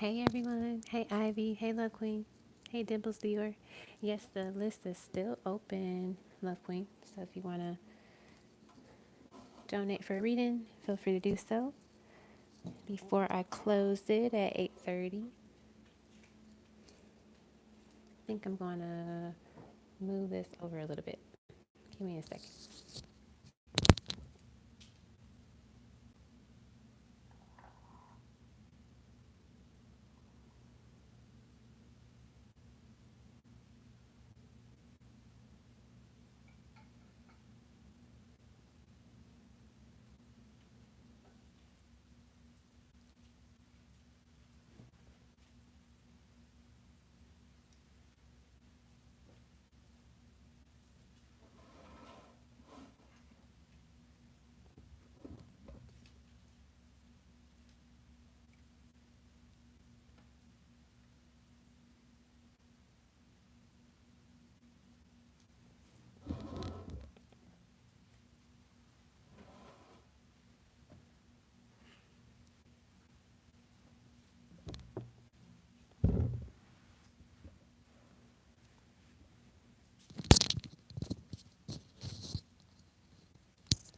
Hey everyone. Hey Ivy. Hey Love Queen. Hey Dimples Dior. Yes, the list is still open, Love Queen. So if you want to donate for a reading, feel free to do so. Before I close it at 8:30, I think I'm going to move this over a little bit. Give me a second.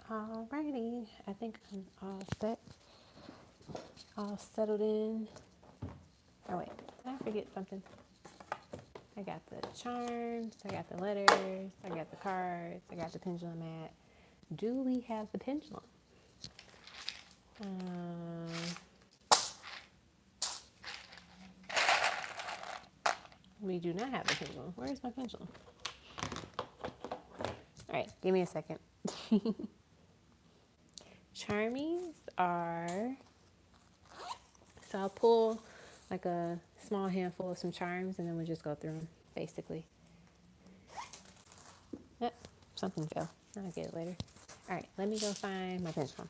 Alrighty. I think I'm all set. All settled in. Oh wait, did I forget something? I got the charms, I got the letters, I got the cards, I got the pendulum mat. Do we have the pendulum? Um, we do not have the pendulum. Where is my pendulum? All right, give me a second. Charmies are, so I'll pull like a small handful of some charms and then we'll just go through them, basically. Yep, something fell. I'll get it later. All right, let me go find my pendulum.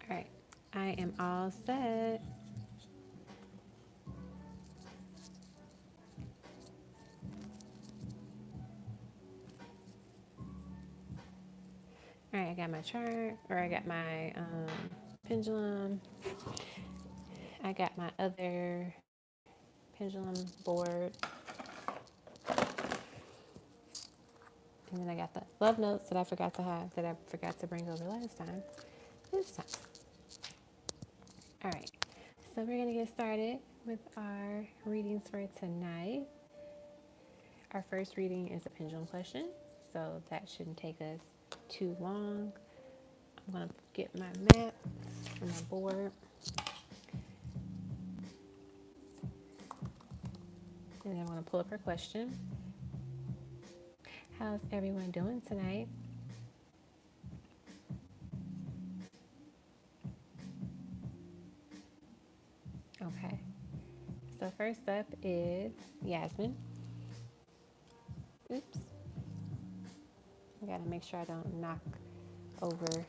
All right, I am all set. All right, I got my chart, or I got my pendulum. I got my other pendulum board. And then I got the love notes that I forgot to have, that I forgot to bring over last time. This time. All right, so we're going to get started with our readings for tonight. Our first reading is a pendulum question, so that shouldn't take us too long. I'm going to get my map and my board. And then I'm going to pull up her question. How's everyone doing tonight? Okay. So first up is Yasmin. Oops. I gotta make sure I don't knock over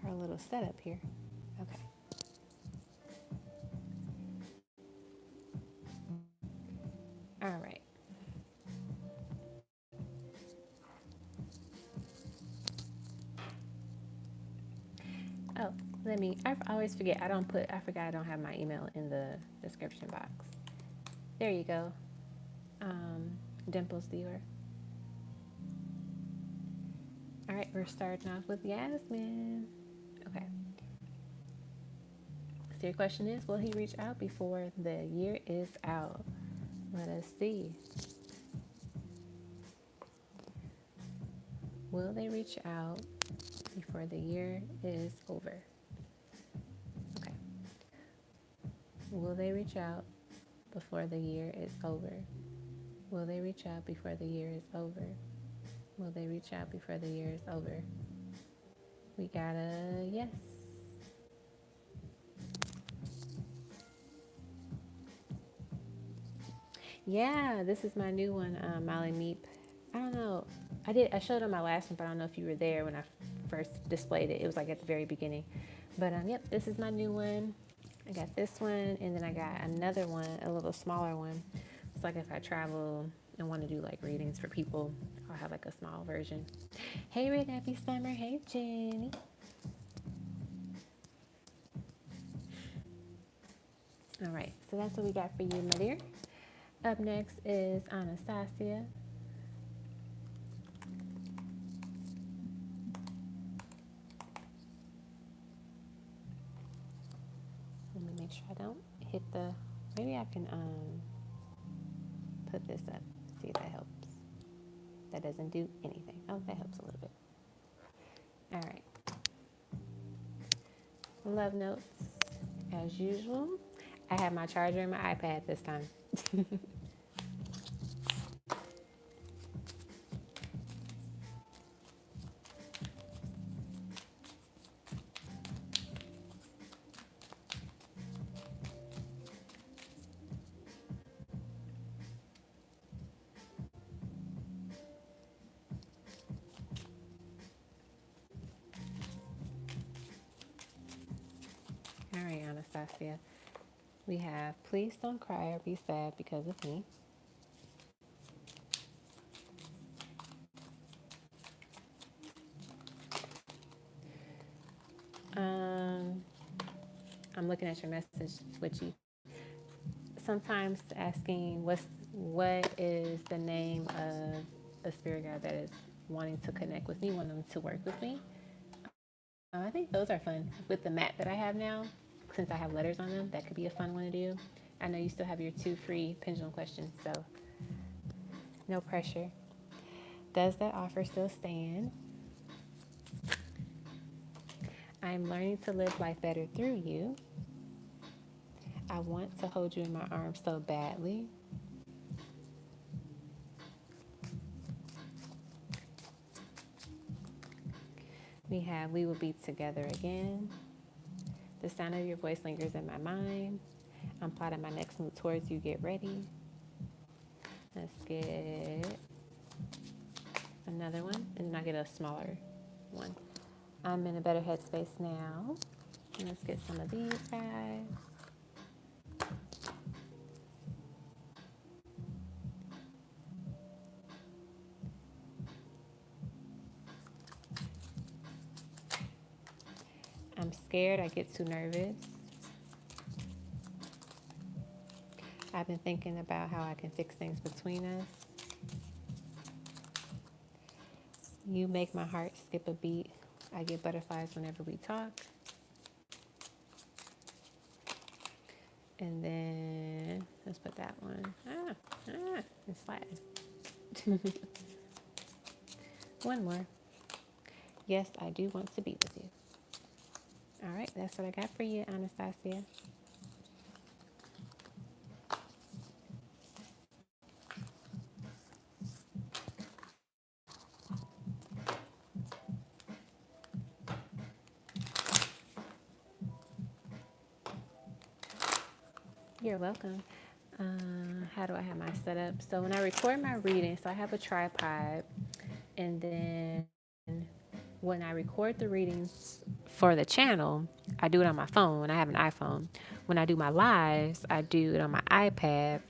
our little setup here. Okay. All right. Oh, I always forget. I forgot I don't have my email in the description box. There you go. Dimples Dior. All right, we're starting off with Yasmin. Okay. So your question is, will he reach out before the year is out? Let us see. Will they reach out before the year is over? Okay. Will they reach out before the year is over? Will they reach out before the year is over? Will they reach out before the year is over? We got a yes. Yeah, this is my new one, Molly Meep. I don't know. I showed on my last one, but I don't know if you were there when I first displayed it. It was like at the very beginning. But yep, this is my new one. I got this one, and then I got another one, a little smaller one. It's like if I travel and want to do like readings for people, I'll have like a small version. Hey, Rick, happy summer. Hey, Jenny. All right, so that's what we got for you, my dear. Up next is Anastasia. Let me make sure I don't hit the, maybe I can put this up, see if that helps. That doesn't do anything. Oh, that helps a little bit. All right. Love notes, as usual. I have my charger and my iPad this time. All right, Anastasia. We have, please don't cry or be sad because of me. I'm looking at your message, Witchy. Sometimes asking what is the name of a spirit guide that is wanting to connect with me, wanting to work with me. I think those are fun. With the mat that I have now, since I have letters on them, that could be a fun one to do. I know you still have your 2 free pendulum questions, so no pressure. Does that offer still stand? I'm learning to live life better through you. I want to hold you in my arms so badly. We have, we will be together again. The sound of your voice lingers in my mind. I'm plotting my next move towards you. Get ready. Let's get another one, and then I get a smaller one. I'm in a better headspace now. And let's get some of these guys. I'm scared. I get too nervous. I've been thinking about how I can fix things between us. You make my heart skip a beat. I get butterflies whenever we talk. And then let's put that one. It's flat. One more. Yes, I do want to be with you. All right, that's what I got for you, Anastasia. You're welcome. How do I have my setup? So when I record my reading, so I have a tripod, and then when I record the readings for the channel, I do it on my phone. I have an iPhone. When I do my lives, I do it on my iPad,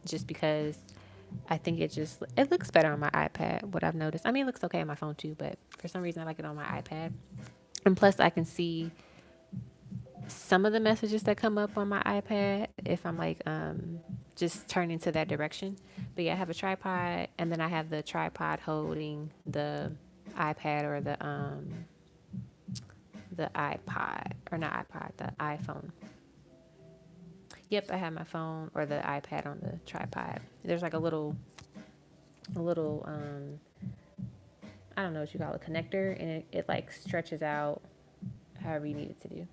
just because I think it looks better on my iPad. What I've noticed, I mean, it looks okay on my phone too, but for some reason I like it on my iPad. And plus, I can see some of the messages that come up on my iPad if I'm like just turning to that direction. But yeah, I have a tripod, and then I have the tripod holding the iPad or the iPod, or not iPod, the iPhone. Yep, I have my phone or the iPad on the tripod. There's like a little I don't know what you call it, connector, and it like stretches out however you need it to do.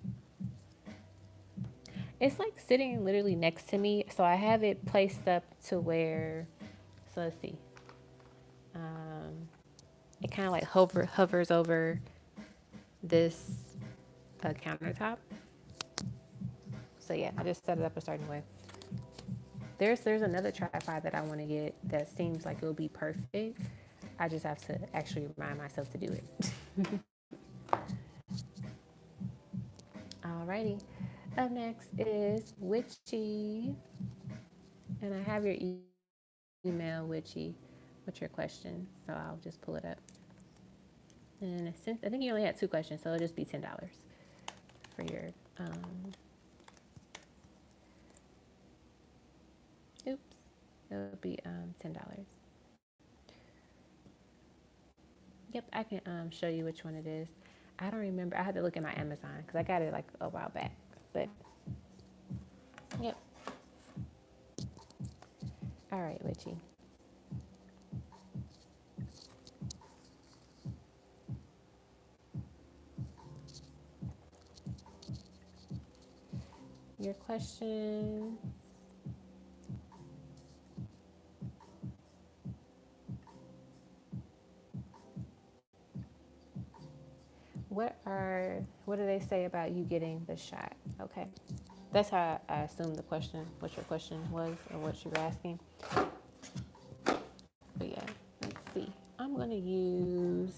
It's like sitting literally next to me, so I have it placed up to where. So let's see. It kind of like hovers over this countertop. So yeah, I just set it up a certain way. There's another tripod that I want to get that seems like it'll be perfect. I just have to actually remind myself to do it. Alrighty. Up next is Witchy. And I have your email, Witchy, with your question. So I'll just pull it up. And since I think you only had 2 questions, so it'll just be $10 for your oops. It'll be $10. Yep, I can show you which one it is. I don't remember. I had to look at my Amazon because I got it like a while back. But yep. All right, Witchy. Your question. What do they say about you getting the shot? Okay. That's how I assumed what your question was, or what you were asking. But yeah, let's see. I'm gonna use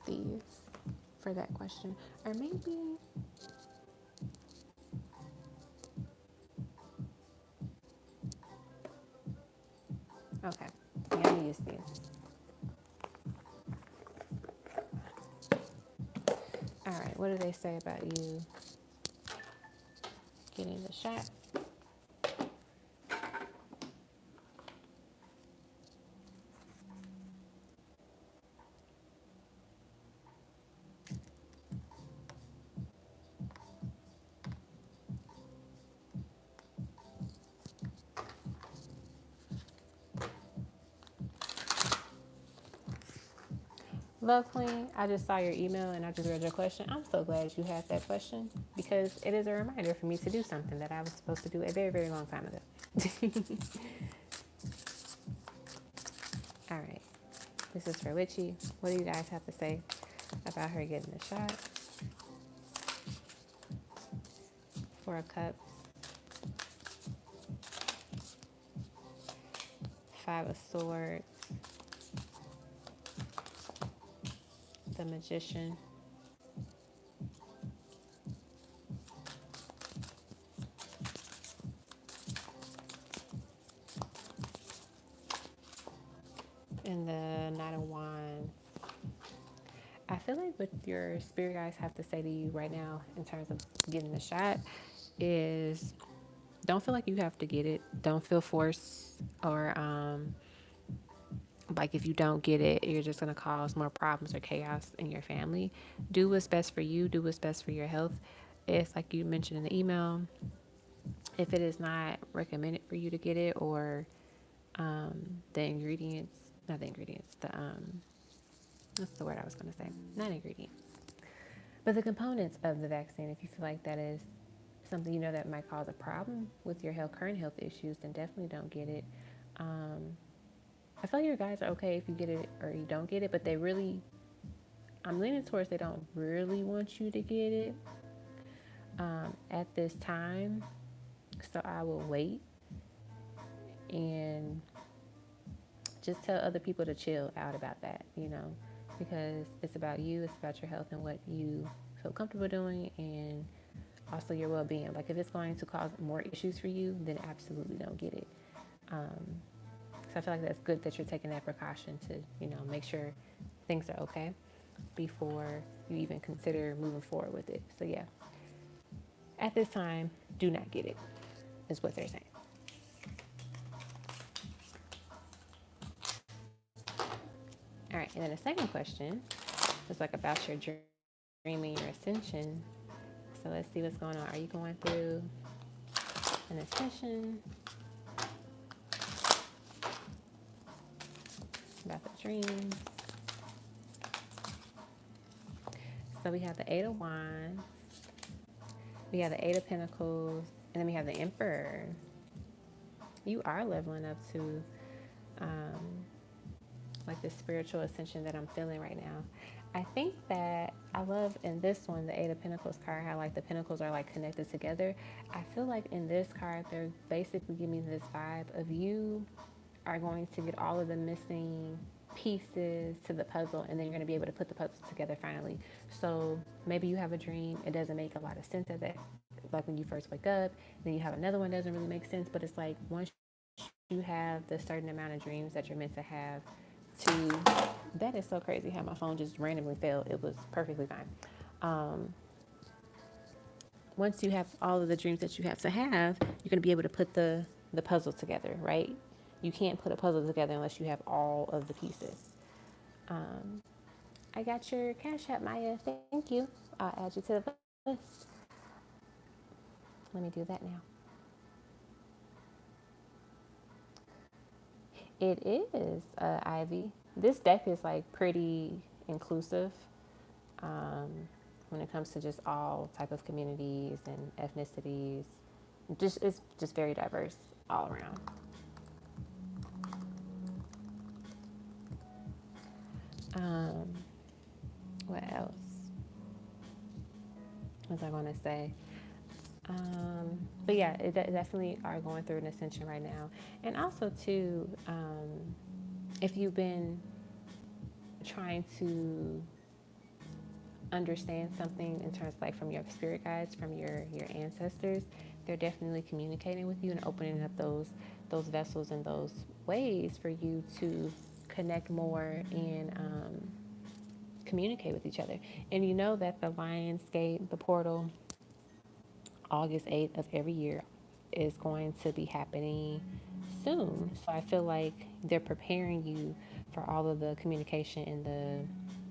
these for that question. Or maybe okay. Yeah, I'm gonna use these. All right, what do they say about you getting the shot? Love Queen, I just saw your email and I just read your question. I'm so glad you had that question because it is a reminder for me to do something that I was supposed to do a very, very long time ago. All right, this is for Witchy. What do you guys have to say about her getting the shot? 4 of Cups, 5 of Swords, the Magician, and the Knight of Wands. I feel like what your spirit guides have to say to you right now in terms of getting the shot is don't feel like you have to get it. Don't feel forced or like if you don't get it, you're just going to cause more problems or chaos in your family. Do what's best for you. Do what's best for your health. If, like you mentioned in the email, If it is not recommended for you to get it, or the ingredients, not the ingredients, what's the word I was going to say? Not ingredients, but the components of the vaccine, if you feel like that is something you know that might cause a problem with your current health issues, then definitely don't get it. I feel like your guys are okay if you get it or you don't get it, but I'm leaning towards they don't really want you to get it at this time. So I will wait and just tell other people to chill out about that, because it's about you, it's about your health and what you feel comfortable doing, and also your well-being. Like, if it's going to cause more issues for you, then absolutely don't get it. So I feel like that's good that you're taking that precaution to, make sure things are okay before you even consider moving forward with it. So yeah, at this time, do not get it, is what they're saying. All right, and then the second question was like about your dream and your ascension. So let's see what's going on. Are you going through an ascension? About the dreams. So we have the Eight of Wands, we have the Eight of Pentacles, and then we have the Emperor. You are leveling up to like the spiritual ascension that I'm feeling right now. I think that I love in this one, the Eight of Pentacles card, how like the pentacles are like connected together. I feel like in this card, they're basically giving me this vibe of you are going to get all of the missing pieces to the puzzle, and then you're going to be able to put the puzzle together finally. So maybe you have a dream, it doesn't make a lot of sense at that, like when you first wake up, then you have another one that doesn't really make sense, but it's like once you have the certain amount of dreams that you're meant to have that is so crazy how my phone just randomly fell. It was perfectly fine. Once you have all of the dreams that you have to have, you're going to be able to put the puzzle together, right? You can't put a puzzle together unless you have all of the pieces. I got your Cash App, Maya. Thank you. I'll add you to the list. Let me do that now. It is Ivy. This deck is like pretty inclusive when it comes to just all type of communities and ethnicities. It's just very diverse all around. What else was I going to say? But yeah, it definitely are going through an ascension right now. And also too, if you've been trying to understand something in terms of like from your spirit guides, from your ancestors, they're definitely communicating with you and opening up those vessels and those ways for you to connect more and communicate with each other. And you know that the Lionsgate, the portal, August 8th of every year is going to be happening soon. So I feel like they're preparing you for all of the communication and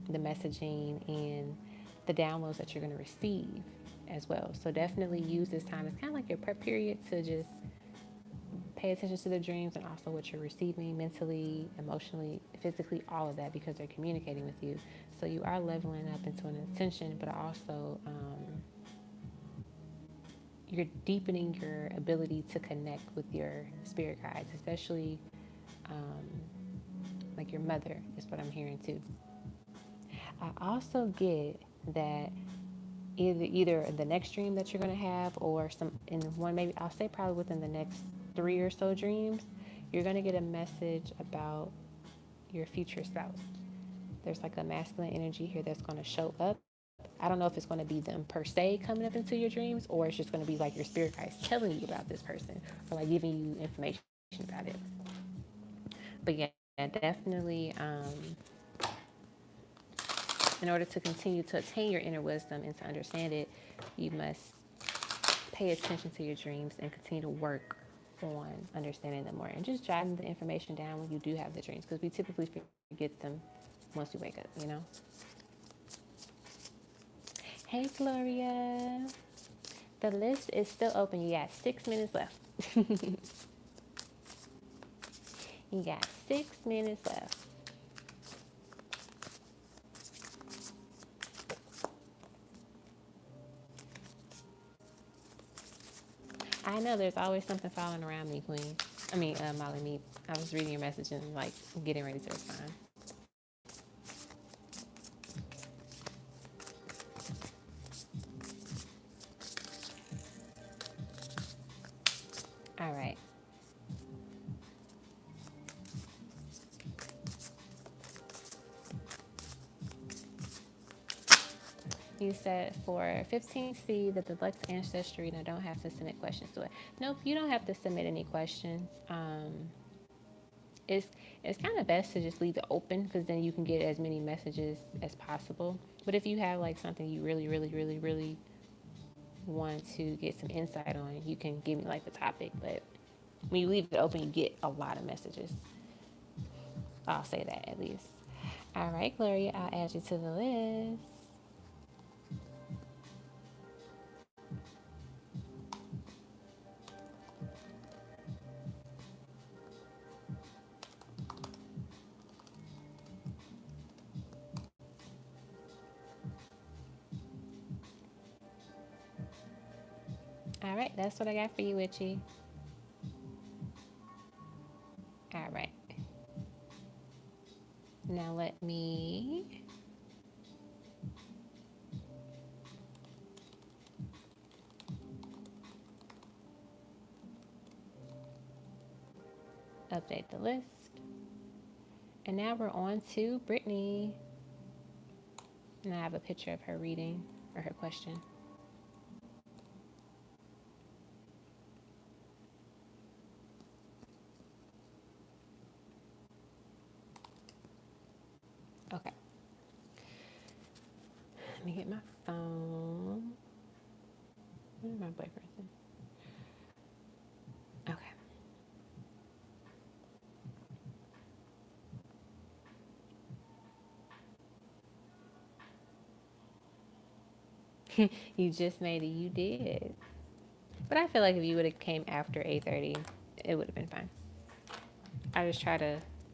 the messaging and the downloads that you're going to receive as well. So definitely use this time. It's kind of like your prep period to just pay attention to the dreams and also what you're receiving mentally, emotionally, physically, all of that, because they're communicating with you. So you are leveling up into an ascension, but also you're deepening your ability to connect with your spirit guides, especially like your mother is what I'm hearing too. I also get that either the next dream that you're going to have, or in one, maybe I'll say probably within the next 3 or so dreams, you're going to get a message about your future spouse. There's like a masculine energy here that's going to show up. I don't know if it's going to be them per se coming up into your dreams, or it's just going to be like your spirit guides telling you about this person, or like giving you information about it. But yeah, definitely in order to continue to attain your inner wisdom and to understand it, you must pay attention to your dreams and continue to work on understanding them more, and just jotting the information down when you do have the dreams, because we typically forget them once we wake up, you know. Hey, Gloria. The list is still open. You got 6 minutes left. You got 6 minutes left. I know there's always something falling around me, Queen. Molly Mead. I was reading your message and like getting ready to respond. All right. You said for 15C, the Deluxe Ancestral Reading, I don't have to submit questions to it. Nope, you don't have to submit any questions. It's kind of best to just leave it open because then you can get as many messages as possible. But if you have like something you really, really, really, really want to get some insight on, you can give me like the topic. But when you leave it open, you get a lot of messages. I'll say that at least. All right, Gloria, I'll add you to the list. All right, that's what I got for you, Witchy. All right. Now let me update the list. And now we're on to Brittany. And I have a picture of her reading or her question. Okay. Let me get my phone. Where's my boyfriend? Okay. You just made it. You did. But I feel like if you would have came after 8:30, it would have been fine. I'm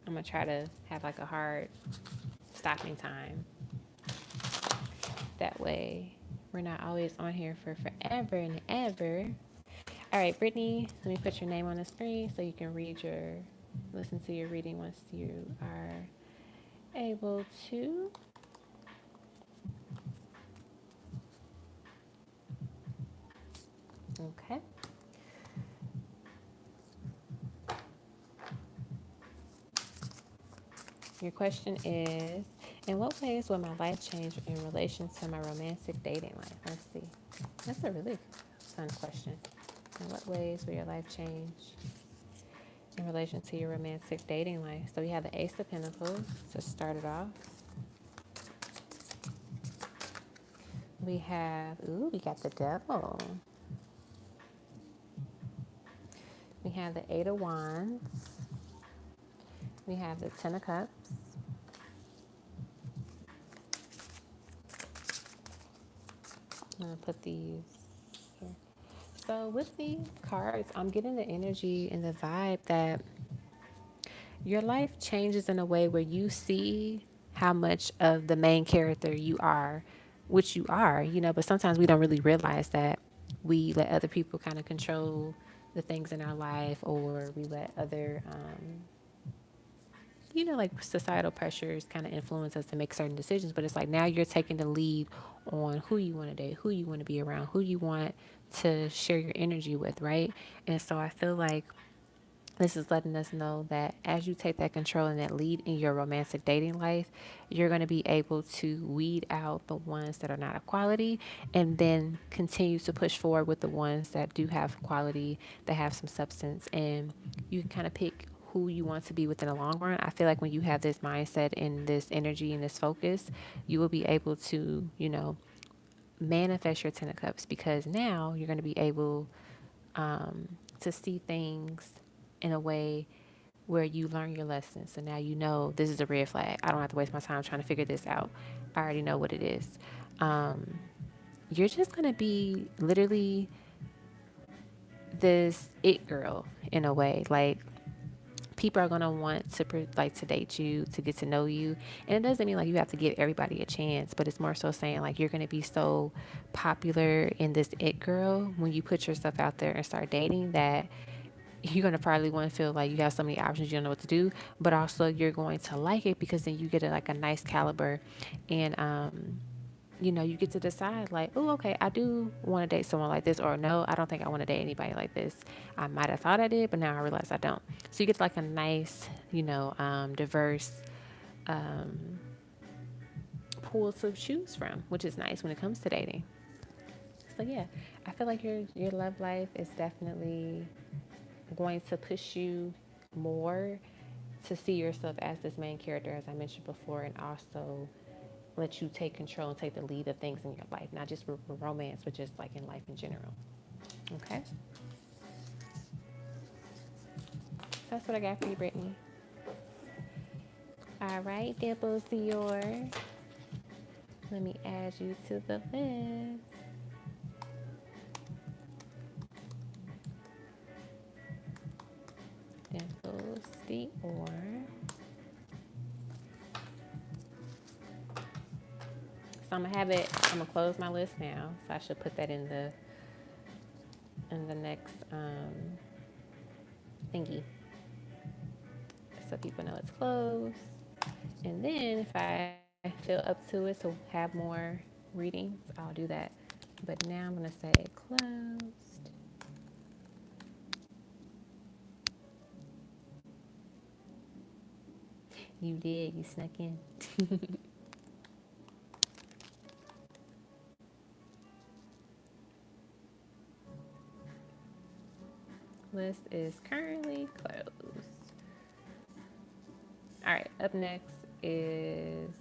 gonna try to have like a hard stopping time. That way we're not always on here for forever and ever. All right, Brittany, let me put your name on the screen so you can listen to your reading once you are able to. Okay. Your question is, in what ways will my life change in relation to my romantic dating life? Let's see. That's a really fun question. In what ways will your life change in relation to your romantic dating life? So we have the Ace of Pentacles to start it off. We got the Devil. We have the Eight of Wands. We have the Ten of Cups. I'm going to put these here. So with these cards, I'm getting the energy and the vibe that your life changes in a way where you see how much of the main character you are, which you are, but sometimes we don't really realize that we let other people kind of control the things in our life, or we let other, like societal pressures kind of influence us to make certain decisions. But it's like now you're taking the lead on who you want to date, who you want to be around, who you want to share your energy with, right? And so I feel like this is letting us know that as you take that control and that lead in your romantic dating life, you're going to be able to weed out the ones that are not of quality and then continue to push forward with the ones that do have quality, that have some substance, and you can kind of pick who you want to be within the long run. I feel like when you have this mindset and this energy and this focus, you will be able to, manifest your Ten of Cups, because now you're going to be able to see things in a way where you learn your lessons. So now you know this is a red flag. I don't have to waste my time trying to figure this out. I already know what it is. you're just going to be literally this it girl in a way. Like, people are going to want to to date you, to get to know you. And it doesn't mean like you have to give everybody a chance, but it's more so saying like you're going to be so popular in this it girl when you put yourself out there and start dating, that you're going to probably want to feel like you have so many options, you don't know what to do, but also you're going to like it because then you get like a nice caliber. And you know, you get to decide like, oh, okay, I do want to date someone like this, or no, I don't think I want to date anybody like this. I might have thought I did, but now I realize I don't. So you get like a nice, you know, diverse pool to choose from, which is nice when it comes to dating. So yeah, I feel like your love life is definitely going to push you more to see yourself as this main character, as I mentioned before, and also let you take control and take the lead of things in your life, not just for romance, but just like in life in general. Okay? So that's what I got for you, Brittany. All right, Dimples, let me add you to the list. Dimples Dior. So I'm gonna close my list now. So I should put that in the next thingy, so people know it's closed. And then if I feel up to it to have more readings, I'll do that. But now I'm gonna say closed. You did, you snuck in. List is currently closed. All right, up next is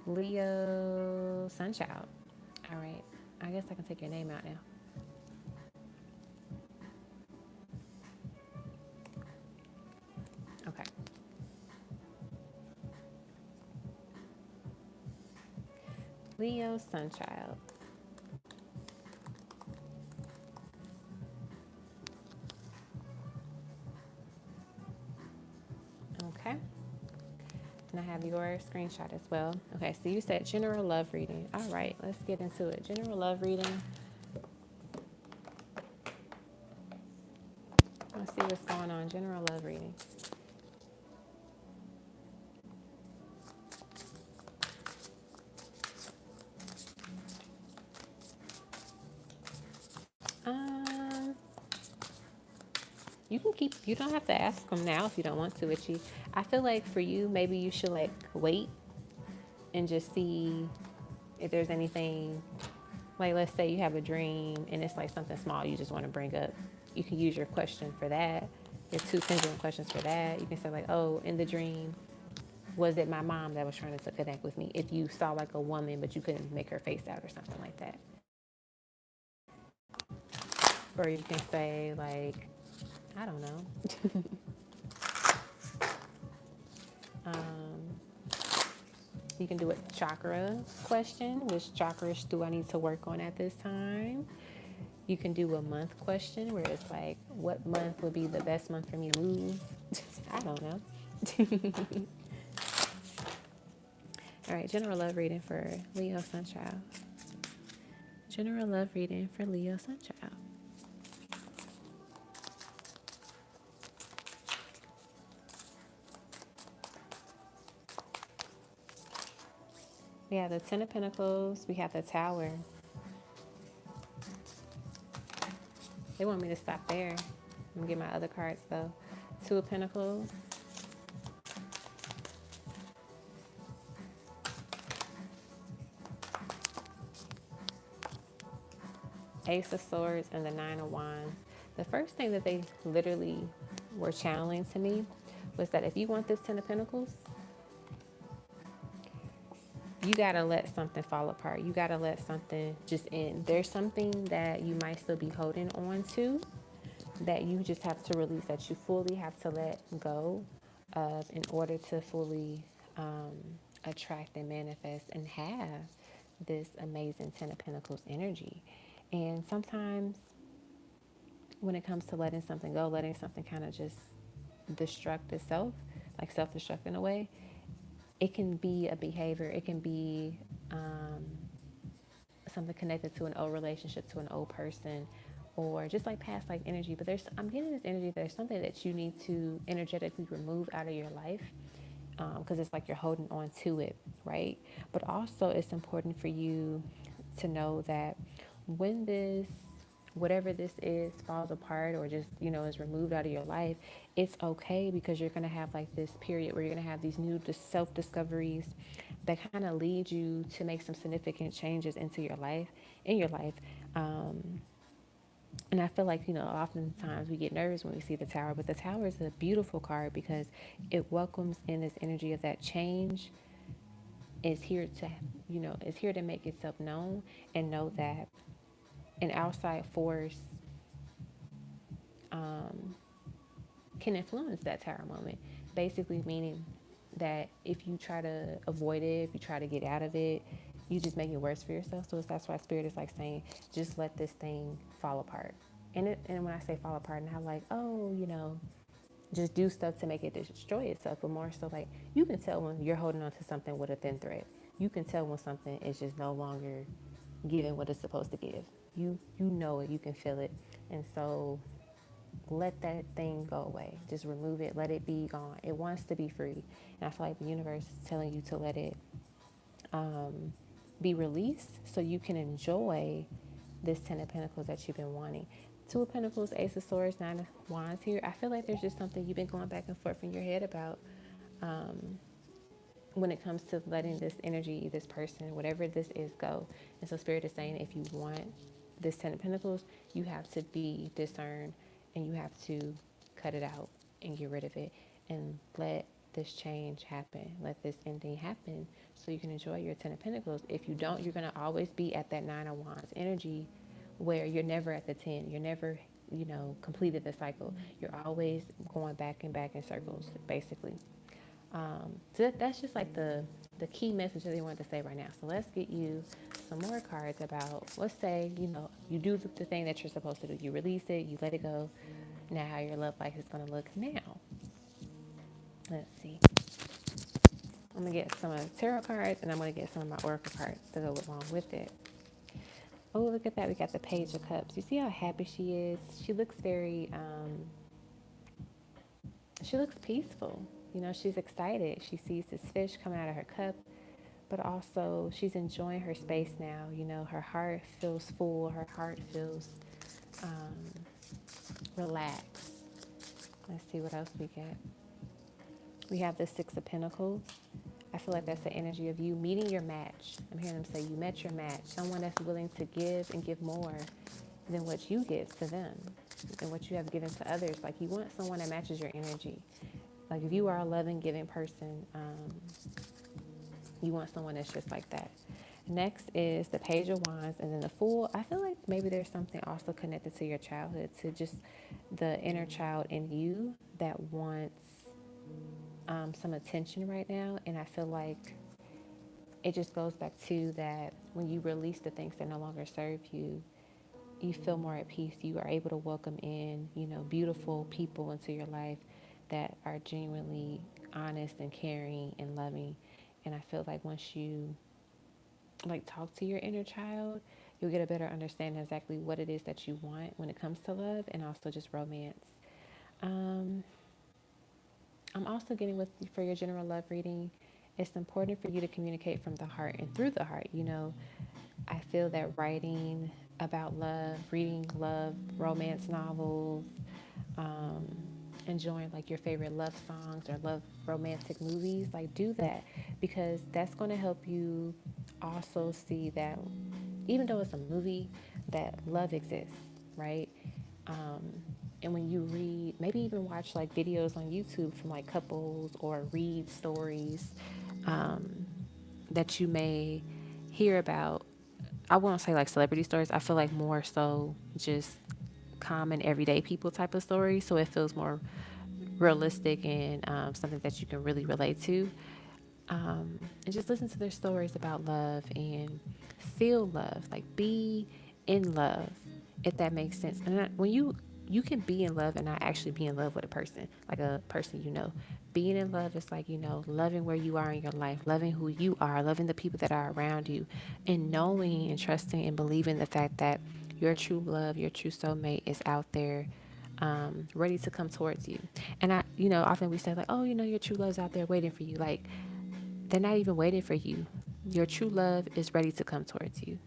Leo Sunchild. All right, I guess I can take your name out now. Okay. Leo Sunchild. Okay. And I have your screenshot as well. Okay, so you said general love reading. All right, let's get into it. General love reading. Let's see what's going on. General love reading. You don't have to ask them now if you don't want to, Itchy. I feel like for you, maybe you should like wait and just see if there's anything. Like, let's say you have a dream and it's like something small you just want to bring up. You can use your question for that. Your 2 pendulum questions for that. You can say like, oh, in the dream, was it my mom that was trying to connect with me? If you saw like a woman, but you couldn't make her face out or something like that. Or you can say like, I don't know. You can do a chakra question. Which chakras do I need to work on at this time? You can do a month question where it's like, what month would be the best month for me to move? I don't know. All right, general love reading for Leo Sunchild. General love reading for Leo Sunchild. We have the 10 of Pentacles. We have the Tower. They want me to stop there. I'm going to get my other cards, though. 2 of Pentacles. Ace of Swords and the 9 of Wands. The first thing that they literally were channeling to me was that if you want this 10 of Pentacles, you got to let something fall apart. You got to let something just end. There's something that you might still be holding on to that you just have to release, that you fully have to let go of in order to fully attract and manifest and have this amazing Ten of Pentacles energy. And sometimes when it comes to letting something go, letting something kind of just destruct itself, like self-destruct in a way, it can be a behavior, it can be something connected to an old relationship, to an old person, or just like past like energy. But I'm getting this energy, there's something that you need to energetically remove out of your life, because it's like you're holding on to it, right? But also it's important for you to know that when this, whatever this is, falls apart or just, is removed out of your life, it's okay, because you're going to have like this period where you're going to have these new self-discoveries that kind of lead you to make some significant changes into your life, in your life. And I feel like, oftentimes we get nervous when we see the Tower, but the Tower is a beautiful card because it welcomes in this energy of that change is here to, is here to make itself known, and know that an outside force can influence that Tower moment. Basically meaning that if you try to avoid it, if you try to get out of it, you just make it worse for yourself. So that's why Spirit is like saying, just let this thing fall apart. And when I say fall apart, not like, oh, just do stuff to make it destroy itself, but more so like you can tell when you're holding on to something with a thin thread. You can tell when something is just no longer giving what it's supposed to give. You know it, you can feel it. And so let that thing go away. Just remove it, let it be gone. It wants to be free. And I feel like the universe is telling you to let it be released so you can enjoy this Ten of Pentacles that you've been wanting. Two of Pentacles, Ace of Swords, Nine of Wands here. I feel like there's just something you've been going back and forth in your head about when it comes to letting this energy, this person, whatever this is, go. And so Spirit is saying, if you want this Ten of Pentacles, you have to be discerned and you have to cut it out and get rid of it and let this change happen. Let this ending happen so you can enjoy your Ten of Pentacles. If you don't, you're going to always be at that Nine of Wands energy where you're never at the 10. You're never, completed the cycle. You're always going back and back in circles, basically. So that's just like the key message that they wanted to say right now. So let's get you some more cards about, let's say, you do the thing that you're supposed to do. You release it, you let it go. Now how your love life is going to look now. Let's see. I'm going to get some of the tarot cards, and I'm going to get some of my oracle cards to go along with it. Oh, look at that. We got the Page of Cups. You see how happy she is? She looks very, she looks peaceful. She's excited. She sees this fish coming out of her cup, but also she's enjoying her space now. Her heart feels full. Her heart feels relaxed. Let's see what else we get. We have the Six of Pentacles. I feel like that's the energy of you meeting your match. I'm hearing them say you met your match. Someone that's willing to give and give more than what you give to them and what you have given to others. Like you want someone that matches your energy. Like if you are a loving, giving person, you want someone that's just like that. Next is the Page of Wands, and then the Fool. I feel like maybe there's something also connected to your childhood, to just the inner child in you that wants some attention right now. And I feel like it just goes back to that when you release the things that no longer serve you, you feel more at peace. You are able to welcome in, beautiful people into your life that are genuinely honest and caring and loving. And I feel like once you talk to your inner child, you'll get a better understanding exactly what it is that you want when it comes to love and also just romance. I'm also getting for your general love reading, it's important for you to communicate from the heart and through the heart. I feel that writing about love, reading love, romance novels, enjoying your favorite love songs or love romantic movies, do that, because that's going to help you also see that even though it's a movie, that love exists, right? And when you read, maybe even watch videos on YouTube from couples, or read stories that you may hear about. I won't say celebrity stories. I feel like more so just common everyday people type of stories. So it feels more realistic and something that you can really relate to. And just listen to their stories about love and feel love, like be in love, if that makes sense. And when you can be in love and not actually be in love with a person, like a person you know. Being in love is like, loving where you are in your life, loving who you are, loving the people that are around you, and knowing and trusting and believing the fact that your true love, your true soulmate is out there, ready to come towards you. And often we say like, oh, your true love's out there waiting for you. Like, they're not even waiting for you. Your true love is ready to come towards you.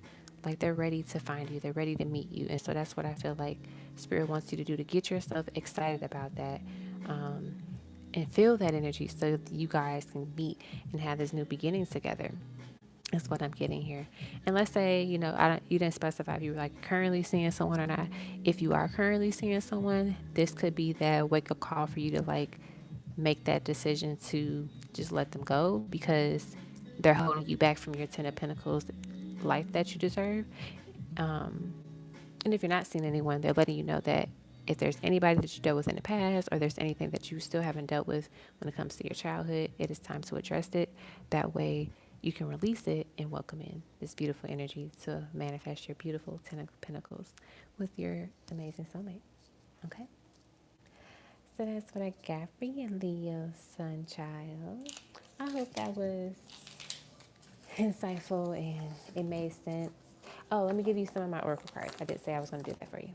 Like, they're ready to find you. They're ready to meet you. And so that's what I feel like Spirit wants you to do, to get yourself excited about that, and feel that energy so that you guys can meet and have this new beginning together. That's what I'm getting here. And let's say, you didn't specify if you were like currently seeing someone or not. If you are currently seeing someone, this could be that wake up call for you to like make that decision to just let them go, because they're holding you back from your Ten of Pentacles life that you deserve. And if you're not seeing anyone, they're letting you know that if there's anybody that you dealt with in the past, or there's anything that you still haven't dealt with when it comes to your childhood, it is time to address it. That way you can release it and welcome in this beautiful energy to manifest your beautiful Ten of Pentacles with your amazing soulmate. Okay? So that's what I got for you, Leo Sun Child. I hope that was insightful and it made sense. Oh, let me give you some of my oracle cards. I did say I was going to do that for you.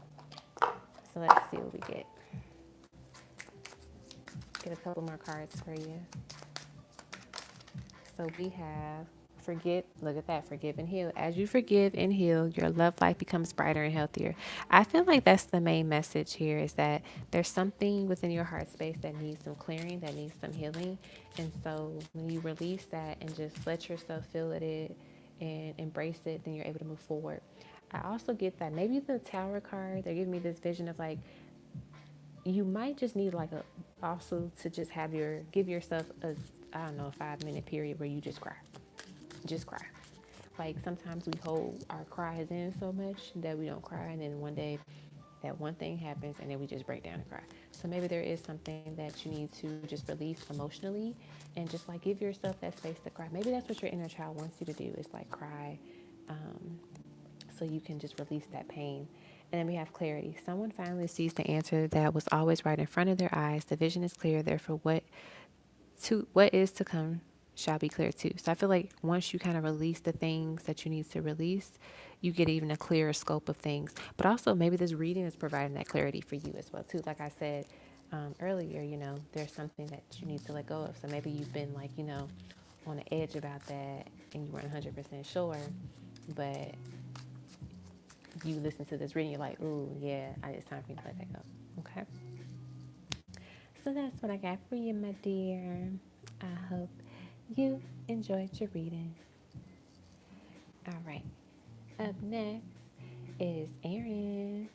So let's see what we get. Get a couple more cards for you. So we have forgive. Look at that. Forgive and heal. As you forgive and heal, your love life becomes brighter and healthier. I feel like that's the main message here, is that there's something within your heart space that needs some clearing, that needs some healing. And so when you release that and just let yourself feel it and embrace it, then you're able to move forward. I also get that maybe the Tower card, they're giving me this vision of like, you might just need like also to just give yourself a, I don't know, a 5-minute period where you just cry. Just cry. Like, sometimes we hold our cries in so much that we don't cry, and then one day that one thing happens and then we just break down and cry. So maybe there is something that you need to just release emotionally, and just like give yourself that space to cry. Maybe that's what your inner child wants you to do, is like cry, so you can just release that pain. And then we have clarity. Someone finally sees the answer that was always right in front of their eyes. The vision is clear. Therefore, what is to come shall be clear too. So I feel like once you kind of release the things that you need to release, you get even a clearer scope of things. But also maybe this reading is providing that clarity for you as well too. Like I said earlier, there's something that you need to let go of. So maybe you've been like, on the edge about that and you weren't 100% sure, but you listen to this reading, you're like, ooh, yeah, it's time for me to let that go. Okay? So that's what I got for you, my dear. I hope you enjoyed your reading. All right. Up next is Erin.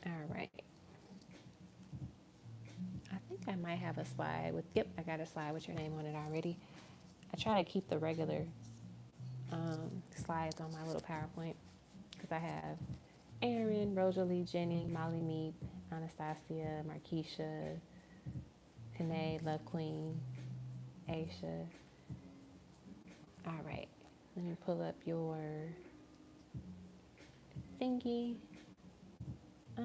All right. I think I might have a slide with, I got a slide with your name on it already. I try to keep the regular slides on my little PowerPoint, because I have Erin, Rosalie, Jenny, Molly, Mead, Anastasia, Markeisha, Kanae, Love Queen, Aisha. All right, let me pull up your thingy. All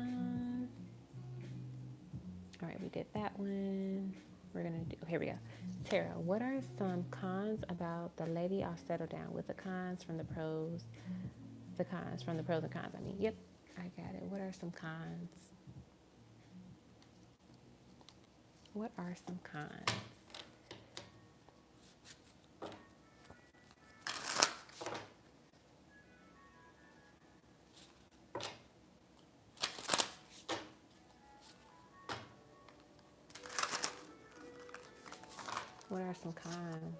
right, we did that one. We're gonna do, here we go. Tara, what are some cons about the lady I'll settle down with? The cons from the pros. The cons from the pros and cons. Yep, I got it. What are some cons? What are some cons? What are some cons?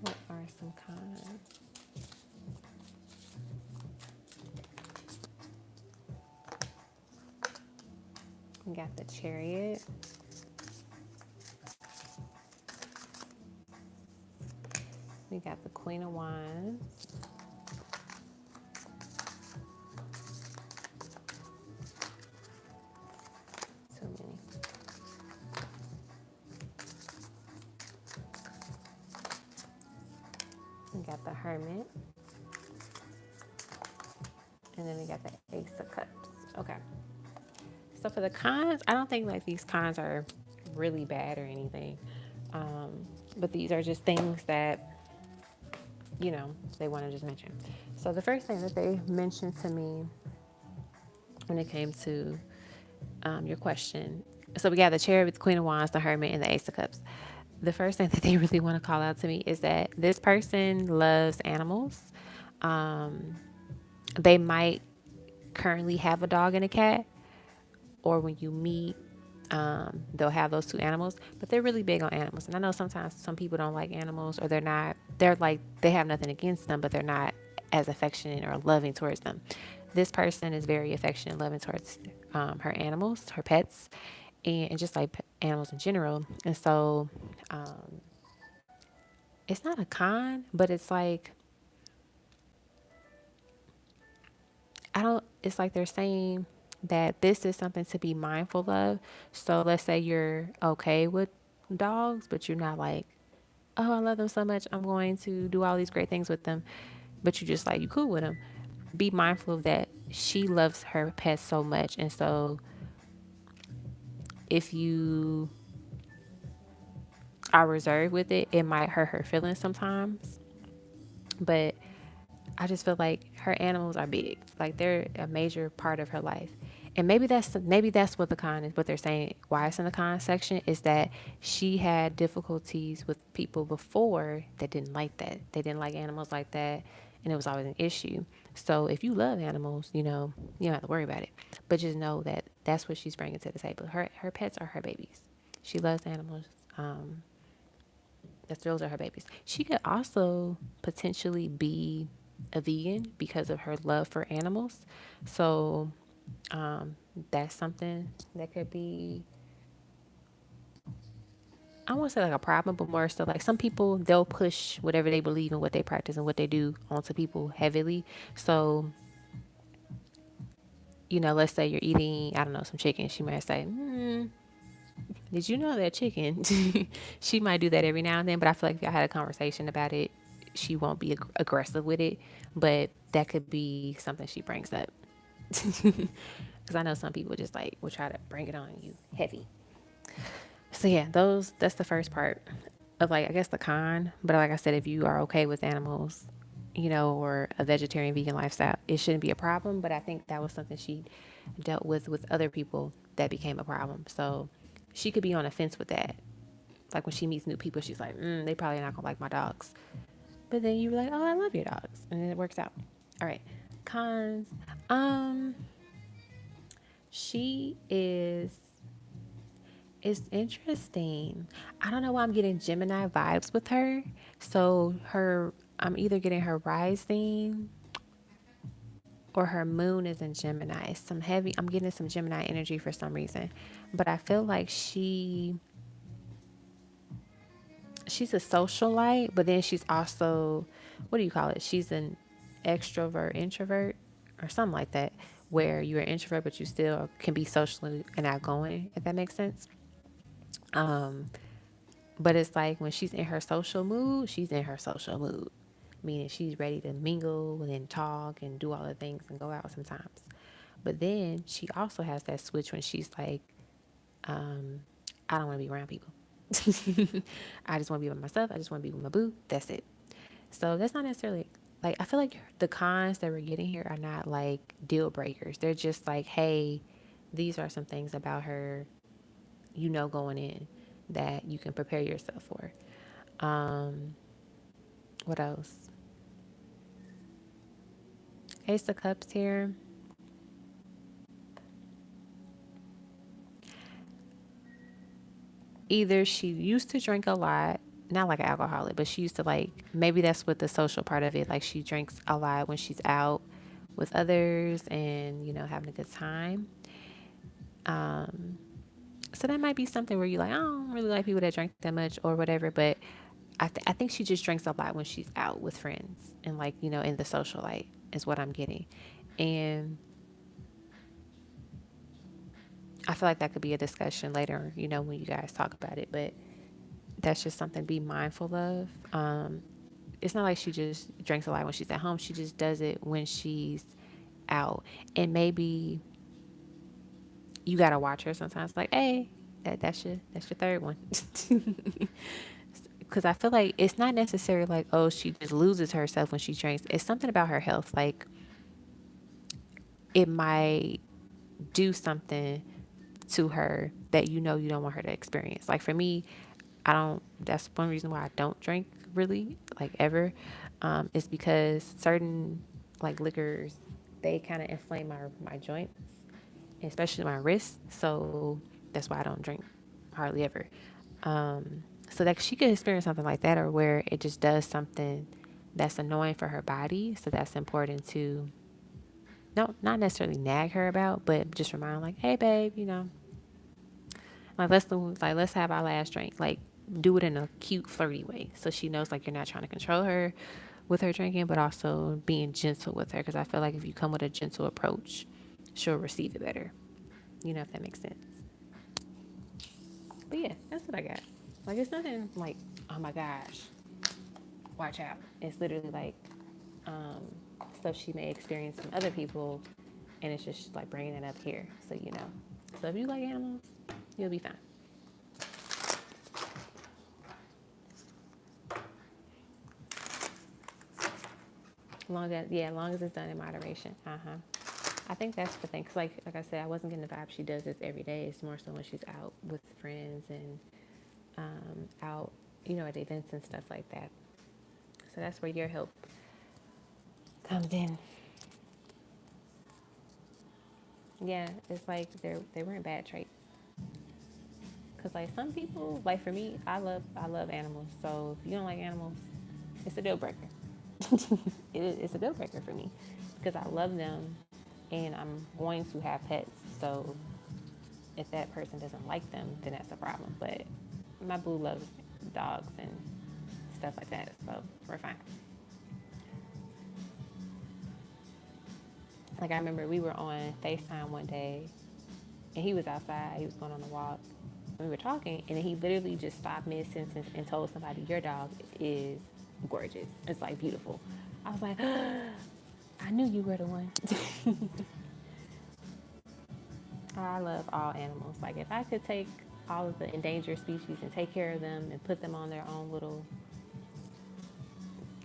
What are some cons? We got the Chariot. We got the Queen of Wands. Too many. We got the Hermit. And then we got the Ace of Cups. Okay. So for the cons, I don't think like these cons are really bad or anything. But these are just things that, you know, they want to just mention. So the first thing that they mentioned to me when it came to your question. So we got the Chariot, the Queen of Wands, the Hermit, and the Ace of Cups. The first thing that they really want to call out to me is that this person loves animals. They might currently have a dog and a cat, or when you meet, they'll have those two animals, but they're really big on animals. And I know sometimes some people don't like animals, or they're like, they have nothing against them, but they're not as affectionate or loving towards them. This person is very affectionate and loving towards her animals, her pets, and just like animals in general. And so it's not a con, but it's like, it's like they're saying that this is something to be mindful of. So let's say you're okay with dogs, but you're not like, oh, I love them so much, I'm going to do all these great things with them, but you just like, you cool with them. Be mindful of that. She loves her pets so much. And so if you are reserved with it, it might hurt her feelings sometimes. But I just feel like her animals are big. Like they're a major part of her life. And maybe that's what the con is. What they're saying, why it's in the con section, is that she had difficulties with people before that didn't like that. They didn't like animals like that, and it was always an issue. So if you love animals, you know, you don't have to worry about it. But just know that that's what she's bringing to the table. Her pets are her babies. She loves animals. Those are her babies. She could also potentially be a vegan because of her love for animals. So that's something that could be, I won't say like a problem, but more so like some people, they'll push whatever they believe and what they practice and what they do onto people heavily. So, you know, let's say you're eating, I don't know, some chicken. She might say, did you know that chicken? She might do that every now and then, but I feel like if I had a conversation about it, she won't be aggressive with it. But that could be something she brings up. Because I know some people just like will try to bring it on you heavy. So yeah, that's the first part of like, I guess the con. But like I said, if you are okay with animals, you know, or a vegetarian vegan lifestyle, it shouldn't be a problem. But I think that was something she dealt with other people that became a problem. So she could be on a fence with that. Like when she meets new people, she's like, they probably not gonna like my dogs. But then you're like, oh, I love your dogs, and then it works out. All right, cons. She is. It's interesting. I don't know why I'm getting Gemini vibes with her. So I'm either getting her rising or her moon is in Gemini. I'm getting some Gemini energy for some reason. But I feel like she's a socialite, but then she's also, what do you call it? She's an extrovert, introvert, or something like that, where you're an introvert, but you still can be socially and outgoing, if that makes sense. But it's like when she's in her social mood, she's in her social mood, meaning she's ready to mingle and talk and do all the things and go out sometimes. But then she also has that switch when she's like, I don't want to be around people. I just want to be by myself. I just want to be with my boo. That's it. So that's not necessarily like, I feel like the cons that we're getting here are not like deal breakers. They're just like, hey, these are some things about her, you know, going in that you can prepare yourself for. What else? Ace of Cups here. Either she used to drink a lot, not like an alcoholic, but she used to like, maybe that's what the social part of it. Like she drinks a lot when she's out with others and, you know, having a good time. So that might be something where you're like, I don't really like people that drink that much or whatever. But I think she just drinks a lot when she's out with friends and like, you know, in the social light is what I'm getting. And I feel like that could be a discussion later, you know, when you guys talk about it, but that's just something to be mindful of. It's not like she just drinks a lot when she's at home. She just does it when she's out. And maybe you got to watch her sometimes like, hey, that's your third one. Because I feel like it's not necessarily like, oh, she just loses herself when she drinks. It's something about her health. Like, it might do something to her that you know you don't want her to experience. Like for me, I don't, that's one reason why I don't drink really, like ever, is because certain like liquors, they kind of inflame my joints, especially my wrists. So that's why I don't drink hardly ever. So that she could experience something like that, or where it just does something that's annoying for her body. So that's important to, no, not necessarily nag her about, but just remind her like, hey babe, you know, like let's have our last drink. Like do it in a cute, flirty way, so she knows like you're not trying to control her with her drinking, but also being gentle with her. Because I feel like if you come with a gentle approach, she'll receive it better. You know, if that makes sense. But yeah, that's what I got. Like it's nothing like, oh my gosh, watch out. It's literally like um, stuff she may experience from other people, and it's just like bringing it up here, so you know. So if you like animals, you'll be fine. Long as it's done in moderation. I think that's the thing. Cause like I said, I wasn't getting the vibe she does this every day. It's more so when she's out with friends and out, you know, at events and stuff like that. So that's where your help comes in. Yeah, it's like they weren't bad traits. Cause like some people, like for me, I love animals. So if you don't like animals, it's a deal breaker. It's a deal breaker for me because I love them and I'm going to have pets. So if that person doesn't like them, then that's a problem. But my boo loves dogs and stuff like that, so we're fine. Like I remember we were on FaceTime one day and he was outside, he was going on a walk. We were talking and then he literally just stopped mid sentence and told somebody, your dog is gorgeous. It's like beautiful. I was like, I knew you were the one. I love all animals. Like if I could take all of the endangered species and take care of them and put them on their own little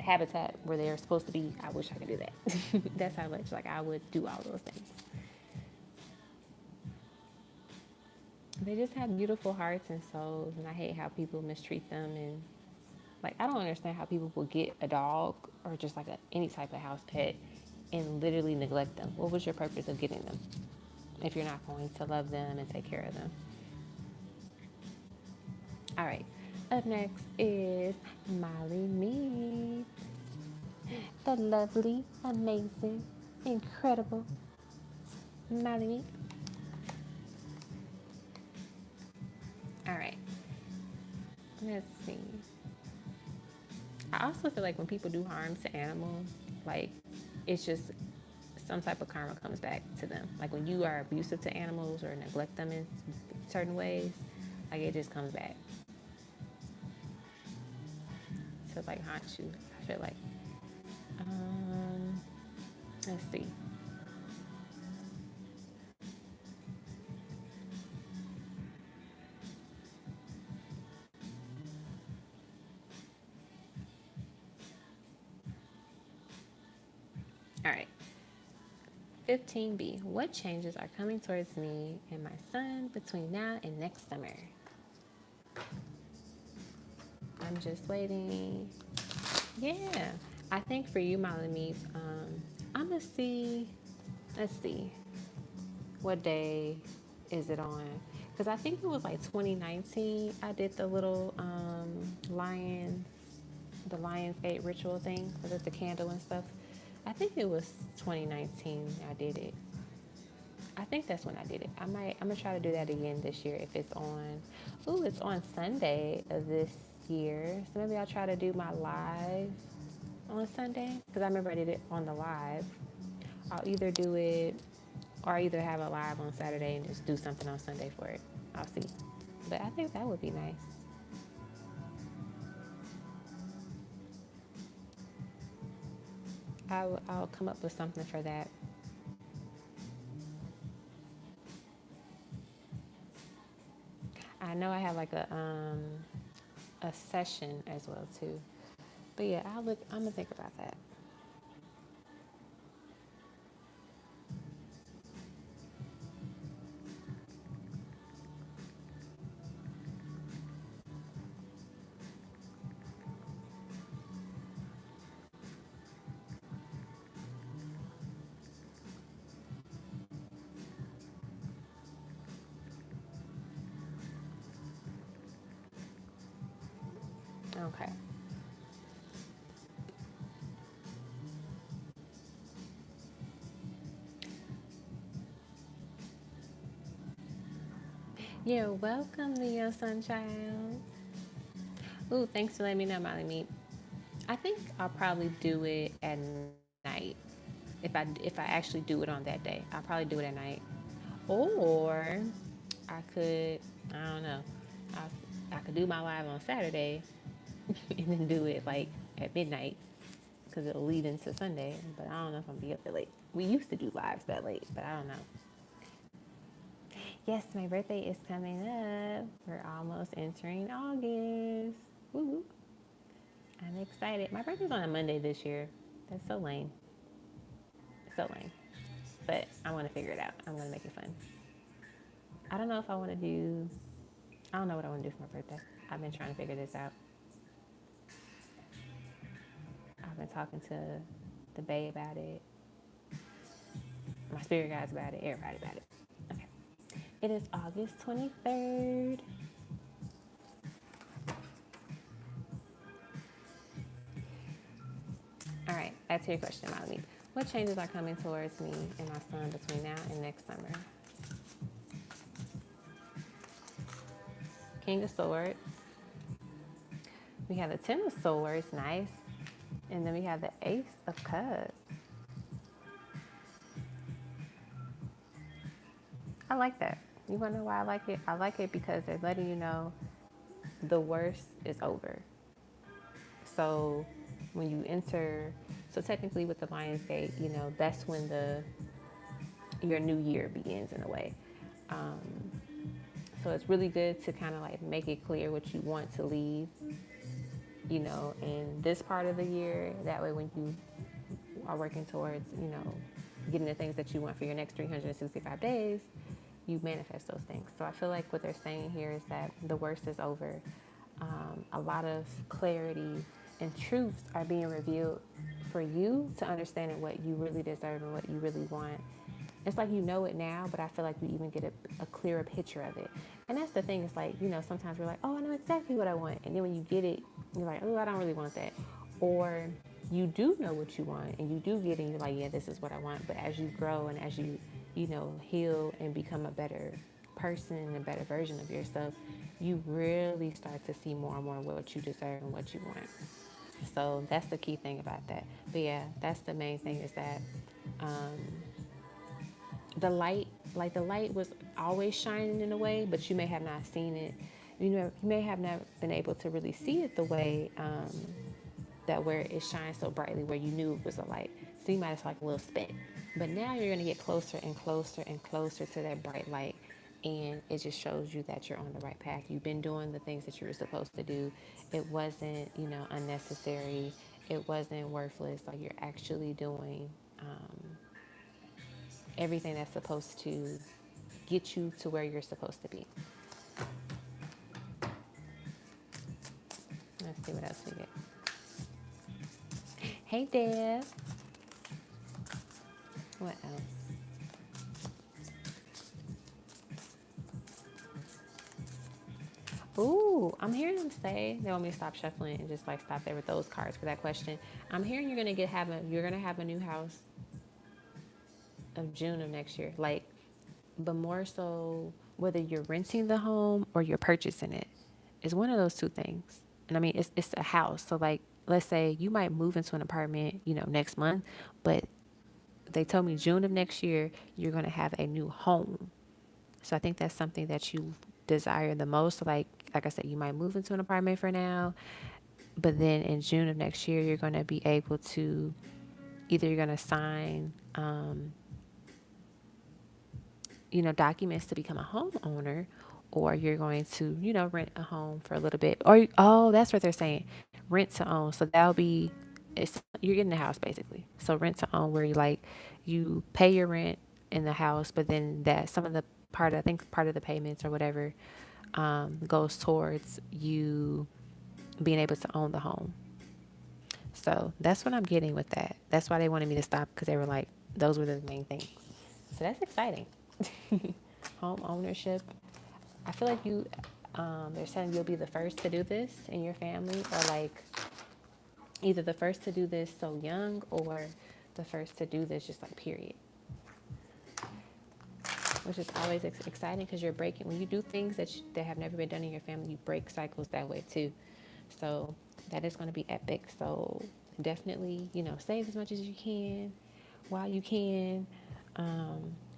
habitat where they're supposed to be, I wish I could do that. That's how much like I would do all those things. They just have beautiful hearts and souls, and I hate how people mistreat them. And like I don't understand how people will get a dog or just like any type of house pet and literally neglect them. What was your purpose of getting them if you're not going to love them and take care of them? All right. Up next is Molly Mead, the lovely, amazing, incredible Molly Mead. All right. Let's see. I also feel like when people do harm to animals, like it's just some type of karma comes back to them. Like when you are abusive to animals or neglect them in certain ways, like it just comes back to like haunt you. I feel like. Um, let's see. All right. 15B. What changes are coming towards me and my son between now and next summer? I'm just waiting. Yeah. I think for you, Molly, I'm going to see. Let's see. What day is it on? Because I think it was like 2019. I did the little the Lion's Gate ritual thing with the candle and stuff. I think it was 2019 I did it. I think that's when I did it. I'm gonna try to do that again this year if it's on. Ooh, it's on Sunday of this. year. So maybe I'll try to do my live on Sunday, because I remember I did it on the live. I'll either do it, or I either have a live on Saturday and just do something on Sunday for it. I'll see. But I think that would be nice. I'll come up with something for that. I know I have like a session as well too. But yeah, I'm gonna think about that. Okay. You're welcome, Leo Sunchild. Ooh, thanks for letting me know, Molly Mead. I think I'll probably do it at night. If I actually do it on that day, I'll probably do it at night. Or I could, I don't know, I could do my live on Saturday and then do it like at midnight because it'll lead into Sunday. But I don't know if I'm gonna be up that late. We used to do lives that late, but I don't know. Yes, my birthday is coming up. We're almost entering August. Woo! I'm excited. My birthday's on a Monday this year. That's so lame. So lame. But I want to figure it out. I'm going to make it fun. I don't know if I want to do, I don't know what I want to do for my birthday. I've been trying to figure this out. I've been talking to the bae about it, my spirit guides about it, everybody about it. Okay. It is August 23rd. All right, back to your question, Molly. What changes are coming towards me and my son between now and next summer? King of Swords. We have the Ten of Swords, nice. And then we have the Ace of Cups. I like that. You want to know why I like it? I like it because they're letting you know the worst is over. So when you enter, so technically with the Lion's Gate, you know, that's when your new year begins in a way. So it's really good to kind of like make it clear what you want to leave, you know, in this part of the year. That way when you are working towards, you know, getting the things that you want for your next 365 days, you manifest those things. So I feel like what they're saying here is that the worst is over. A lot of clarity and truths are being revealed for you to understanding what you really deserve and what you really want. It's like you know it now, but I feel like you even get a clearer picture of it. And that's the thing. It's like, you know, sometimes we're like, oh, I know exactly what I want. And then when you get it, you're like, oh, I don't really want that. Or you do know what you want and you do get it and you're like, yeah, this is what I want. But as you grow and as you know, heal and become a better person and a better version of yourself, you really start to see more and more what you deserve and what you want. So that's the key thing about that. But yeah, that's the main thing is that the light was always shining in a way, but you may have not seen it. You know, you may have not been able to really see it the way that where it shines so brightly, where you knew it was a light. So you might have like a little spit. But now you're going to get closer and closer and closer to that bright light. And it just shows you that you're on the right path. You've been doing the things that you were supposed to do. It wasn't, you know, unnecessary. It wasn't worthless. Like you're actually doing everything that's supposed to get you to where you're supposed to be. Let's see what else we get. Hey, Deb. What else? Ooh, I'm hearing them say they want me to stop shuffling and just like stop there with those cards for that question. I'm hearing you're gonna have a new house of June of next year. Like, but more so whether you're renting the home or you're purchasing it. It's one of those two things. And I mean, it's a house. So like, let's say you might move into an apartment, next month, but they told me June of next year, you're going to have a new home. So I think that's something that you desire the most. So like I said, you might move into an apartment for now, but then in June of next year, you're going to be able to, either you're going to sign, documents to become a homeowner, or you're going to, rent a home for a little bit. Or, oh, that's what they're saying. Rent to own. So that'll be, you're getting a house basically. So rent to own, where you pay your rent in the house, but then that some of the I think part of the payments or whatever, goes towards you being able to own the home. So that's what I'm getting with that. That's why they wanted me to stop, because they were like, those were the main things. So that's exciting. Home ownership. I feel like they're saying you'll be the first to do this in your family, or like either the first to do this so young, or the first to do this just like period. Which is always exciting, because you're breaking, when you do things that have never been done in your family, you break cycles that way too. So that is going to be epic. So definitely, save as much as you can while you can,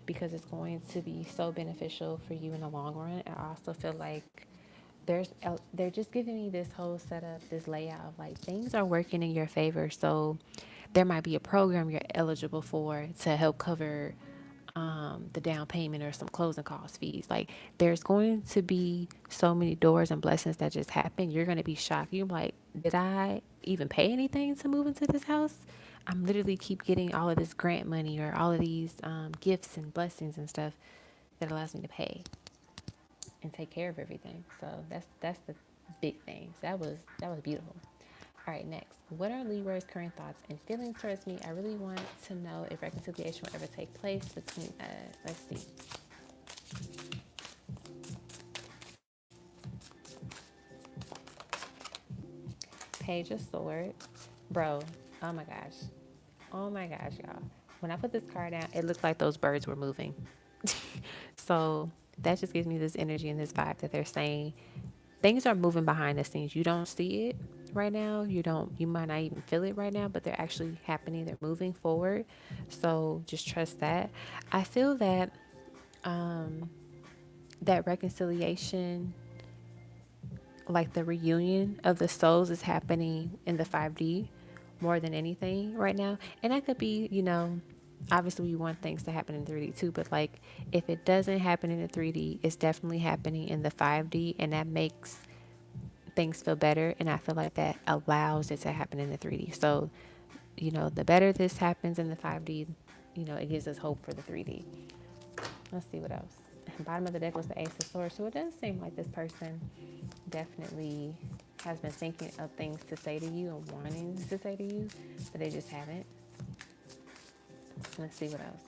because it's going to be so beneficial for you in the long run. I also feel like they're just giving me this whole setup, this layout of like things are working in your favor. So there might be a program you're eligible for to help cover the down payment or some closing cost fees. Like, there's going to be so many doors and blessings that just happen. You're going to be shocked. You're like, did I even pay anything to move into this house? I'm literally keep getting all of this grant money or all of these gifts and blessings and stuff that allows me to pay and take care of everything. So that's the big thing. So that was beautiful. All right, next. What are Leroy's current thoughts and feelings towards me? I really want to know if reconciliation will ever take place between us. Let's see. Page of Swords. Bro, oh my gosh. Oh my gosh, y'all. When I put this card down, it looked like those birds were moving. So that just gives me this energy and this vibe that they're saying things are moving behind the scenes. You don't see it right now. You might not even feel it right now, but they're actually happening. They're moving forward. So just trust that. I feel that that reconciliation, like the reunion of the souls, is happening in the 5D more than anything right now. And that could be, obviously we want things to happen in 3D too, but like if it doesn't happen in the 3D, it's definitely happening in the 5D, and that makes things feel better. And I feel like that allows it to happen in the 3D. So, the better this happens in the 5D, it gives us hope for the 3D. Let's see what else. Bottom of the deck was the Ace of Swords. So it does seem like this person definitely has been thinking of things to say to you and wanting to say to you, but they just haven't. Let's see what else.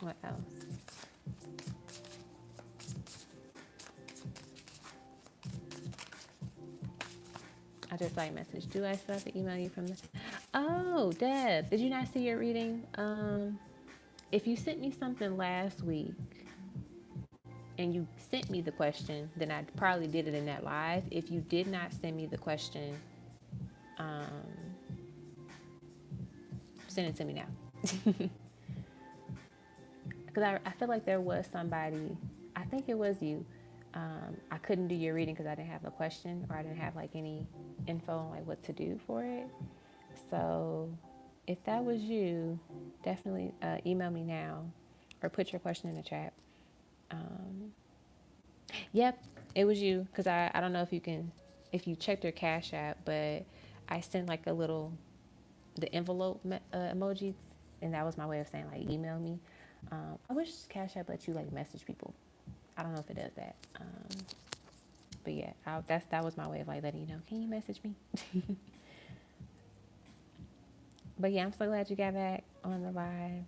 What else? I just like message. Do I still have to email you from the... Oh, Deb, did you not see your reading? If you sent me something last week and you sent me the question, then I probably did it in that live. If you did not send me the question, send it to me now. Because I feel like there was somebody, I think it was you. I couldn't do your reading because I didn't have a question, or I didn't have like any info on like what to do for it. So if that was you, definitely email me now or put your question in the chat. Yep, it was you, because I don't know if you checked your Cash App, but I sent like the envelope emojis, and that was my way of saying like email me. I wish Cash App lets you like message people. I don't know if it does that. But yeah, that was my way of like letting you know, can you message me? But yeah, I'm so glad you got back on the live.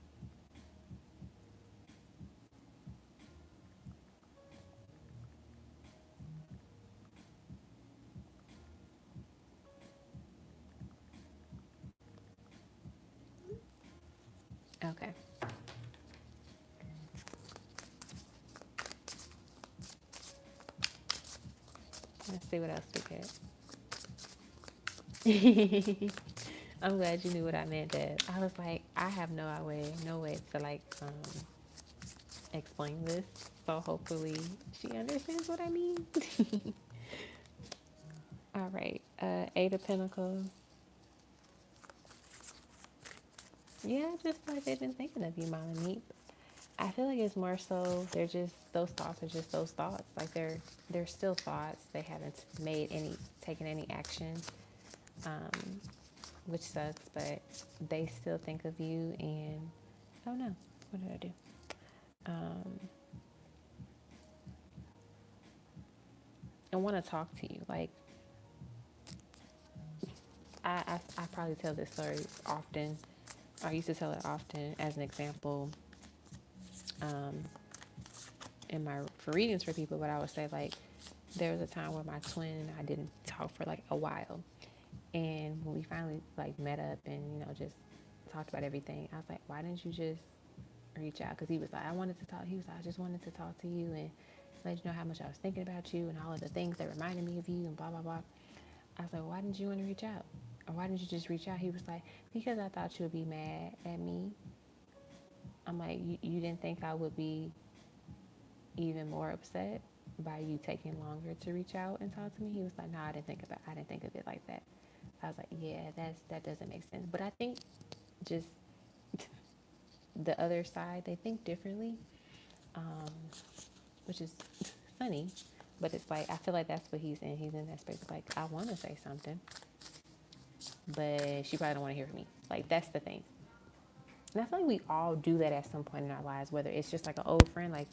Okay. Let's see what else we get. I'm glad you knew what I meant, Deb. I was like, I have no way to like explain this. So hopefully she understands what I mean. All right, Eight of Pentacles. Yeah, I just feel like they've been thinking of you, Melanie. I feel like it's more so those thoughts are just those thoughts. Like they're still thoughts. They haven't taken any action, which sucks. But they still think of you. And oh no, what did I do? I want to talk to you. Like I probably tell this story often. I used to tell it often as an example. For readings for people, but I would say like there was a time where my twin and I didn't talk for like a while, and when we finally like met up and just talked about everything, I was like, why didn't you just reach out? Because he was like, I wanted to talk. He was like, I just wanted to talk to you and let you know how much I was thinking about you and all of the things that reminded me of you and blah blah blah. I was like, why didn't you want to reach out? Or why didn't you just reach out? He was like, because I thought you would be mad at me. I'm like, you didn't think I would be even more upset by you taking longer to reach out and talk to me? He was like, no, I didn't think of it like that. I was like, yeah, that doesn't make sense. But I think just the other side, they think differently, which is funny. But it's like, I feel like that's what he's in. He's in that space of like, I want to say something, but she probably don't want to hear from me. Like, that's the thing. And I feel like we all do that at some point in our lives, whether it's just like an old friend, like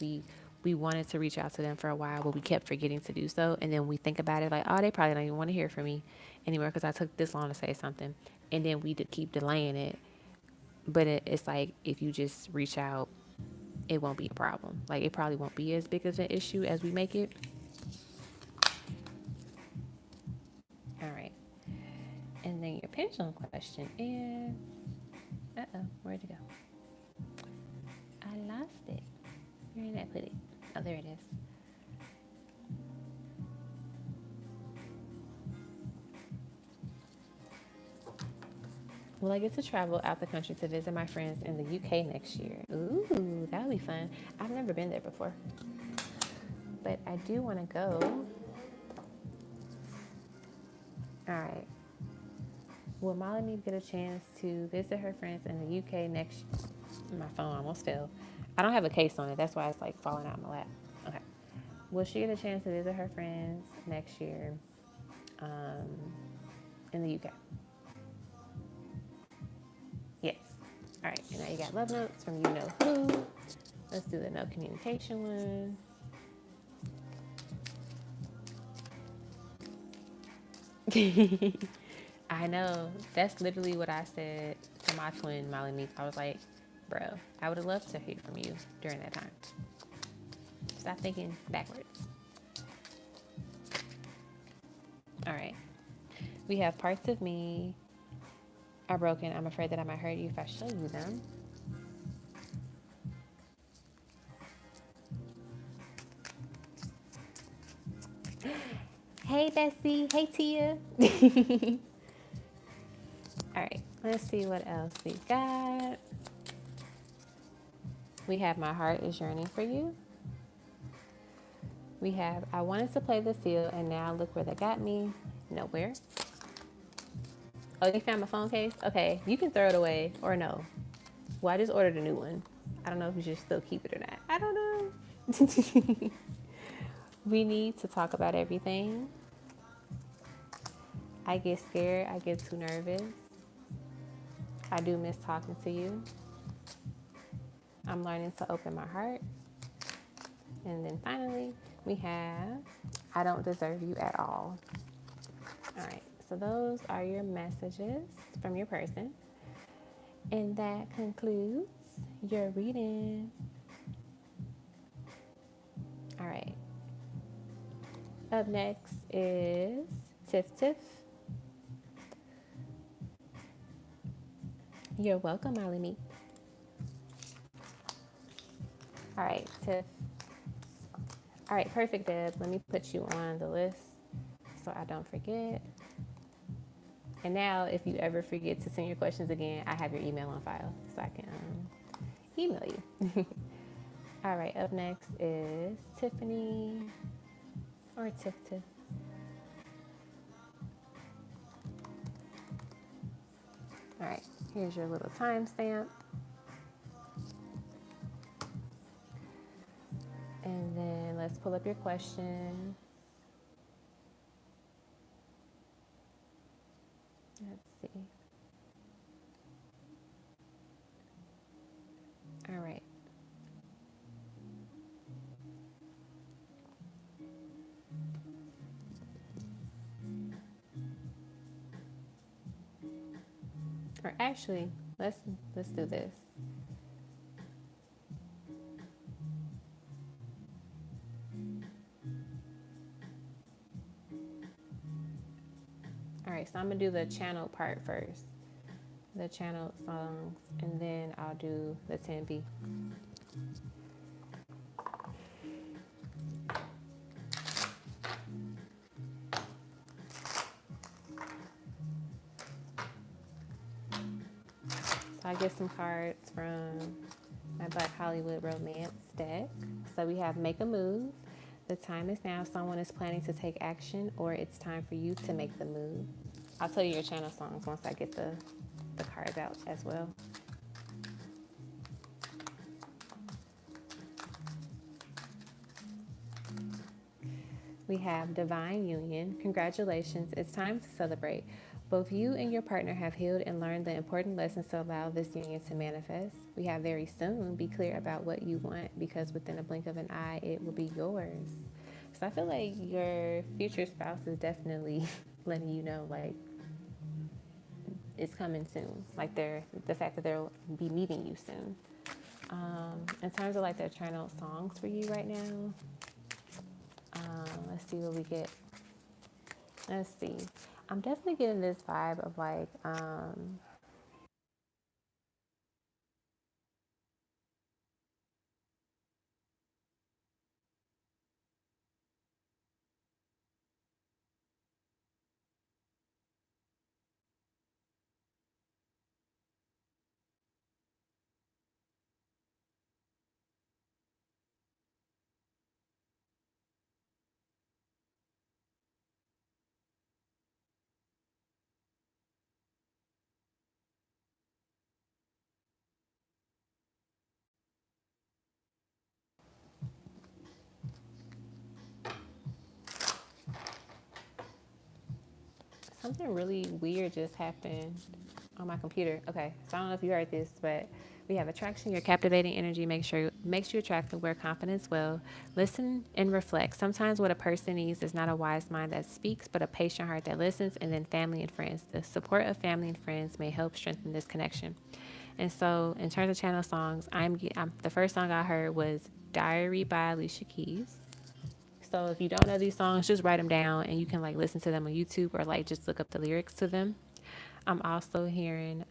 we wanted to reach out to them for a while, but we kept forgetting to do so. And then we think about it like, oh, they probably don't even want to hear from me anymore because I took this long to say something. And then we keep delaying it. But it's like, if you just reach out, it won't be a problem. Like, it probably won't be as big of an issue as we make it. All right. And then your pendulum question is, where'd it go? I lost it. Where did I put it? Oh, there it is. Will I get to travel out the country to visit my friends in the UK next year? Ooh, that would be fun. I've never been there before, but I do want to go. All right. Will Molly Mead get a chance to visit her friends in the UK next year? My phone almost fell. I don't have a case on it. That's why it's like falling out of my lap. Okay. Will she get a chance to visit her friends next year in the UK? Yes. All right. And now you got love notes from you know who. Let's do the no communication one. I know. That's literally what I said to my twin, Molly Meek. I was like, bro, I would have loved to hear from you during that time. Stop thinking backwards. All right. We have parts of me are broken. I'm afraid that I might hurt you if I show you them. Hey, Bessie. Hey, Tia. All right. Let's see what else we got. We have my heart is yearning for you. We have I wanted to play the field and now look where they got me. Nowhere. Oh, you found my phone case? Okay, you can throw it away or no. Well, I just ordered a new one. I don't know if you should still keep it or not. I don't know. We need to talk about everything. I get scared. I get too nervous. I do miss talking to you. I'm learning to open my heart. And then finally, we have I don't deserve you at all. All right, so those are your messages from your person. And that concludes your reading. All right. Up next is Tiff Tiff. You're welcome, Molly Meek. All right, Tiff. All right, perfect, Deb. Let me put you on the list so I don't forget. And now, if you ever forget to send your questions again, I have your email on file, so I can email you. All right, up next is Tiffany, or Tiff Tiff. All right, here's your little timestamp. And then let's pull up your question. Let's see. All right. Or actually, let's do this. All right, so I'm gonna do the channel part first, the channel songs, and then I'll do the 10B. So I get some cards from my Black Hollywood Romance deck. So we have Make a Move. The time is now. Someone is planning to take action, or it's time for you to make the move. I'll tell you your channel songs once I get the cards out as well. We have Divine Union. Congratulations, it's time to celebrate. Both you and your partner have healed and learned the important lessons to allow this union to manifest. We have very soon. Be clear about what you want, because within a blink of an eye, it will be yours. So I feel like your future spouse is definitely letting you know, like, it's coming soon. Like the fact that they'll be meeting you soon. In terms of like their channel songs for you right now, let's see what we get. Let's see. I'm definitely getting this vibe of like, something really weird just happened on my computer. Okay, so I don't know if you heard this, but we have attraction. Your captivating energy makes you attractive. Wear confidence well. Listen and reflect. Sometimes what a person needs is not a wise mind that speaks, but a patient heart that listens. And then family and friends. The support of family and friends may help strengthen this connection. And so, in terms of channel songs, the first song I heard was "Diary" by Alicia Keys. So if you don't know these songs, just write them down, and you can like listen to them on YouTube, or like just look up the lyrics to them. I'm also hearing,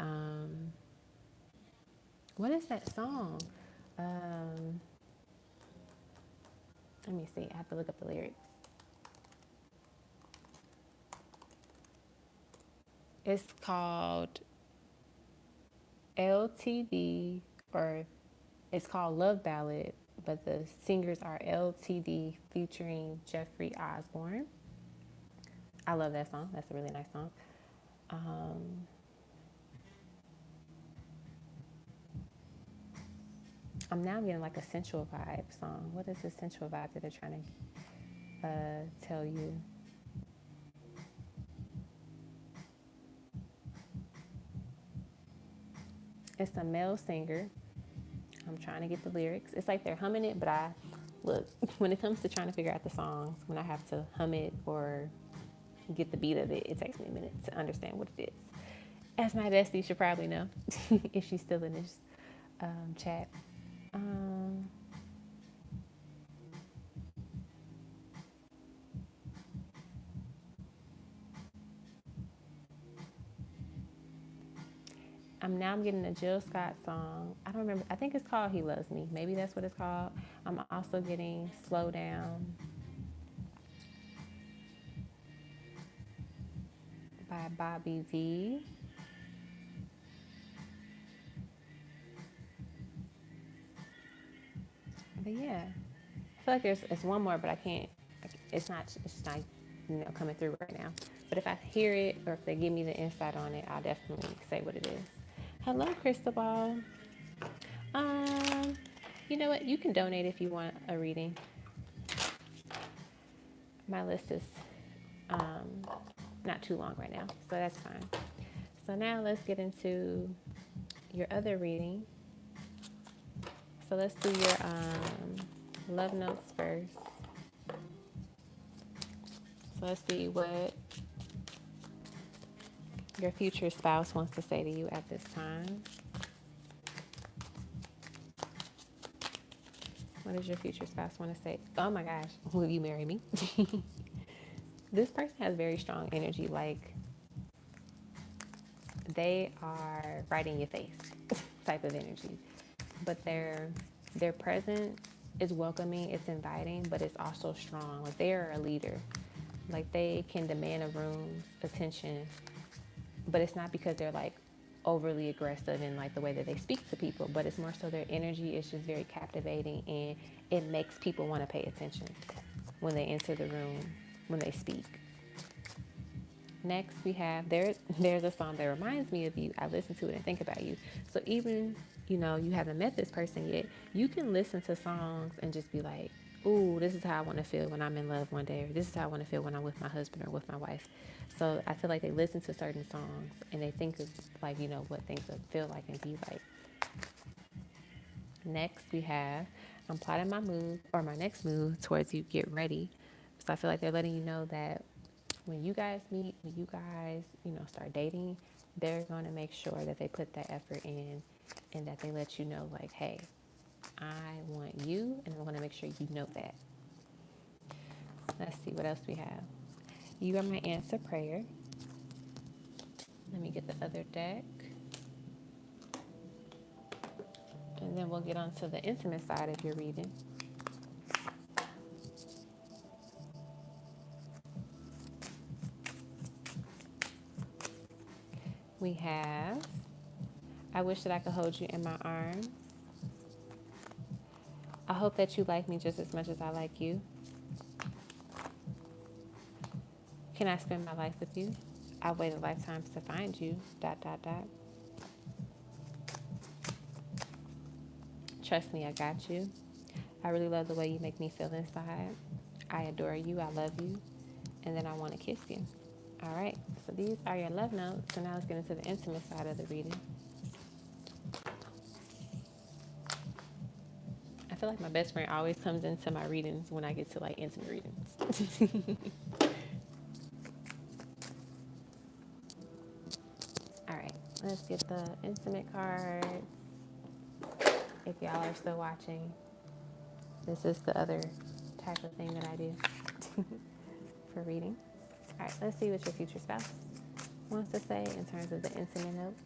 what is that song? Let me see. I have to look up the lyrics. It's called LTD, or it's called Love Ballad, but the singers are LTD featuring Jeffrey Osborne. I love that song. That's a really nice song. I'm now getting like a sensual vibe song. What is the sensual vibe that they're trying to tell you? It's a male singer. I'm trying to get the lyrics. It's like they're humming it, but look, when it comes to trying to figure out the songs, when I have to hum it or get the beat of it, it takes me a minute to understand what it is. As my bestie should probably know, if she's still in this chat. I'm getting a Jill Scott song. I don't remember. I think it's called "He Loves Me." Maybe that's what it's called. I'm also getting "Slow Down." by Bobby V. But yeah, I feel like it's one more, but I can't. It's not coming through right now. But if I hear it or if they give me the insight on it, I'll definitely say what it is. Hello, Cristobal. Um, you know what? You can donate if you want a reading. My list is not too long right now, so that's fine. So now let's get into your other reading. So let's do your love notes first. So let's see what your future spouse wants to say to you at this time. What does your future spouse want to say? Oh my gosh, will you marry me? This person has very strong energy, like they are right in your face type of energy. But their presence is welcoming, it's inviting, but it's also strong. Like they are a leader. Like they can demand a room's attention, but it's not because they're like overly aggressive in like the way that they speak to people, but it's more so their energy is just very captivating and it makes people want to pay attention when they enter the room, when they speak. Next we have there's a song that reminds me of you. I listen to it and think about you. So even you haven't met this person yet, you can listen to songs and just be like, ooh, this is how I want to feel when I'm in love one day, or this is how I want to feel when I'm with my husband or with my wife. So I feel like they listen to certain songs and they think of like, what things would feel like and be like. Next we have, I'm plotting my next move towards you, get ready. So I feel like they're letting you know that when you guys meet, when you guys, start dating, they're going to make sure that they put that effort in and that they let you know, like, hey, I want you, and I'm going to make sure you know that. Let's see what else we have. You are my answer prayer. Let me get the other deck. And then we'll get on to the intimate side of your reading. We have, I wish that I could hold you in my arms. I hope that you like me just as much as I like you. Can I spend my life with you? I've waited lifetimes to find you, ... Trust me, I got you. I really love the way you make me feel inside. I adore you, I love you, and then I want to kiss you. All right, so these are your love notes. So now let's get into the intimate side of the reading. I feel like my best friend always comes into my readings when I get to like intimate readings. All right, let's get the intimate cards. If y'all are still watching, this is the other type of thing that I do for reading. All right, let's see what your future spouse wants to say in terms of the intimate notes.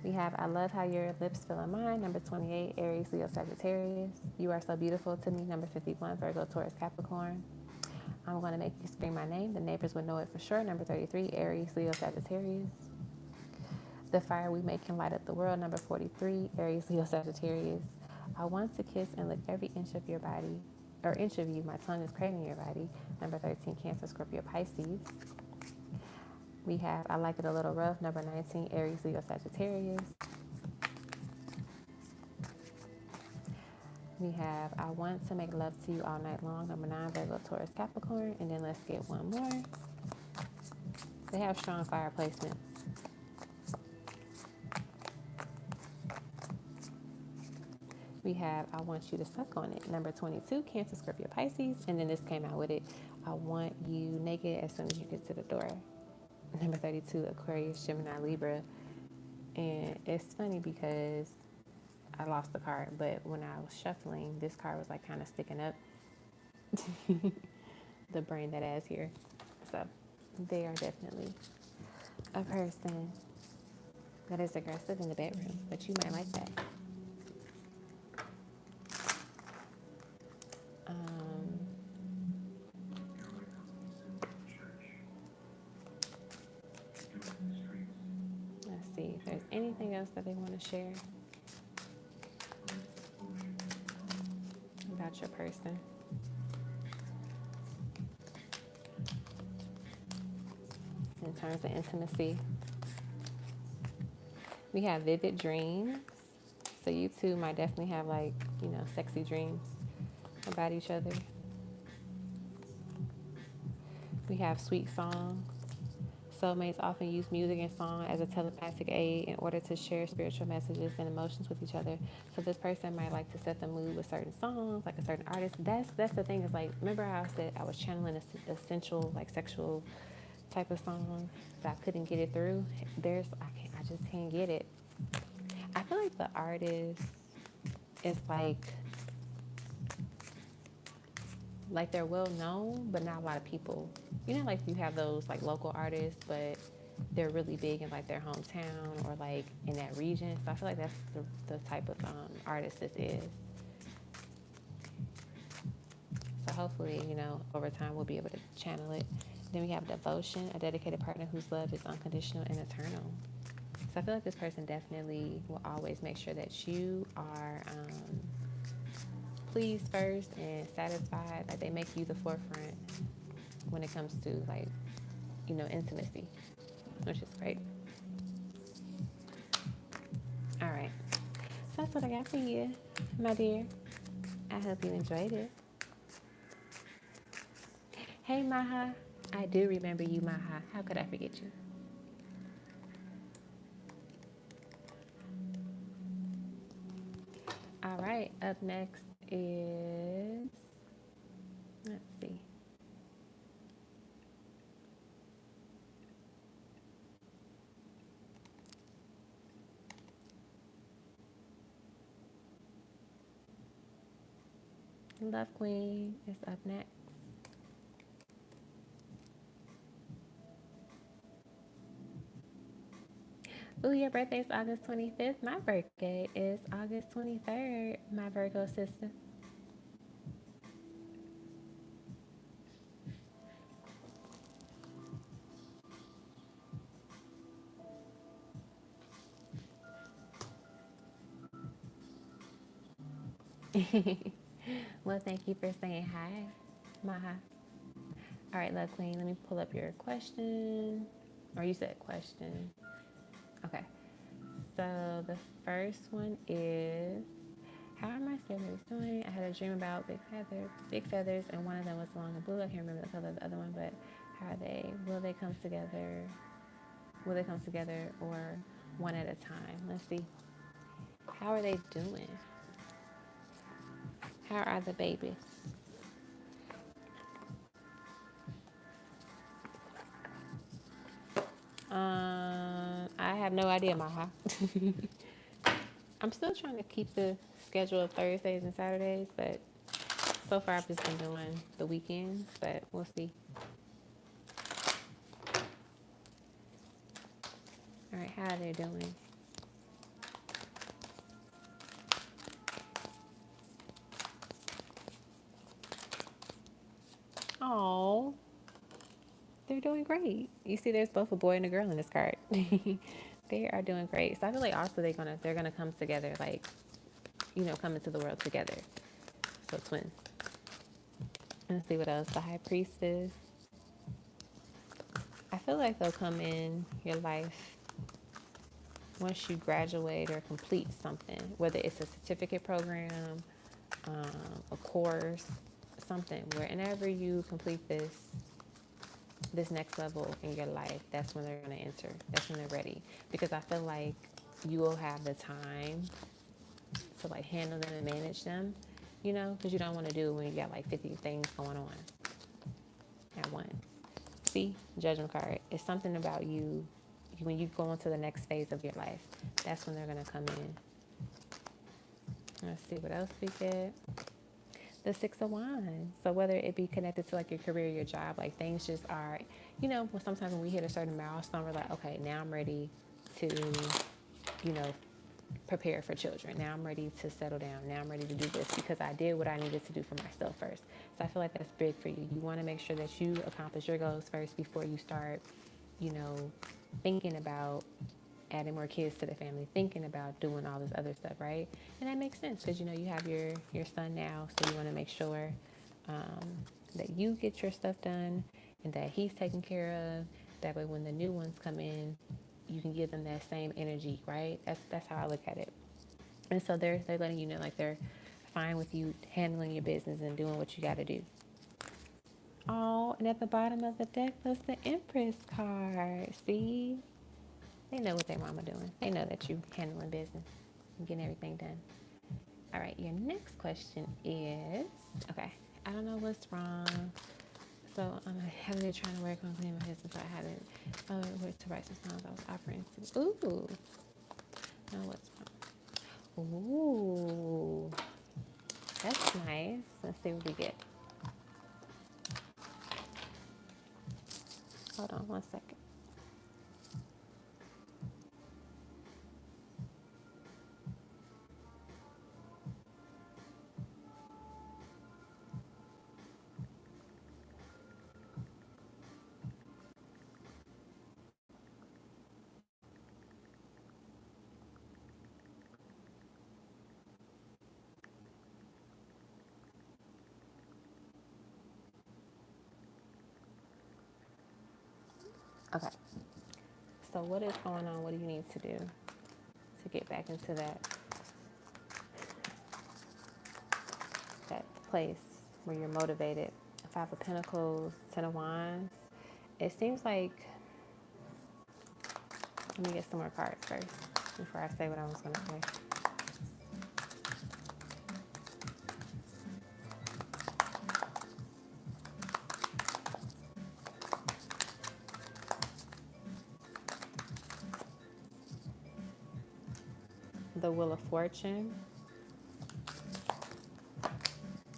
We have, I love how your lips fill in mine, number 28, Aries, Leo, Sagittarius. You are so beautiful to me, number 51, Virgo, Taurus, Capricorn. I'm going to make you scream my name. The neighbors would know it for sure, number 33, Aries, Leo, Sagittarius. The fire we make can light up the world, number 43, Aries, Leo, Sagittarius. I want to kiss and lick every inch of your body, or inch of you. My tongue is craving your body, number 13, Cancer, Scorpio, Pisces. We have, I like it a little rough, number 19, Aries, Leo, Sagittarius. We have, I want to make love to you all night long, number 9, Virgo, Taurus, Capricorn. And then let's get one more. They have strong fire placements. We have, I want you to suck on it, number 22, Cancer, Scorpio, Pisces. And then this came out with it, I want you naked as soon as you get to the door, number 32, Aquarius, Gemini, Libra. And it's funny because I lost the card, but when I was shuffling, this card was like kind of sticking up. The brain that has here. So they are definitely a person that is aggressive in the bedroom, but you might like that. anything else that they want to share about your person? In terms of intimacy, we have vivid dreams. So you two might definitely have like, you know, sexy dreams about each other. We have sweet songs. Soulmates often use music and song as a telepathic aid in order to share spiritual messages and emotions with each other. So this person might like to set the mood with certain songs, like a certain artist. That's the thing, is like, remember how I said I was channeling essential, like sexual type of song, but I couldn't get it through. I just can't get it. I feel like the artist is like they're well known, but not a lot of people. You know, like you have those like local artists, but they're really big in like their hometown or like in that region. So I feel like that's the type of artist this is. So hopefully, you know, over time we'll be able to channel it. Then we have devotion, a dedicated partner whose love is unconditional and eternal. So I feel like this person definitely will always make sure that you are pleased first and satisfied. Like they make you the forefront when it comes to like, you know, intimacy, which is great. All right. So that's what I got for you, my dear. I hope you enjoyed it. Hey, Maha. I do remember you, Maha. How could I forget you? All right. Up next is, let's see. Love Queen is up next. Ooh, your birthday is August 25th. My birthday is August 23rd, my Virgo sister. Well, thank you for saying hi, Maha. All right, Love Queen, let me pull up your question. Or you said question. Okay. So the first one is, how are my feathers doing? I had a dream about big feathers, and one of them was long and blue. I can't remember the color of the other one, but how are they? Will they come together? Will they come together or one at a time? Let's see. How are they doing? How are the babies? I have no idea, Maha. I'm still trying to keep the schedule of Thursdays and Saturdays, but so far I've just been doing the weekends, but we'll see. All right, how are they doing? Oh, they're doing great. You see, there's both a boy and a girl in this card. They are doing great. So I feel like also they're gonna come together, like, you know, come into the world together. So twins. Let's see what else. The High Priestess. I feel like they'll come in your life once you graduate or complete something, whether it's a certificate program, a course, something. Whenever you complete this next level in your life, that's when they're going to enter. That's when they're ready. Because I feel like you will have the time to like handle them and manage them, you know, because you don't want to do it when you got like 50 things going on at once. See, Judgment card. It's something about you when you go into the next phase of your life. That's when they're going to come in. Let's see what else we get. The Six of Wands. So whether it be connected to like your career, your job, like things just are, you know, sometimes when we hit a certain milestone, we're like, okay, now I'm ready to, you know, prepare for children. Now I'm ready to settle down. Now I'm ready to do this because I did what I needed to do for myself first. So I feel like that's big for you. You want to make sure that you accomplish your goals first before you start, you know, thinking about adding more kids to the family, thinking about doing all this other stuff, right? And that makes sense because, you know, you have your son now, so you want to make sure that you get your stuff done and that he's taken care of. That way when the new ones come in, you can give them that same energy, right? That's how I look at it. And so they're letting you know, like, they're fine with you handling your business and doing what you got to do. Oh, and at the bottom of the deck was the Empress card. See? They know what their mama doing. They know that you handling business and getting everything done. All right, your next question is, okay, I don't know what's wrong. So I'm heavily trying to work on cleaning my business. So I had it work to write some songs I was offering to. Ooh. No, what's wrong? Ooh. That's nice. Let's see what we get. Hold on one second. Okay. So what is going on? What do you need to do to get back into that place where you're motivated? Five of Pentacles, Ten of Wands. It seems like, let me get some more cards first before I say what I was going to say. The Wheel of Fortune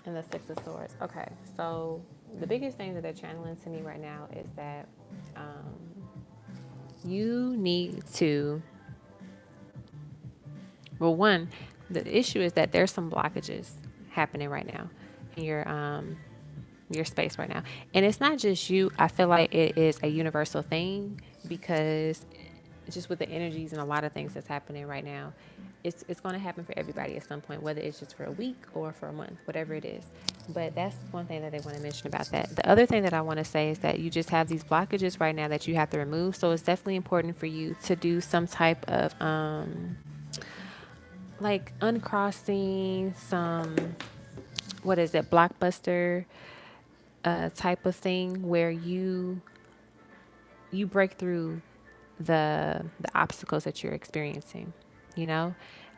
and the Six of Swords. Okay, so the biggest thing that they're channeling to me right now is that you need to, well, one, the issue is that there's some blockages happening right now in your space right now. And it's not just you. I feel like it is a universal thing because just with the energies and a lot of things that's happening right now, it's going to happen for everybody at some point, whether it's just for a week or for a month, whatever it is. But that's one thing that they want to mention about that. The other thing that I want to say is that you just have these blockages right now that you have to remove. So it's definitely important for you to do some type of like uncrossing, some, what is it, blockbuster type of thing where you break through the obstacles that you're experiencing, you know.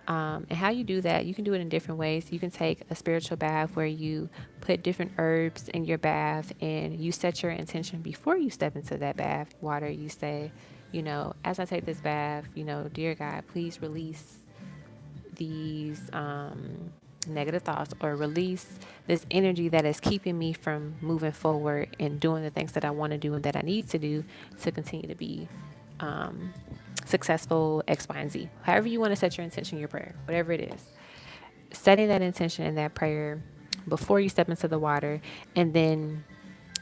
And how you do that, you can do it in different ways. You can take a spiritual bath where you put different herbs in your bath and you set your intention before you step into that bath water. You say, you know, as I take this bath, you know, dear God, please release these negative thoughts, or release this energy that is keeping me from moving forward and doing the things that I want to do and that I need to do to continue to be successful, X, Y, and Z. However you want to set your intention, your prayer, whatever it is. Setting that intention and that prayer before you step into the water, and then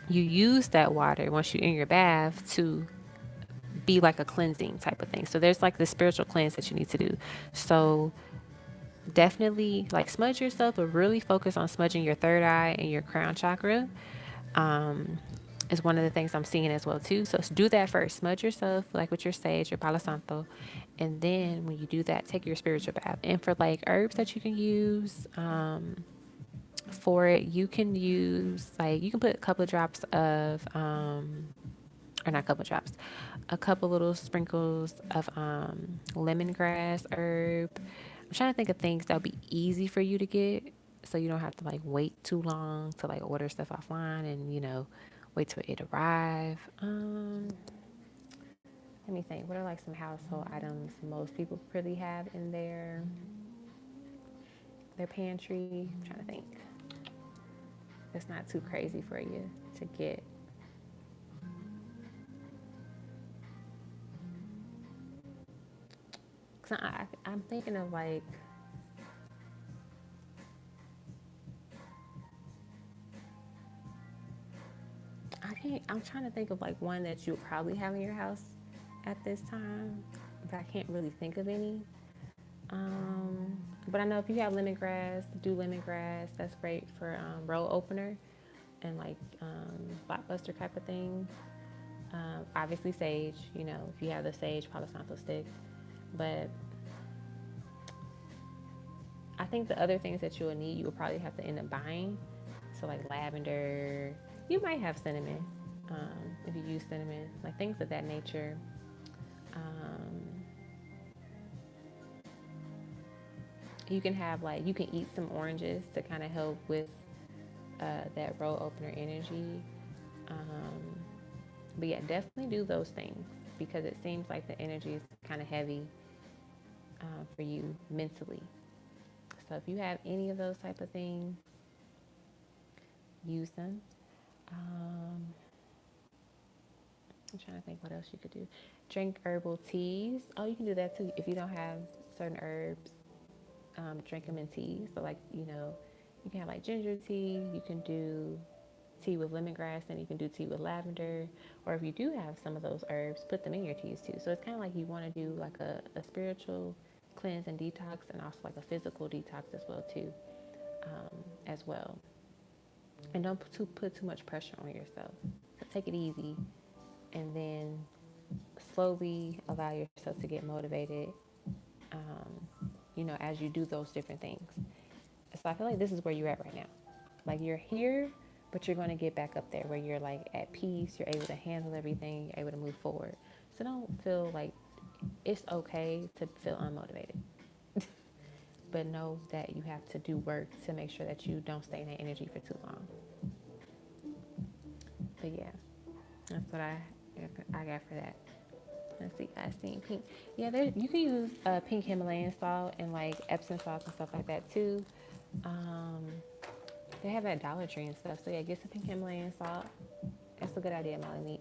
you use that water once you're in your bath to be like a cleansing type of thing. So there's like the spiritual cleanse that you need to do. So definitely like smudge yourself, but really focus on smudging your third eye and your crown chakra. Is one of the things I'm seeing as well too. So do that first. Smudge yourself like with your sage, your Palo Santo. And then when you do that, take your spiritual bath. And for like herbs that you can use for it, you can use, like, you can put a couple of drops of or not a couple drops, a couple little sprinkles of lemongrass herb. I'm trying to think of things that would be easy for you to get, so you don't have to like wait too long to like order stuff offline and, you know, wait till it arrive. Let me think. What are like some household items most people really have in their pantry? I'm trying to think. It's not too crazy for you to get. Cause I'm thinking of like, I'm trying to think of like one that you probably have in your house at this time. but I can't really think of any. But I know if you have lemongrass, do lemongrass. That's great for roll opener and like blockbuster type of things. Obviously sage, you know, if you have the sage Palo Santo stick. But I think the other things that you will need, you will probably have to end up buying. So like lavender, you might have cinnamon, if you use cinnamon, like things of that nature. You can have like, you can eat some oranges to kind of help with that roll opener energy. But yeah, definitely do those things because it seems like the energy is kind of heavy for you mentally. So if you have any of those type of things, use them. I'm trying to think what else you could do. Drink herbal teas. Oh, you can do that too. If you don't have certain herbs, drink them in teas. So like, you know, you can have like ginger tea. You can do tea with lemongrass, and you can do tea with lavender. Or if you do have some of those herbs, put them in your teas too. So it's kind of like you want to do like a spiritual cleanse and detox, and also like a physical detox as well too, as well. And don't put too much pressure on yourself. Take it easy, and then slowly allow yourself to get motivated, you know, as you do those different things. So I feel like this is where you're at right now. Like you're here, but you're going to get back up there where you're like at peace. You're able to handle everything. You're able to move forward. So don't feel like it's okay to feel unmotivated. But know that you have to do work to make sure that you don't stay in that energy for too long. But yeah, that's what I got for that. Let's see, I seen pink. Yeah, there you can use pink Himalayan salt and like Epsom salt and stuff like that too. They have at Dollar Tree and stuff. So yeah, get some pink Himalayan salt. That's a good idea, Molly Meat.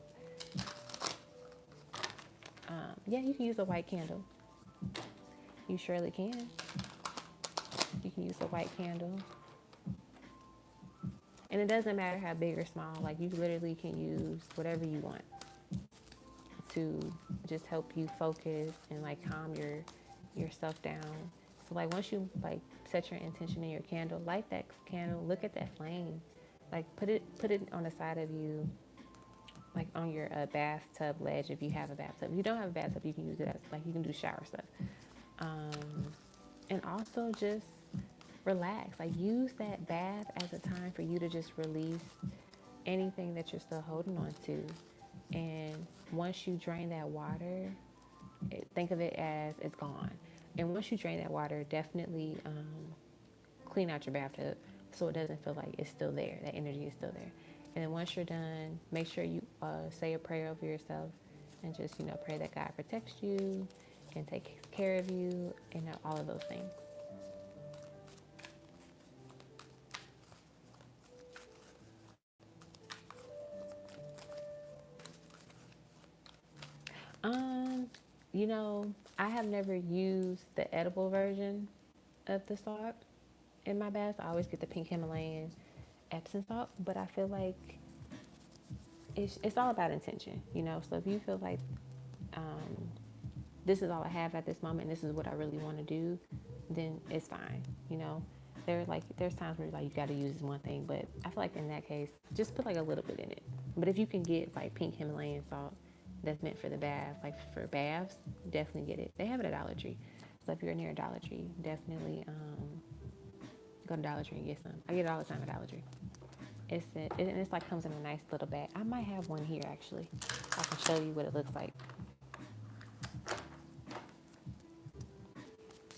Yeah, you can use a white candle. You surely can. You can use a white candle. And it doesn't matter how big or small. Like you literally can use whatever you want to just help you focus and like calm yourself down. So like once you like set your intention in your candle, light that candle, look at that flame. Like put it on the side of you, like on your bathtub ledge if you have a bathtub. If you don't have a bathtub, you can use it as like you can do shower stuff. And also just relax. Like use that bath as a time for you to just release anything that you're still holding on to. And once you drain that water, think of it as it's gone. And once you drain that water, definitely clean out your bathtub so it doesn't feel like it's still there. That energy is still there. And then once you're done, make sure you say a prayer over yourself and just, you know, pray that God protects you and takes care of you and all of those things. You know, I have never used the edible version of the salt in my bath. I always get the pink Himalayan Epsom salt, but I feel like it's all about intention, you know. So if you feel like this is all I have at this moment, and this is what I really want to do, then it's fine, you know. There's times where like you got to use one thing, but I feel like in that case, just put like a little bit in it. But if you can get like pink Himalayan salt that's meant for the bath, like for baths, definitely get it. They have it at Dollar Tree. So if you're near a Dollar Tree, definitely go to Dollar Tree and get some. I get it all the time at Dollar Tree. It's like comes in a nice little bag. I might have one here actually. I can show you what it looks like.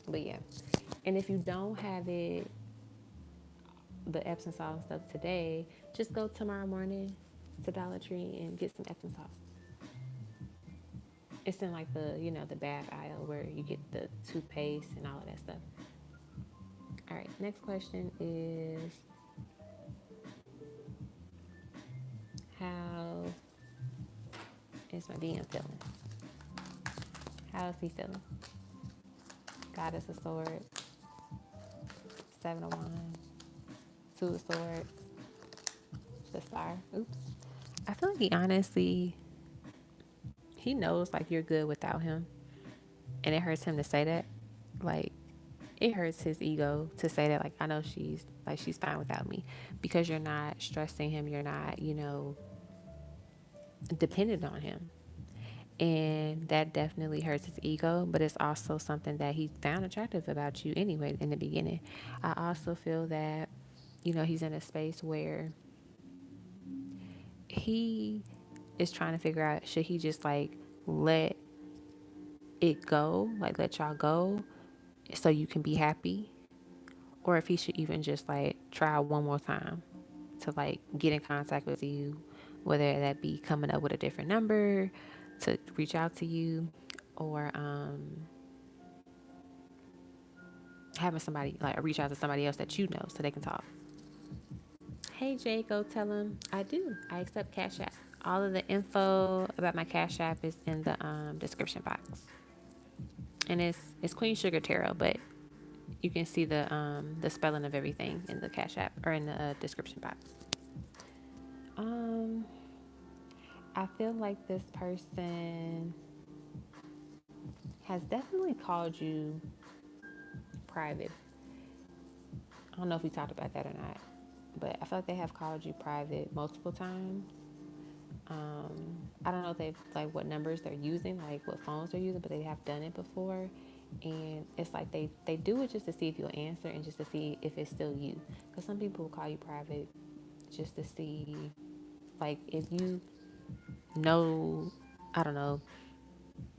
But yeah, and if you don't have it, the Epsom salt and stuff today, just go tomorrow morning to Dollar Tree and get some Epsom salt. It's in like the, you know, the bath aisle where you get the toothpaste and all of that stuff. All right, next question is, how is my DM feeling? How is he feeling? Goddess of Swords, Seven of Wands, Two of Swords, the Star. Oops. I feel like he honestly, he knows like you're good without him. And it hurts him to say that. Like, it hurts his ego to say that, like, I know she's fine without me, because you're not stressing him. You're not, dependent on him. And that definitely hurts his ego, but it's also something that he found attractive about you anyway in the beginning. I also feel that, he's in a space where he is trying to figure out, should he just like let it go, like let y'all go so you can be happy, or if he should even just like try one more time to like get in contact with you, whether that be coming up with a different number to reach out to you, or having somebody like reach out to somebody else that you know so they can talk. Hey Jay, go tell him I do. I accept Cash App. All of the info about my Cash App is in the description box, and it's Queen Sugar Tarot, but you can see the spelling of everything in the Cash App or in the description box. I feel like this person has definitely called you private. I don't know if we talked about that or not, but I feel like they have called you private multiple times. I don't know if they've like what numbers they're using, like what phones they're using, but they have done it before. And it's like they do it just to see if you'll answer and just to see if it's still you. Because some people will call you private just to see, like, if you know, I don't know,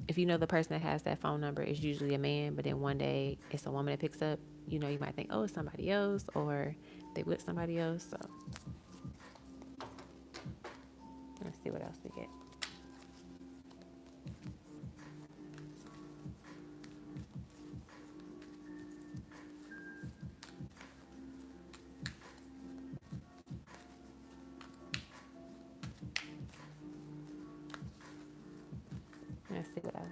if you know the person that has that phone number is usually a man, but then one day it's a woman that picks up, you might think, oh, it's somebody else, or they with somebody else. So let's see what else we get. Let's see what else.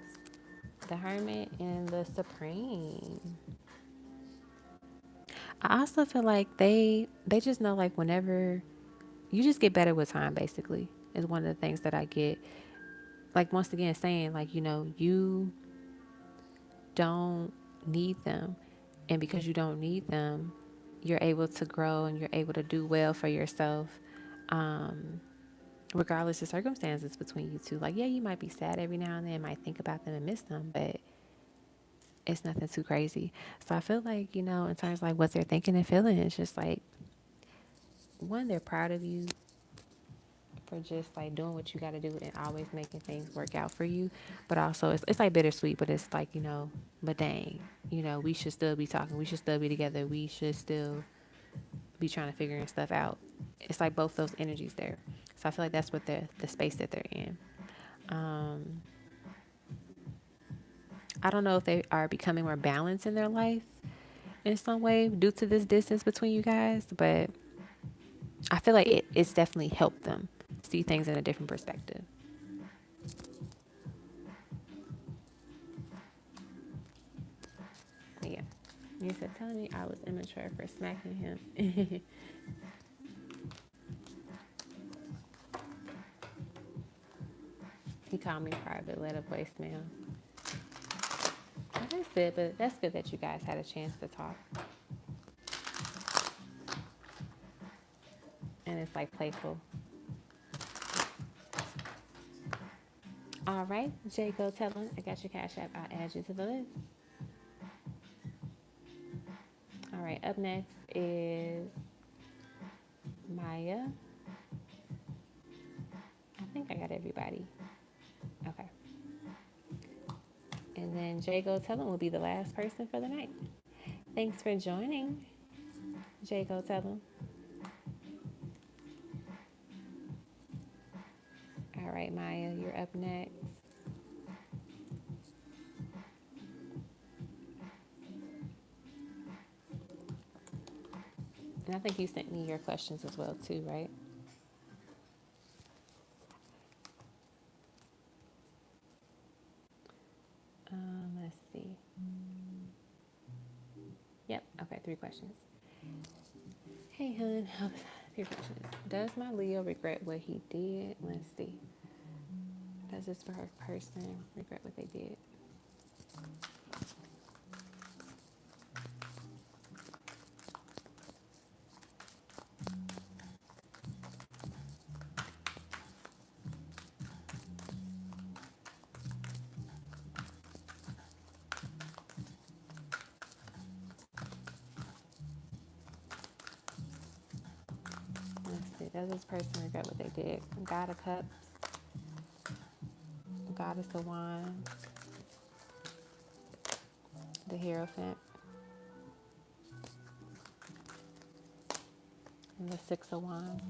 The Hermit and the Supreme. I also feel like they just know, like, whenever you just get better with time, basically, is one of the things that I get. Like, once again, saying, like, you don't need them. And because you don't need them, you're able to grow and you're able to do well for yourself, regardless of circumstances between you two. Like, yeah, you might be sad every now and then, might think about them and miss them, but it's nothing too crazy. So I feel like, in terms of like what they're thinking and feeling, it's just like, one, they're proud of you for just like doing what you got to do and always making things work out for you. But also it's like bittersweet, but it's like, but dang, we should still be talking. We should still be together. We should still be trying to figure stuff out. It's like both those energies there. So I feel like that's what the space that they're in. I don't know if they are becoming more balanced in their life in some way due to this distance between you guys, but I feel like it's definitely helped them see things in a different perspective. Yeah. You said telling me I was immature for smacking him. He called me private, let a voicemail. That's good, but that's good that you guys had a chance to talk. And it's like playful. All right, Jay, go tell him. I got your Cash App. I'll add you to the list. All right, up next is Maya. I think I got everybody. Okay. And then Jay, go tell him will be the last person for the night. Thanks for joining. Jay, go tell him. All right, Maya, you're up next. And I think you sent me your questions as well too, right? Let's see. Yep. Okay, 3 questions. Hey, hun. 3 questions. Does my Leo regret what he did? Let's see. Does this for her person regret what they did? Does this person regret what they did? God of Cups, Goddess of Wands, the Hierophant, and the Six of Wands.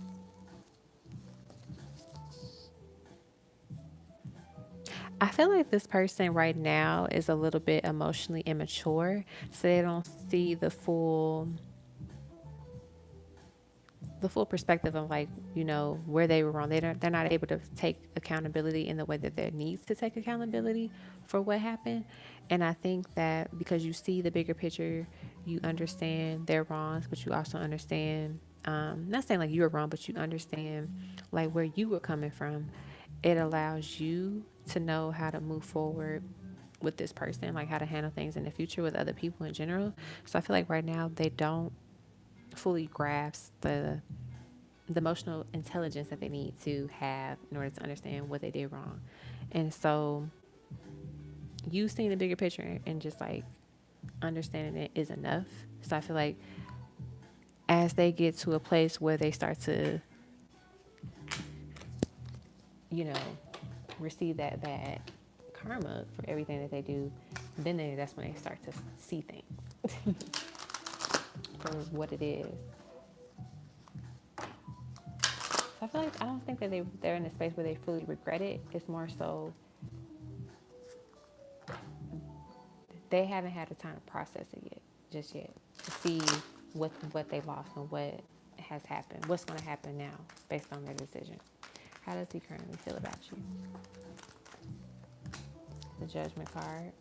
I feel like this person right now is a little bit emotionally immature, so they don't see the full perspective of, like, you know, where they were wrong. They're not able to take accountability in the way that there needs to take accountability for what happened. And I think that because you see the bigger picture, you understand their wrongs, but you also understand, not saying like you were wrong, but you understand like where you were coming from. It allows you to know how to move forward with this person, like how to handle things in the future with other people in general. So I feel like right now they don't fully grasp the emotional intelligence that they need to have in order to understand what they did wrong. And so you seeing the bigger picture and just like understanding it is enough. So I feel like as they get to a place where they start to, you know, receive that bad karma for everything that they do, then that's when they start to see things for what it is. So I feel like I don't think that they're in a space where they fully regret it. It's more so they haven't had the time to process it just yet, to see what they lost and what has happened, what's going to happen now based on their decision. How does he currently feel about you? The Judgment card,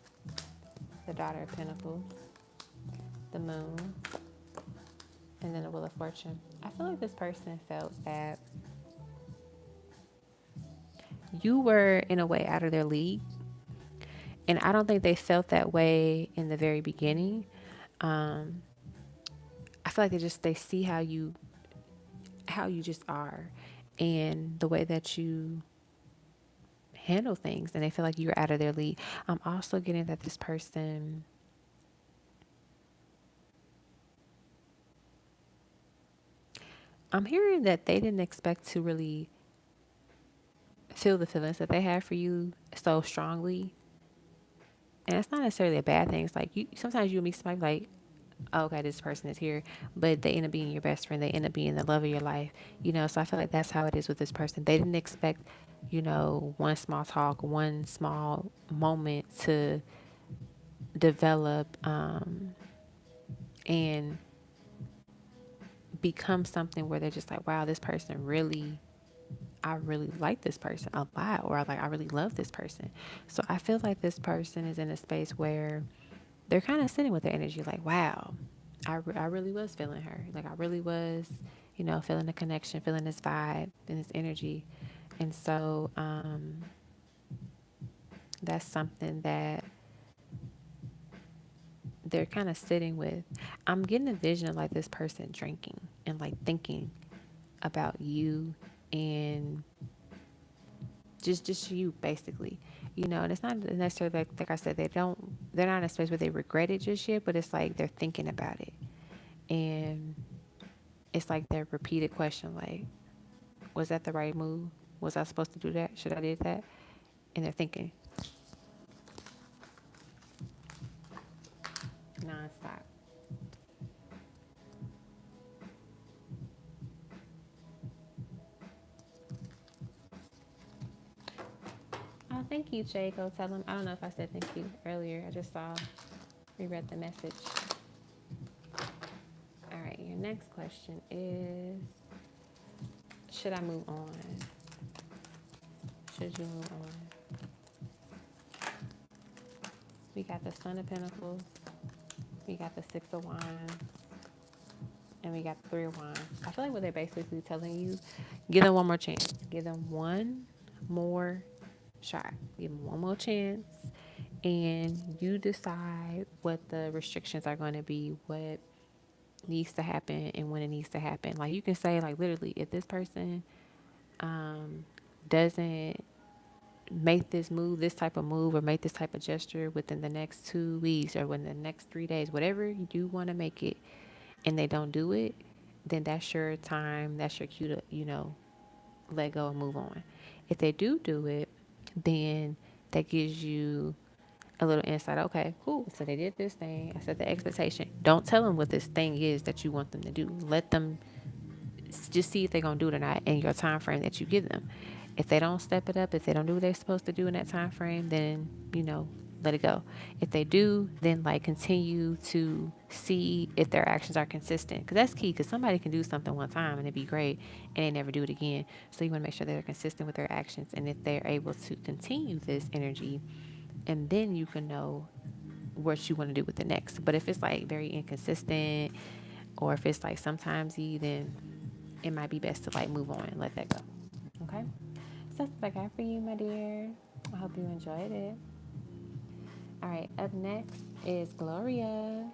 the Daughter of Pentacles, the Moon, and then the Wheel of Fortune. I feel like this person felt that you were in a way out of their league, and I don't think they felt that way in the very beginning. I feel like they see how you just are and the way that you handle things, and they feel like you're out of their league. I'm also getting that this person, I'm hearing that they didn't expect to really feel the feelings that they have for you so strongly. And it's not necessarily a bad thing. It's like sometimes you meet somebody like, oh, okay, this person is here, but they end up being your best friend. They end up being the love of your life, you know? So I feel like that's how it is with this person. They didn't expect, you know, one small talk, one small moment to develop, and become something where they're just like, wow, this person really, I really like this person a lot, or I really love this person. So I feel like this person is in a space where they're kind of sitting with their energy like, wow, I really was feeling her. Like I really was, you know, feeling the connection, feeling this vibe and this energy. And so that's something that they're kind of sitting with. I'm getting a vision of like this person drinking and like thinking about you and just you basically, you know. And it's not necessarily like I said, they're not in a space where they regret it just yet, but it's like they're thinking about it. And it's like their repeated question, like, was that the right move? Was I supposed to do that? Should I did that? And they're thinking nonstop. Oh, thank you, Jay. Go tell him. I don't know if I said thank you earlier. I just reread the message. All right, your next question is, should I move on? Should you move on? We got the Son of Pentacles. We got the Six of Wands. And we got the Three of Wands. I feel like what they're basically telling you, give them one more chance. Give them one more shot. Give them one more chance. And you decide what the restrictions are going to be, what needs to happen and when it needs to happen. Like you can say, like, literally, if this person doesn't make this type of move or make this type of gesture within the next 2 weeks or within the next 3 days, whatever you want to make it, and they don't do it, then that's your time. That's your cue to, you know, let go and move on. If they do it, then that gives you a little insight. Okay, cool. So they did this thing. I set the expectation. Don't tell them what this thing is that you want them to do. Let them just see if they're going to do it or not in your time frame that you give them. If they don't step it up, if they don't do what they're supposed to do in that time frame, then, you know, let it go. If they do, then like continue to see if their actions are consistent, because that's key. Because somebody can do something one time and it'd be great and they never do it again. So you want to make sure they're consistent with their actions, and if they're able to continue this energy, and then you can know what you want to do with it next. But if it's like very inconsistent, or if it's like sometimes then it might be best to like move on and let that go. Okay, so that's what I got for you, my dear. I hope you enjoyed it. All right, up next is Gloria.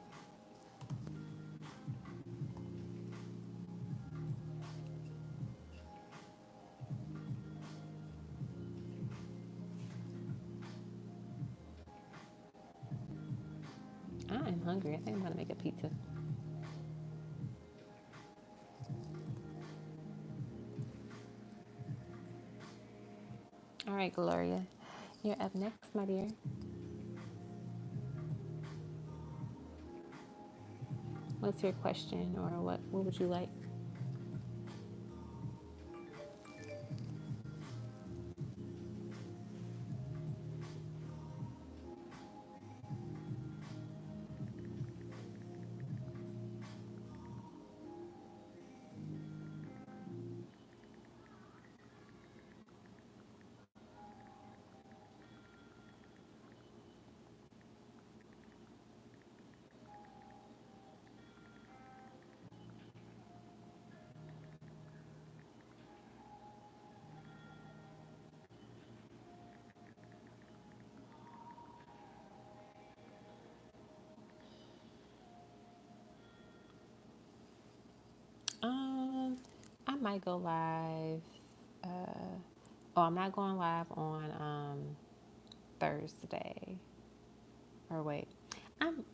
I am hungry. I think I'm gonna make a pizza. All right, Gloria, you're up next, my dear. What's your question, or what would you like? Um, I might go live. Oh, I'm not going live on Thursday. Or wait,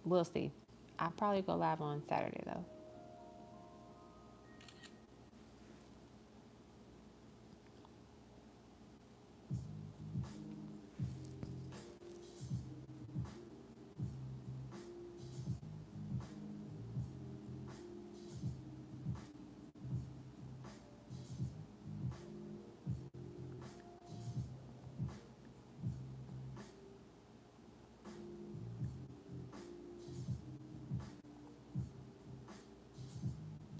we'll see. I'll probably go live on Saturday though.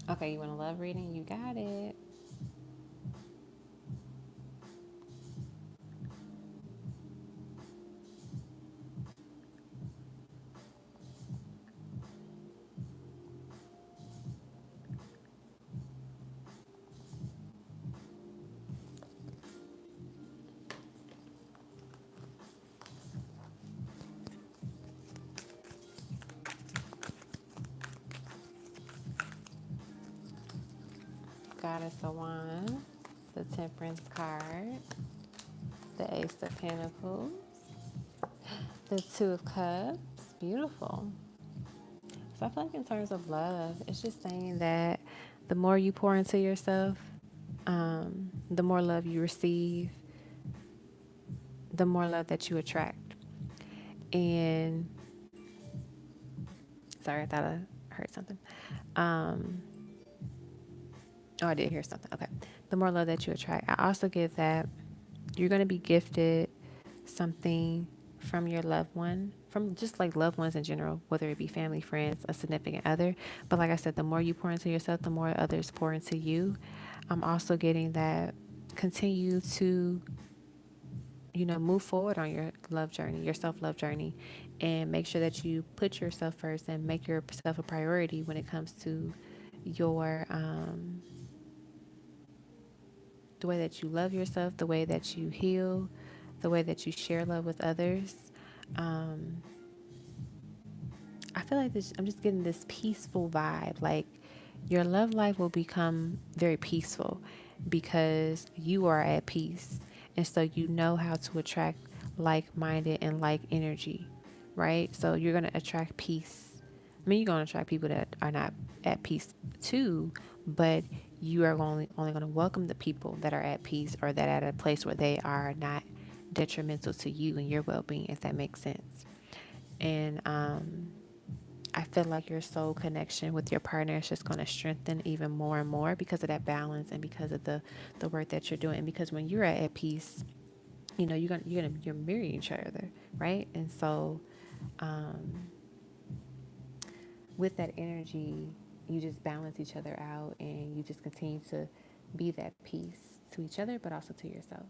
Okay, you want a love reading? You got it. Goddess of Wands, the Temperance card, the Ace of Pentacles, the Two of Cups. Beautiful. So I feel like in terms of love, it's just saying that the more you pour into yourself, the more love you receive, the more love that you attract. And sorry, I thought I heard something. Oh, I did hear something. Okay. The more love that you attract. I also get that you're going to be gifted something from your loved one, from just like loved ones in general, whether it be family, friends, a significant other. But like I said, the more you pour into yourself, the more others pour into you. I'm also getting that continue to, you know, move forward on your love journey, your self-love journey, and make sure that you put yourself first and make yourself a priority when it comes to your the way that you love yourself, the way that you heal, the way that you share love with others. Um, I feel like I'm just getting this peaceful vibe. Like your love life will become very peaceful because you are at peace. And so you know how to attract like minded and like energy, right? So you're going to attract peace. I mean, you're going to attract people that are not at peace too, but you are only going to welcome the people that are at peace, or that at a place where they are not detrimental to you and your well-being, if that makes sense. And I feel like your soul connection with your partner is just going to strengthen even more and more because of that balance, and because of the work that you're doing. And because when you're at peace, you know, you're mirroring each other, right? And so with that energy, you just balance each other out, and you just continue to be that peace to each other, but also to yourself.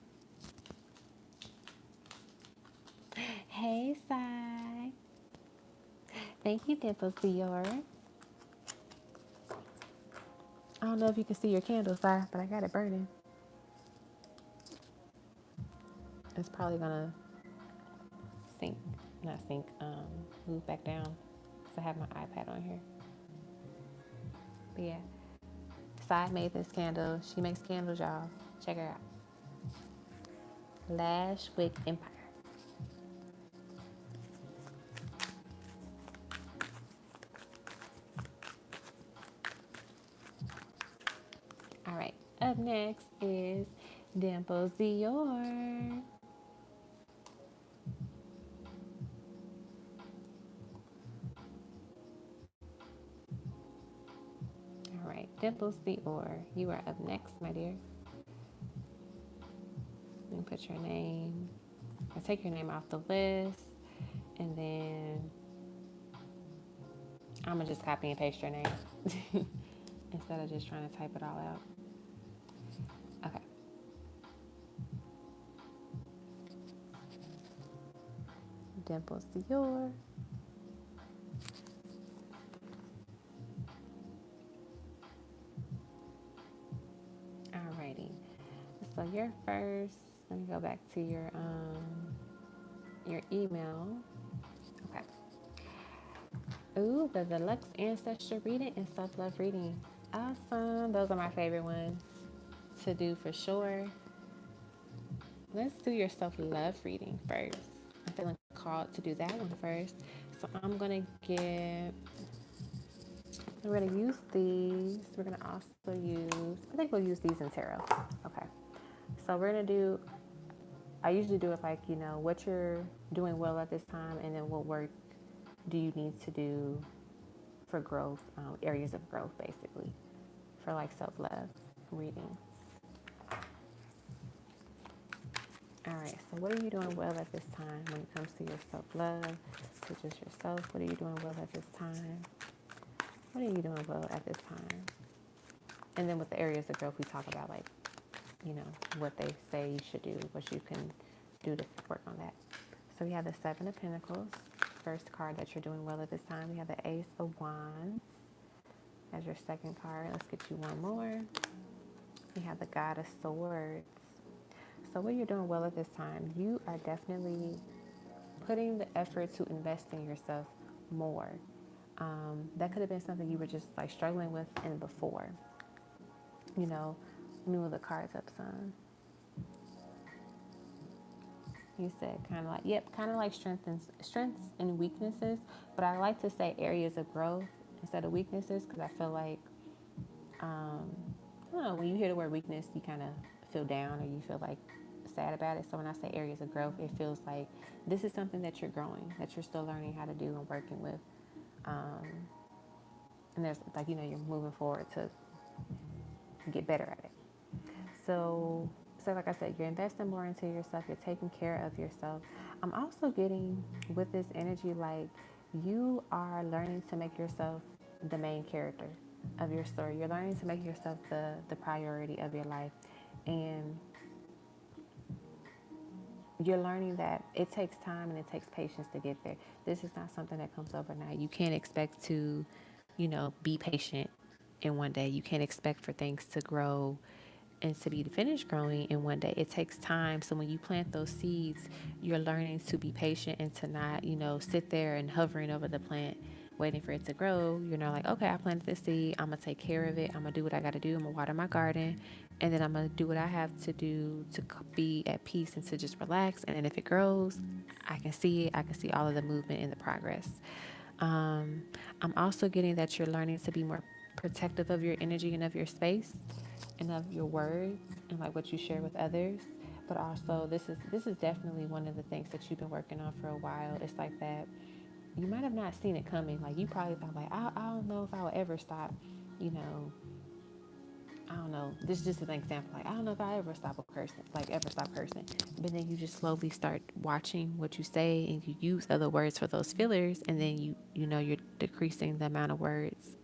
Hey, Sai. Thank you, Dimples Dior. I don't know if you can see your candle, Sai, but I got it burning. It's probably gonna sink, not sink, move back down, because I have my iPad on here. But yeah, Sai made this candle. She makes candles, y'all. Check her out. Lash Wick Empire. All right, up next is Dimples Dior. All right, Dimples Dior, you are up next, my dear. And put your name. I'll take your name off the list, and then I'm gonna just copy and paste your name instead of just trying to type it all out. Okay. Dimples Dior. Alrighty. So you're first. Let me go back to your email. Okay. Ooh, the Deluxe Ancestral Reading and Self-Love Reading. Awesome. Those are my favorite ones to do for sure. Let's do your self-love reading first. I'm feeling called to do that one first. So I'm going to get, we're going to use these. We're going to also use, I think we'll use these in tarot. Okay. So we're going to do, I usually do it like, you know, what you're doing well at this time, and then what work do you need to do for growth, areas of growth, basically, for like self-love reading. All right, so what are you doing well at this time when it comes to your self-love, to just yourself? What are you doing well at this time? What are you doing well at this time? And then with the areas of growth, we talk about, like, you know, what they say you should do, what you can do to work on that. So we have the Seven of Pentacles, first card that you're doing well at this time. We have the Ace of Wands as your second card. Let's get you one more. We have the God of Swords. So what you're doing well at this time, you are definitely putting the effort to invest in yourself more. That could have been something you were just like struggling with in before. You know, let me move the cards up, son. You said kind of like, yep, kind of like strengths and weaknesses, but I like to say areas of growth instead of weaknesses, because I feel like, I don't know, when you hear the word weakness, you kind of feel down, or you feel like sad about it. So when I say areas of growth, it feels like this is something that you're growing, that you're still learning how to do and working with. And there's like, you know, you're moving forward to get better at it. So like I said, you're investing more into yourself. You're taking care of yourself. I'm also getting with this energy, like you are learning to make yourself the main character of your story. You're learning to make yourself the priority of your life. And you're learning that it takes time and it takes patience to get there. This is not something that comes overnight. You can't expect to, you know, be patient in one day. You can't expect for things to grow and to be finished growing in one day. It takes time. So when you plant those seeds, you're learning to be patient and to not, you know, sit there and hovering over the plant waiting for it to grow. You're not like, okay, I planted this seed, I'm gonna take care of it, I'm gonna do what I gotta do, I'm gonna water my garden, and then I'm gonna do what I have to do to be at peace and to just relax. And then if it grows, I can see it. I can see all of the movement and the progress. I'm also getting that you're learning to be more protective of your energy and of your space and of your words and like what you share with others. But also this is definitely one of the things that you've been working on for a while. It's like that you might have not seen it coming. Like you probably thought like I don't know if I will ever stop, you know, I don't know. This is just an example. Like, I don't know if I ever stop a cursing, like ever stop cursing. But then you just slowly start watching what you say and you use other words for those fillers. And then you know, you're decreasing the amount of words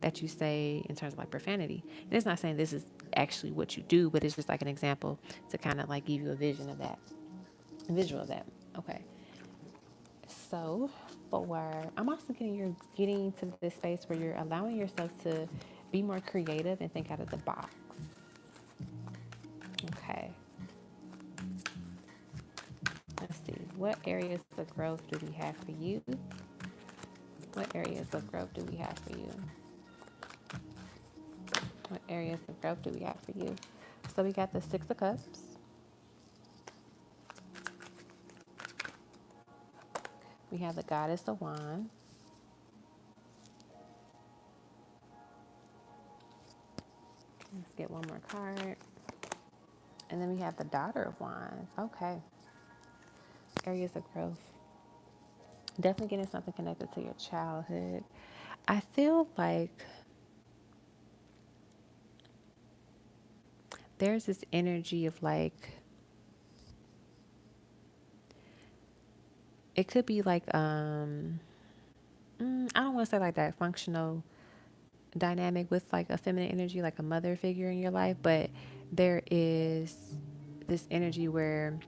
that you say in terms of like profanity. And it's not saying this is actually what you do, but it's just like an example to kind of like give you a vision of that, a visual of that. Okay. So I'm also getting to this space where you're allowing yourself to be more creative and think out of the box. Okay. Let's see. What areas of growth do we have for you? What areas of growth do we have for you? What areas of growth do we have for you? So we got the Six of Cups. We have the Goddess of Wands. Let's get one more card. And then we have the Daughter of Wands. Okay. Areas of growth. Definitely getting something connected to your childhood. I feel like there's this energy of like, it could be like, I don't want to say like that functional dynamic with like a feminine energy, like a mother figure in your life, but there is this energy where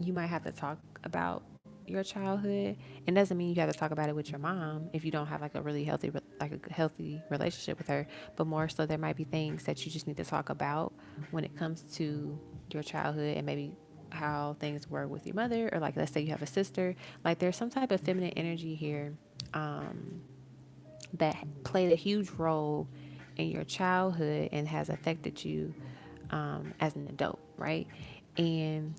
you might have to talk about your childhood. It doesn't mean you have to talk about it with your mom if you don't have like a really healthy, like a healthy relationship with her, but more so there might be things that you just need to talk about when it comes to your childhood and maybe how things were with your mother, or like let's say you have a sister. Like there's some type of feminine energy here that played a huge role in your childhood and has affected you as an adult, right? And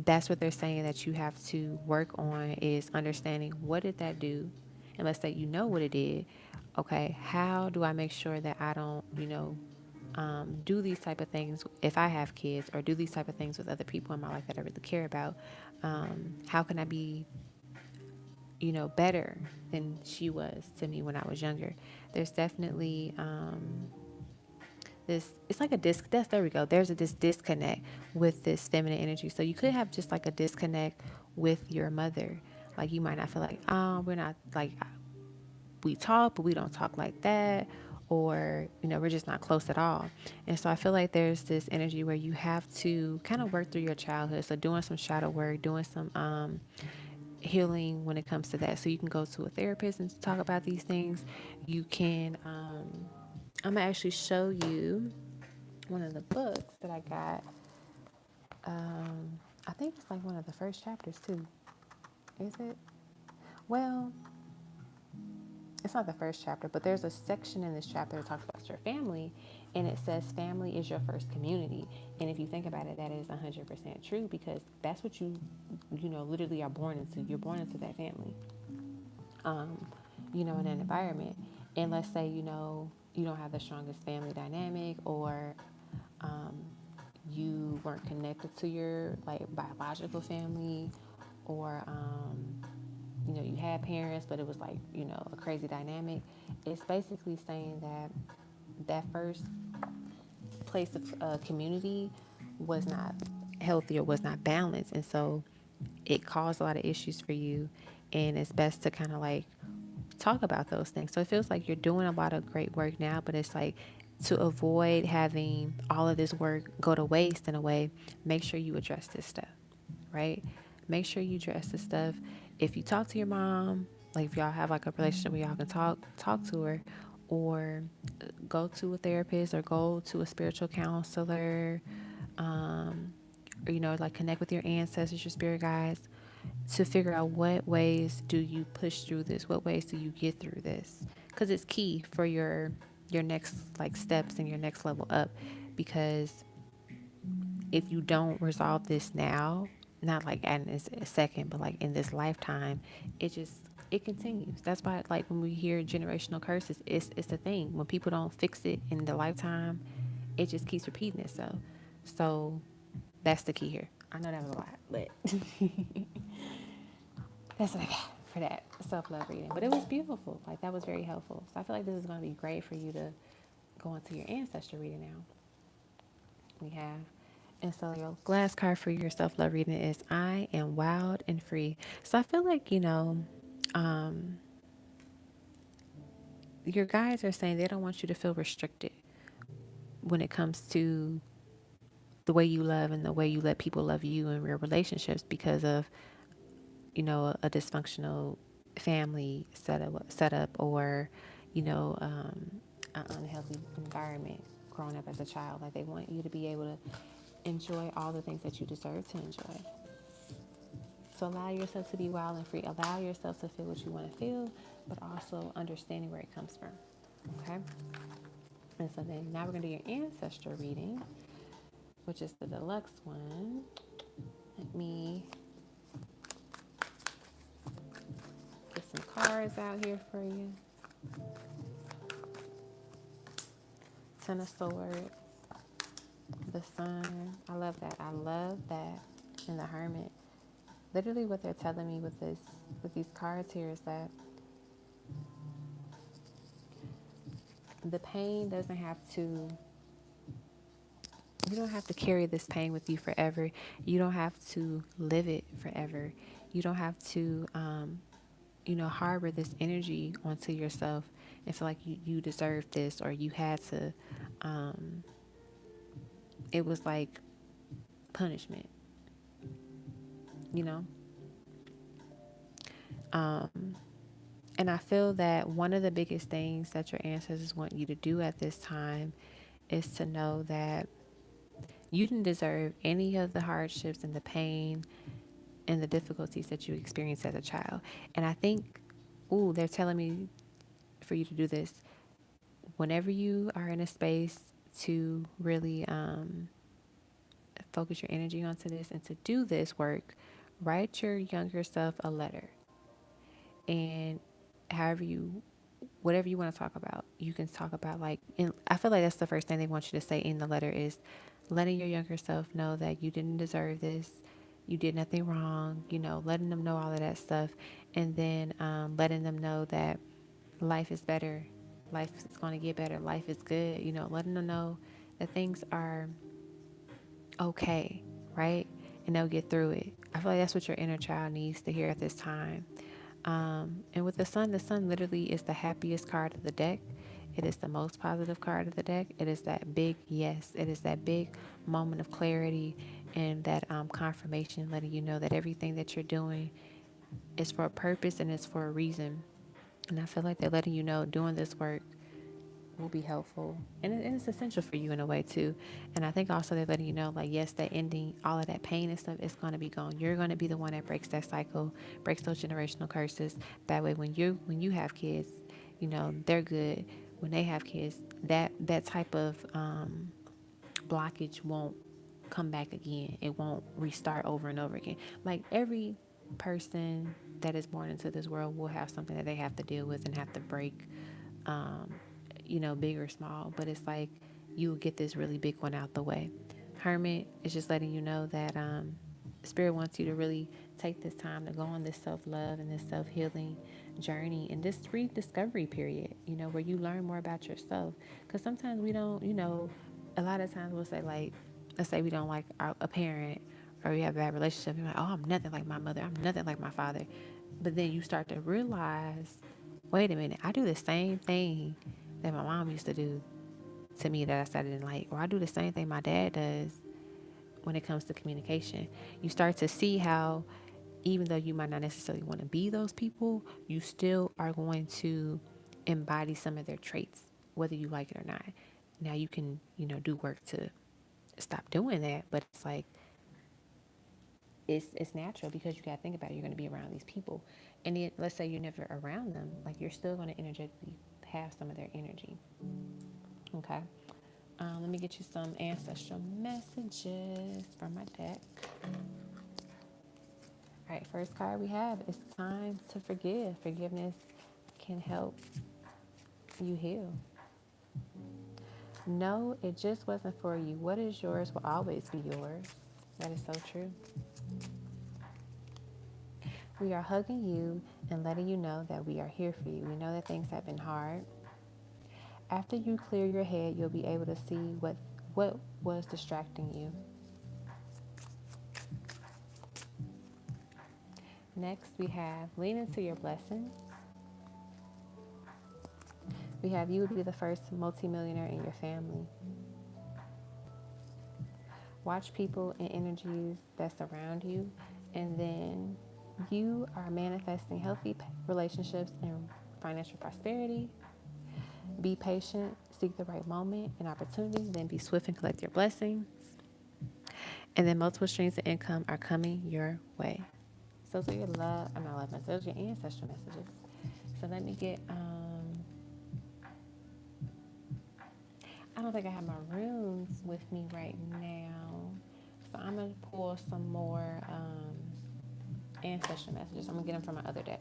that's what they're saying that you have to work on, is understanding what did that do, and let's say you know what it did. Okay, how do I make sure that I don't, do these type of things if I have kids, or do these type of things with other people in my life that I really care about? How can I be, better than she was to me when I was younger? There's definitely this, it's like a there we go. There's this disconnect with this feminine energy. So you could have just like a disconnect with your mother. Like you might not feel like, we're not like, we talk, but we don't talk like that. Or, we're just not close at all. And so I feel like there's this energy where you have to kind of work through your childhood. So doing some shadow work, doing some healing when it comes to that. So you can go to a therapist and talk about these things. You can, I'm going to actually show you one of the books that I got. I think it's like one of the first chapters too. Is it? Well, it's not the first chapter, but there's a section in this chapter that talks about your family, and it says family is your first community. And if you think about it, that is 100% true, because that's what literally are born into. You're born into that family, in an environment. And let's say, you don't have the strongest family dynamic, or you weren't connected to your like biological family, or you had parents, but it was like, a crazy dynamic. It's basically saying that that first place of community was not healthy or was not balanced. And so it caused a lot of issues for you. And it's best to kind of like talk about those things. So it feels like you're doing a lot of great work now, but it's like, to avoid having all of this work go to waste in a way, make sure you address this stuff, right? Make sure you address this stuff. If you talk to your mom, like if y'all have like a relationship where y'all can talk to her, or go to a therapist, or go to a spiritual counselor, or like connect with your ancestors, your spirit guides, to figure out what ways do you push through this, what ways do you get through this, because it's key for your next like steps and your next level up. Because if you don't resolve this now, not like in a second, but like in this lifetime, it just it continues. That's why, like, when we hear generational curses, it's a thing. When people don't fix it in the lifetime, it just keeps repeating itself. So that's the key here. I know that was a lot, but that's what I got for that self-love reading. But it was beautiful. Like, that was very helpful. So I feel like this is going to be great for you to go into your ancestral reading now. We have, and so your last card for your self-love reading is I am wild and free. So I feel like, your guides are saying they don't want you to feel restricted when it comes to the way you love and the way you let people love you in your relationships because of, a dysfunctional family setup or, an unhealthy environment growing up as a child. Like, they want you to be able to enjoy all the things that you deserve to enjoy. So allow yourself to be wild and free. Allow yourself to feel what you want to feel, but also understanding where it comes from. Okay? And so then now we're going to do your ancestral reading, which is the deluxe one. Let me get some cards out here for you. Ten of Swords, the Sun. I love that. I love that. And the Hermit. Literally what they're telling me with these cards here is that the pain doesn't have to, you don't have to carry this pain with you forever. You don't have to live it forever. You don't have to, harbor this energy onto yourself and feel like you deserve this or you had to, it was like punishment, you know? And I feel that one of the biggest things that your ancestors want you to do at this time is to know that you didn't deserve any of the hardships and the pain and the difficulties that you experienced as a child. And I think, they're telling me for you to do this whenever you are in a space to really focus your energy onto this and to do this work. Write your younger self a letter, and whatever you want to talk about, you can talk about, like, and I feel like that's the first thing they want you to say in the letter is letting your younger self know that you didn't deserve this, you did nothing wrong, letting them know all of that stuff, and then letting them know that life is better, life is going to get better, life is good, letting them know that things are okay, right? And they'll get through it. I feel like that's what your inner child needs to hear at this time. And with the Sun literally is the happiest card of the deck. It is the most positive card of the deck. It is that big yes. It is that big moment of clarity and that confirmation, letting you know that everything that you're doing is for a purpose and it's for a reason. And I feel like they're letting you know doing this work will be helpful, and it's essential for you in a way too. And I think also they're letting you know, like, yes, that ending, all of that pain and stuff is going to be gone. You're going to be the one that breaks that cycle, breaks those generational curses. That way, when you have kids, they're good. When they have kids, that type of blockage won't come back again. It won't restart over and over again. Like, every person that is born into this world will have something that they have to deal with and have to break, big or small, but it's like you will get this really big one out the way. Hermit is just letting you know that Spirit wants you to really take this time to go on this self-love and this self-healing journey and this rediscovery period, where you learn more about yourself. Because sometimes we don't, a lot of times we'll say, like, let's say we don't like a parent or we have a bad relationship. You're like, oh, I'm nothing like my mother. I'm nothing like my father. But then you start to realize, wait a minute, I do the same thing that my mom used to do to me that I said I didn't like, or I do the same thing my dad does when it comes to communication. You start to see how, even though you might not necessarily want to be those people, you still are going to embody some of their traits, whether you like it or not. Now you can, do work to stop doing that, but it's like, it's natural because you got to think about it. You're going to be around these people. And then let's say you're never around them, like, you're still going to energetically have some of their energy. Okay. Let me get you some ancestral messages from my deck. All right. first card we have is time to forgive. Forgiveness can help you heal. No, it just wasn't for you. What is yours will always be yours. That is so true. We are hugging you and letting you know that we are here for you. We know that things have been hard. After you clear your head, you'll be able to see what was distracting you. Next, we have lean into your blessings. We have you would be the first multimillionaire in your family. Watch people and energies that surround you, and then you are manifesting healthy relationships and financial prosperity. Be patient, seek the right moment and opportunity, then be swift and collect your blessings. And then multiple streams of income are coming your way. So those are your those are your ancestral messages. So let me get, I don't think I have my runes with me right now. So I'm going to pull some more ancestral messages. I'm going to get them from my other deck.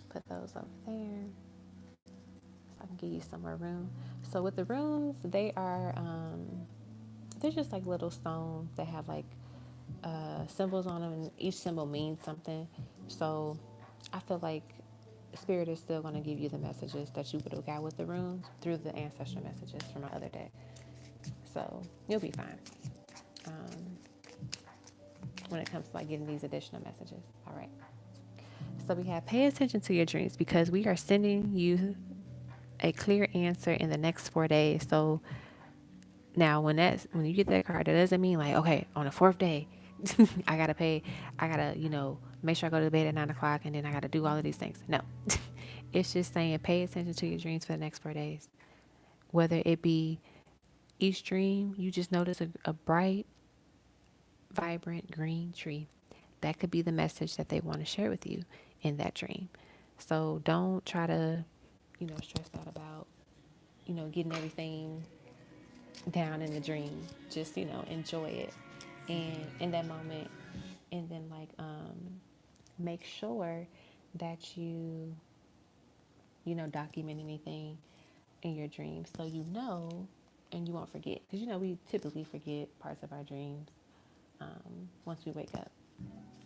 Put those over there so I can give you some more room. So with the runes, they are, they're just like little stones that have like symbols on them, and each symbol means something. So I feel like Spirit is still going to give you the messages that you would have got with the runes through the ancestral messages from my other deck. So you'll be fine when it comes to like getting these additional messages. All right. So we have pay attention to your dreams because we are sending you a clear answer in the next 4 days. So now when you get that card, that doesn't mean like, okay, on the 4th day, I gotta pay, I gotta, make sure I go to bed at 9 o'clock and then I gotta do all of these things. No. It's just saying pay attention to your dreams for the next 4 days. Whether it be each dream, you just notice a bright, vibrant green tree. That could be the message that they want to share with you in that dream. So don't try to, stress out about, getting everything down in the dream. Just, enjoy it. And in that moment, and then make sure that you document anything in your dreams so and you won't forget. Because, we typically forget parts of our dreams once we wake up.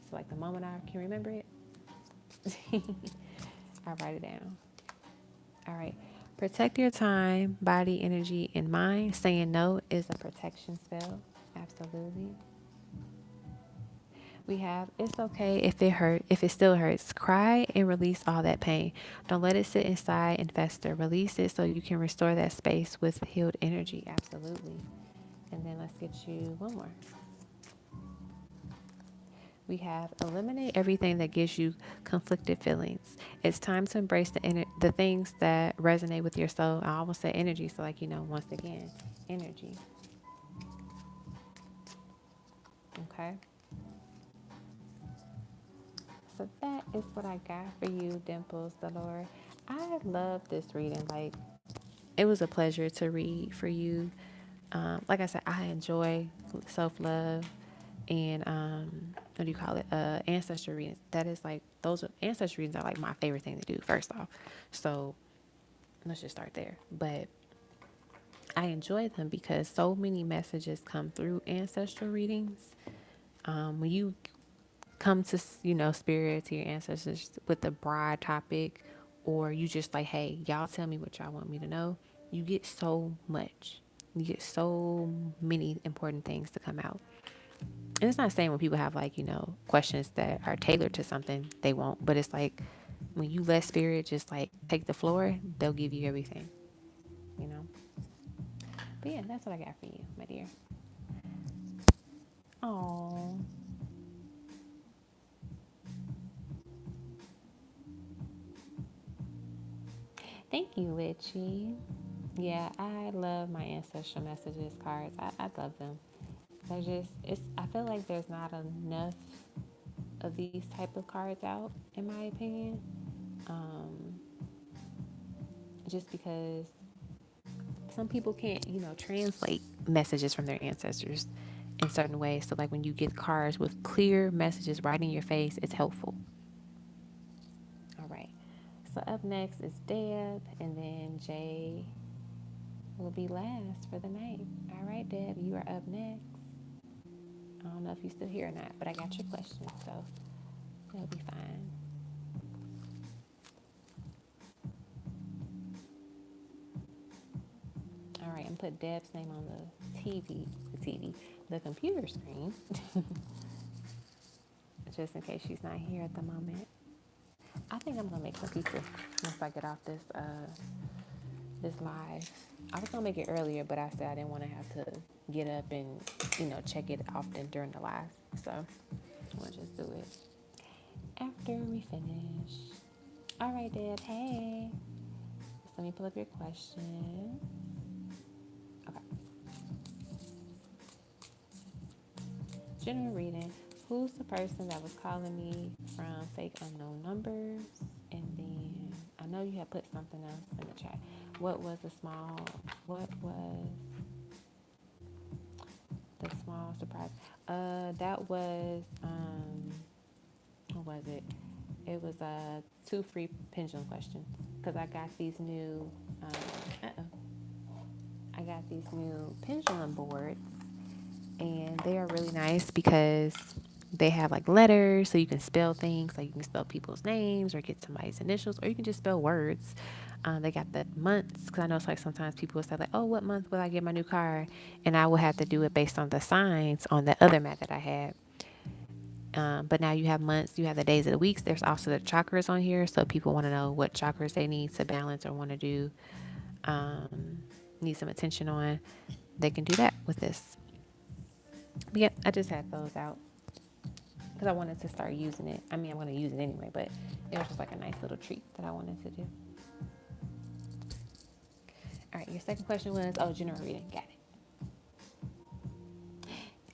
So, like, the moment I can remember it, I write it down. All right. Protect your time, body, energy, and mind. Saying no is a protection spell. Absolutely. We have, it's okay if it still hurts. Cry and release all that pain. Don't let it sit inside and fester. Release it so you can restore that space with healed energy. Absolutely. And then let's get you one more. We have eliminate everything that gives you conflicted feelings. It's time to embrace the things that resonate with your soul. I almost said energy. So once again, energy. Okay. So that is what I got for you, Dimples Delore. I love this reading. It was a pleasure to read for you. Like I said, I enjoy self-love and what do you call it? Ancestral readings. That is those ancestral readings are my favorite thing to do, first off. So let's just start there. But I enjoy them because so many messages come through ancestral readings. When you come to, spirit, to your ancestors with a broad topic, or you just hey, y'all tell me what y'all want me to know, you get so much. You get so many important things to come out. And it's not saying when people have questions that are tailored to something, they won't. But it's when you let spirit just take the floor, they'll give you everything, But yeah, that's what I got for you, my dear. Oh. Thank you, Witchy. Yeah, I love my ancestral messages cards. I love them. I feel like there's not enough of these type of cards out, in my opinion. Just because some people can't, translate messages from their ancestors. in certain ways. So like when you get cards with clear messages right in your face, it's helpful. All right. So up next is Deb, and then Jay will be last for the night. All right, Deb, you are up next. I don't know if you're still here or not, but I got your question, so it'll be fine. All right, I'm put Deb's name on the computer screen, just in case she's not here at the moment. I think I'm gonna make some pizza once I get off this live. I was gonna make it earlier, but I said I didn't want to have to get up and check it often during the live, so we'll just do it after we finish. All right, Deb. Hey, so let me pull up your question. Okay. General reading. Who's the person that was calling me from fake unknown numbers? And then I know you had put something else in the chat. What was the small surprise? That was what was it? It was a 2 free pendulum questions because I got these new pendulum boards, and they are really nice because they have like letters, so you can spell things, like you can spell people's names or get somebody's initials, or you can just spell words. They got the months, because I know it's like sometimes people will say like, oh, what month will I get my new car? And I will have to do it based on the signs on the other mat that I had. But now you have months, you have the days of the weeks. There's also the chakras on here, so people want to know what chakras they need to balance or want to do, need some attention on. They can do that with this. But yeah, I just had those out because I wanted to start using it. I mean, I'm going to use it anyway, but it was just like a nice little treat that I wanted to do. All right, your second question was, general reading. Got it.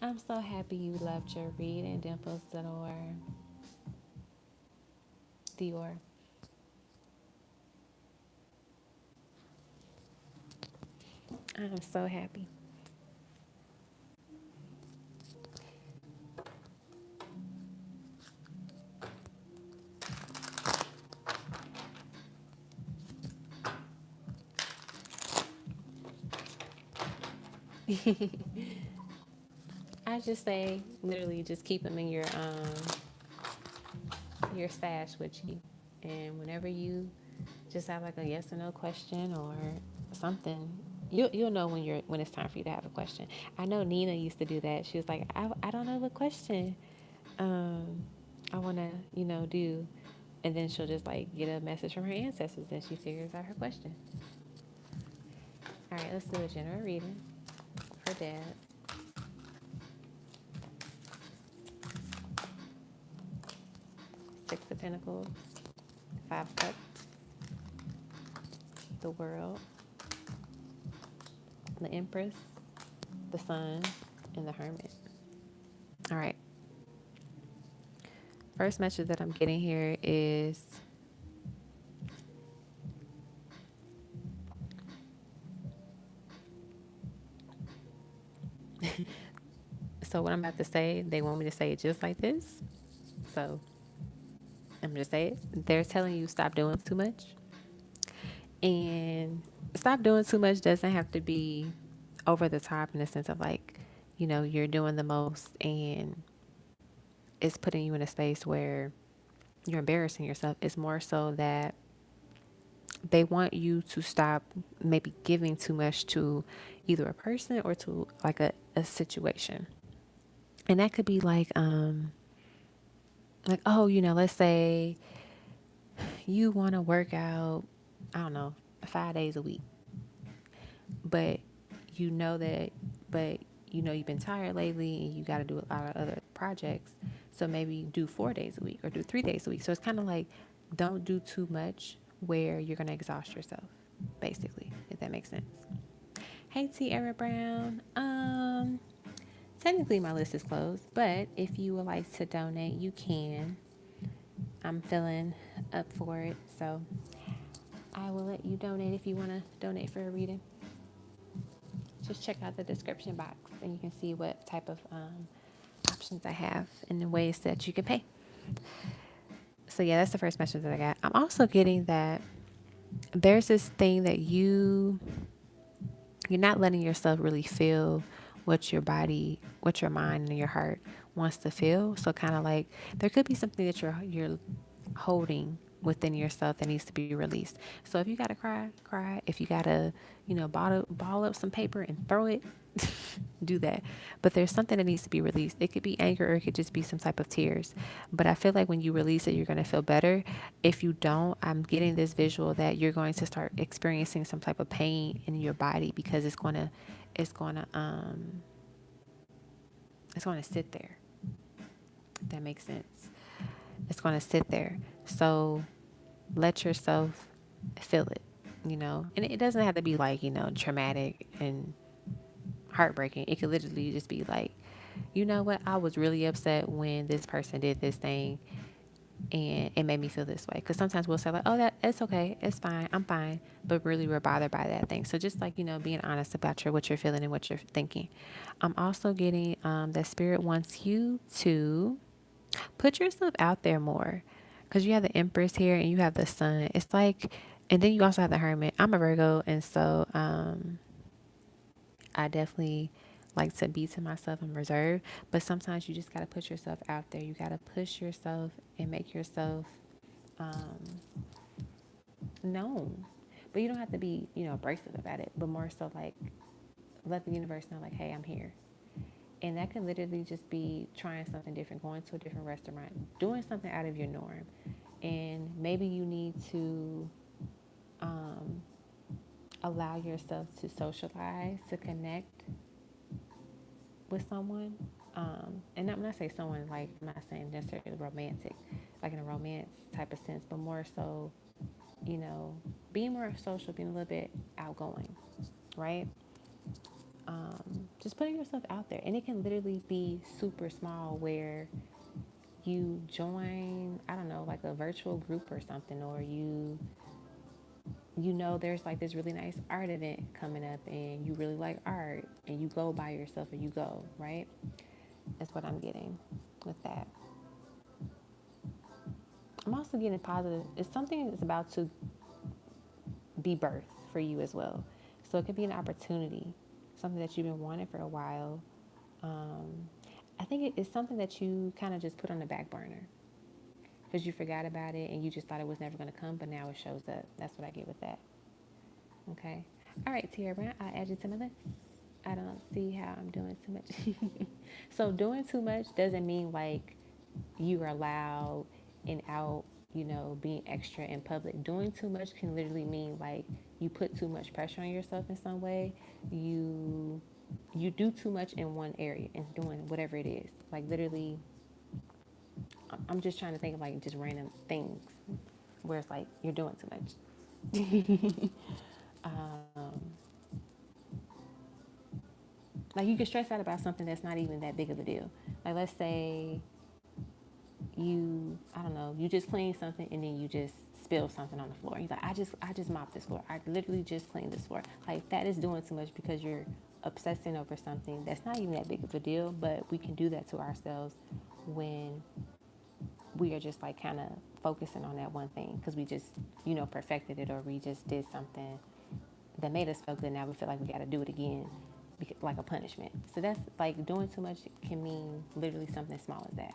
I'm so happy you loved your reading, Dimples Dior. I'm so happy. I just say literally just keep them in your stash with you, and whenever you just have like a yes or no question or something, you'll know when it's time for you to have a question. I know Nina used to do that. She was like, I don't know what question I want to do, and then she'll just like get a message from her ancestors and she figures out her question. All right, let's do a general reading for Dad. Six of Pentacles, 5 of Cups, the World, the Empress, the Sun, and the Hermit. All right. First message that I'm getting here is so what I'm about to say, they want me to say it just like this. So I'm going to say it. They're telling you stop doing too much. And stop doing too much doesn't have to be over the top in the sense of like, you're doing the most and it's putting you in a space where you're embarrassing yourself. It's more so that they want you to stop maybe giving too much to either a person or to like a situation. And that could be like, let's say you want to work out, I don't know, 5 days a week, but you've been tired lately and you got to do a lot of other projects. So maybe do 4 days a week or do 3 days a week. So it's kind of like, don't do too much where you're going to exhaust yourself, basically, if that makes sense. Hey, Tierra Brown. Technically my list is closed, but if you would like to donate, you can. I'm feeling up for it, so I will let you donate if you want to donate for a reading. just check out the description box and you can see what type of options I have and the ways that you can pay. So yeah, that's the first message that I got. I'm also getting that there's this thing that you're not letting yourself really feel what your body, what your mind and your heart wants to feel. So kind of like there could be something that you're holding within yourself that needs to be released. So if you gotta cry, cry. If you gotta, ball up some paper and throw it, do that. But there's something that needs to be released. It could be anger or it could just be some type of tears. But I feel like when you release it, you're gonna feel better. If you don't, I'm getting this visual that you're going to start experiencing some type of pain in your body because it's gonna sit there. If that makes sense. It's gonna sit there. So let yourself feel it, and it doesn't have to be like, traumatic and heartbreaking. It could literally just be like, you know what, I was really upset when this person did this thing and it made me feel this way. Because sometimes we'll say like, oh, it's okay, it's fine, I'm fine, but really we're bothered by that thing. So just like, being honest about what you're feeling and what you're thinking. I'm also getting that spirit wants you to put yourself out there more, because you have the Empress here and you have the Sun. It's like, and then you also have the Hermit. I'm a Virgo, and so I definitely like to be to myself and reserve. But sometimes you just got to put yourself out there. You got to push yourself and make yourself known. But you don't have to be, abrasive about it, but more so like let the universe know like, hey, I'm here. And that can literally just be trying something different, going to a different restaurant, doing something out of your norm. And maybe you need to allow yourself to socialize, to connect with someone. And when I say someone, like, I'm not saying necessarily romantic, like in a romance type of sense, but more so, being more social, being a little bit outgoing, right? Just putting yourself out there. And it can literally be super small where you join, I don't know, like a virtual group or something, or there's like this really nice art event coming up and you really like art and you go by yourself or you go, right? That's what I'm getting with that. I'm also getting positive. It's something that's about to be birthed for you as well. So it could be an opportunity, something that you've been wanting for a while. I think it's something that you kind of just put on the back burner because you forgot about it and you just thought it was never going to come, but now it shows up. That's what I get with that. Okay. All right, Tierra Brown, I'll add you to my list. I don't see how I'm doing too much. So doing too much doesn't mean like you are loud and out, being extra in public. Doing too much can literally mean like you put too much pressure on yourself in some way. You do too much in one area and doing whatever it is. Like literally, I'm just trying to think of like just random things where it's like you're doing too much. Like you get stressed out about something that's not even that big of a deal. Like let's say I don't know, you just clean something and then you just spill something on the floor. You're like, I just mopped this floor. I literally just cleaned this floor. Like that is doing too much because you're obsessing over something that's not even that big of a deal, but we can do that to ourselves when we are just like kind of focusing on that one thing because we just, perfected it, or we just did something that made us feel good. Now we feel like we got to do it again, like a punishment. So that's like doing too much can mean literally something small as that.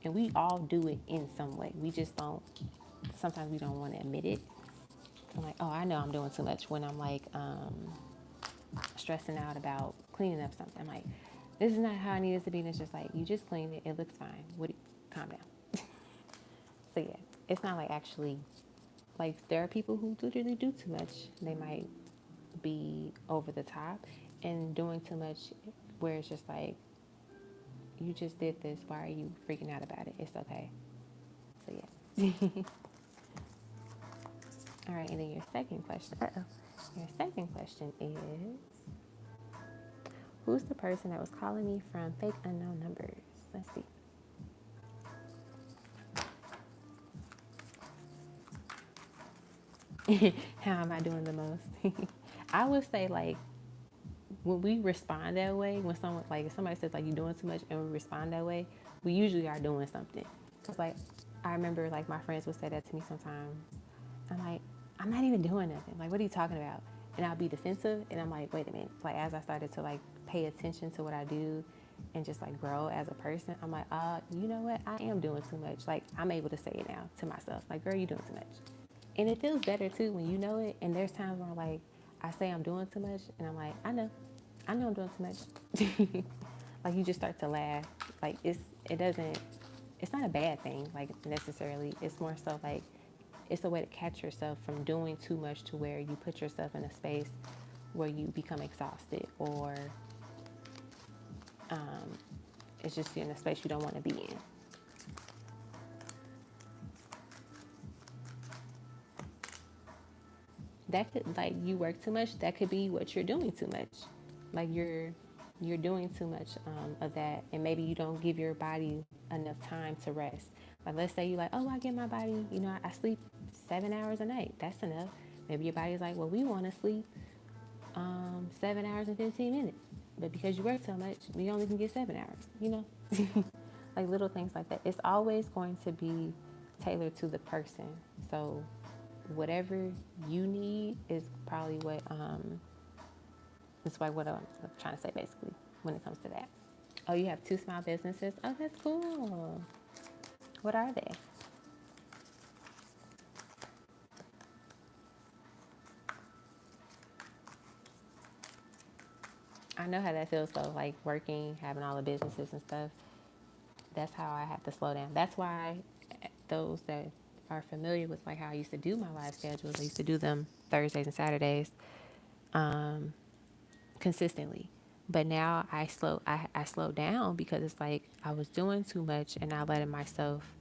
And we all do it in some way. We just don't, sometimes we don't want to admit it. I'm like, oh, I know I'm doing too much when I'm like stressing out about cleaning up something. I'm like, this is not how I need it to be. And it's just like, you just cleaned it. It looks fine. Calm down. So yeah, it's not like actually, like there are people who literally do too much. They might be over the top and doing too much where it's just like, you just did this. Why are you freaking out about it? It's okay. So yeah. All right, and then your second question. Your second question is, who's the person that was calling me from fake unknown numbers? Let's see. How am I doing the most? I would say like when we respond that way, when someone, like, if somebody says, like, you're doing too much, and we respond that way, we usually are doing something. Because, like, I remember, like, my friends would say that to me sometimes. I'm like, I'm not even doing nothing. Like, what are you talking about? And I'll be defensive, and I'm like, wait a minute. Like, as I started to, like, pay attention to what I do and just, like, grow as a person, I'm like, you know what? I am doing too much. Like, I'm able to say it now to myself. Like, girl, you're doing too much. And it feels better, too, when you know it. And there's times where, like, I say I'm doing too much, and I'm like, I know I'm doing too much. Like, you just start to laugh. Like, it's not a bad thing, like, necessarily. It's more so, like, it's a way to catch yourself from doing too much to where you put yourself in a space where you become exhausted, or it's just in a space you don't want to be in. That could, like, you work too much, that could be what you're doing too much. Like, you're doing too much of that, and maybe you don't give your body enough time to rest. Like, let's say you like, oh, I get my body, I sleep 7 hours a night. That's enough. Maybe your body's like, well, we want to sleep 7 hours and 15 minutes. But because you work so much, we only can get 7 hours, Like, little things like that. It's always going to be tailored to the person. So whatever you need is probably what it's like what I'm trying to say, basically, when it comes to that. Oh, you have 2 small businesses? Oh, that's cool. What are they? I know how that feels, though, like working, having all the businesses and stuff. That's how I have to slow down. That's why those that are familiar with, like, how I used to do my live schedules, I used to do them Thursdays and Saturdays consistently. But now I slow down because it's like I was doing too much and not letting myself,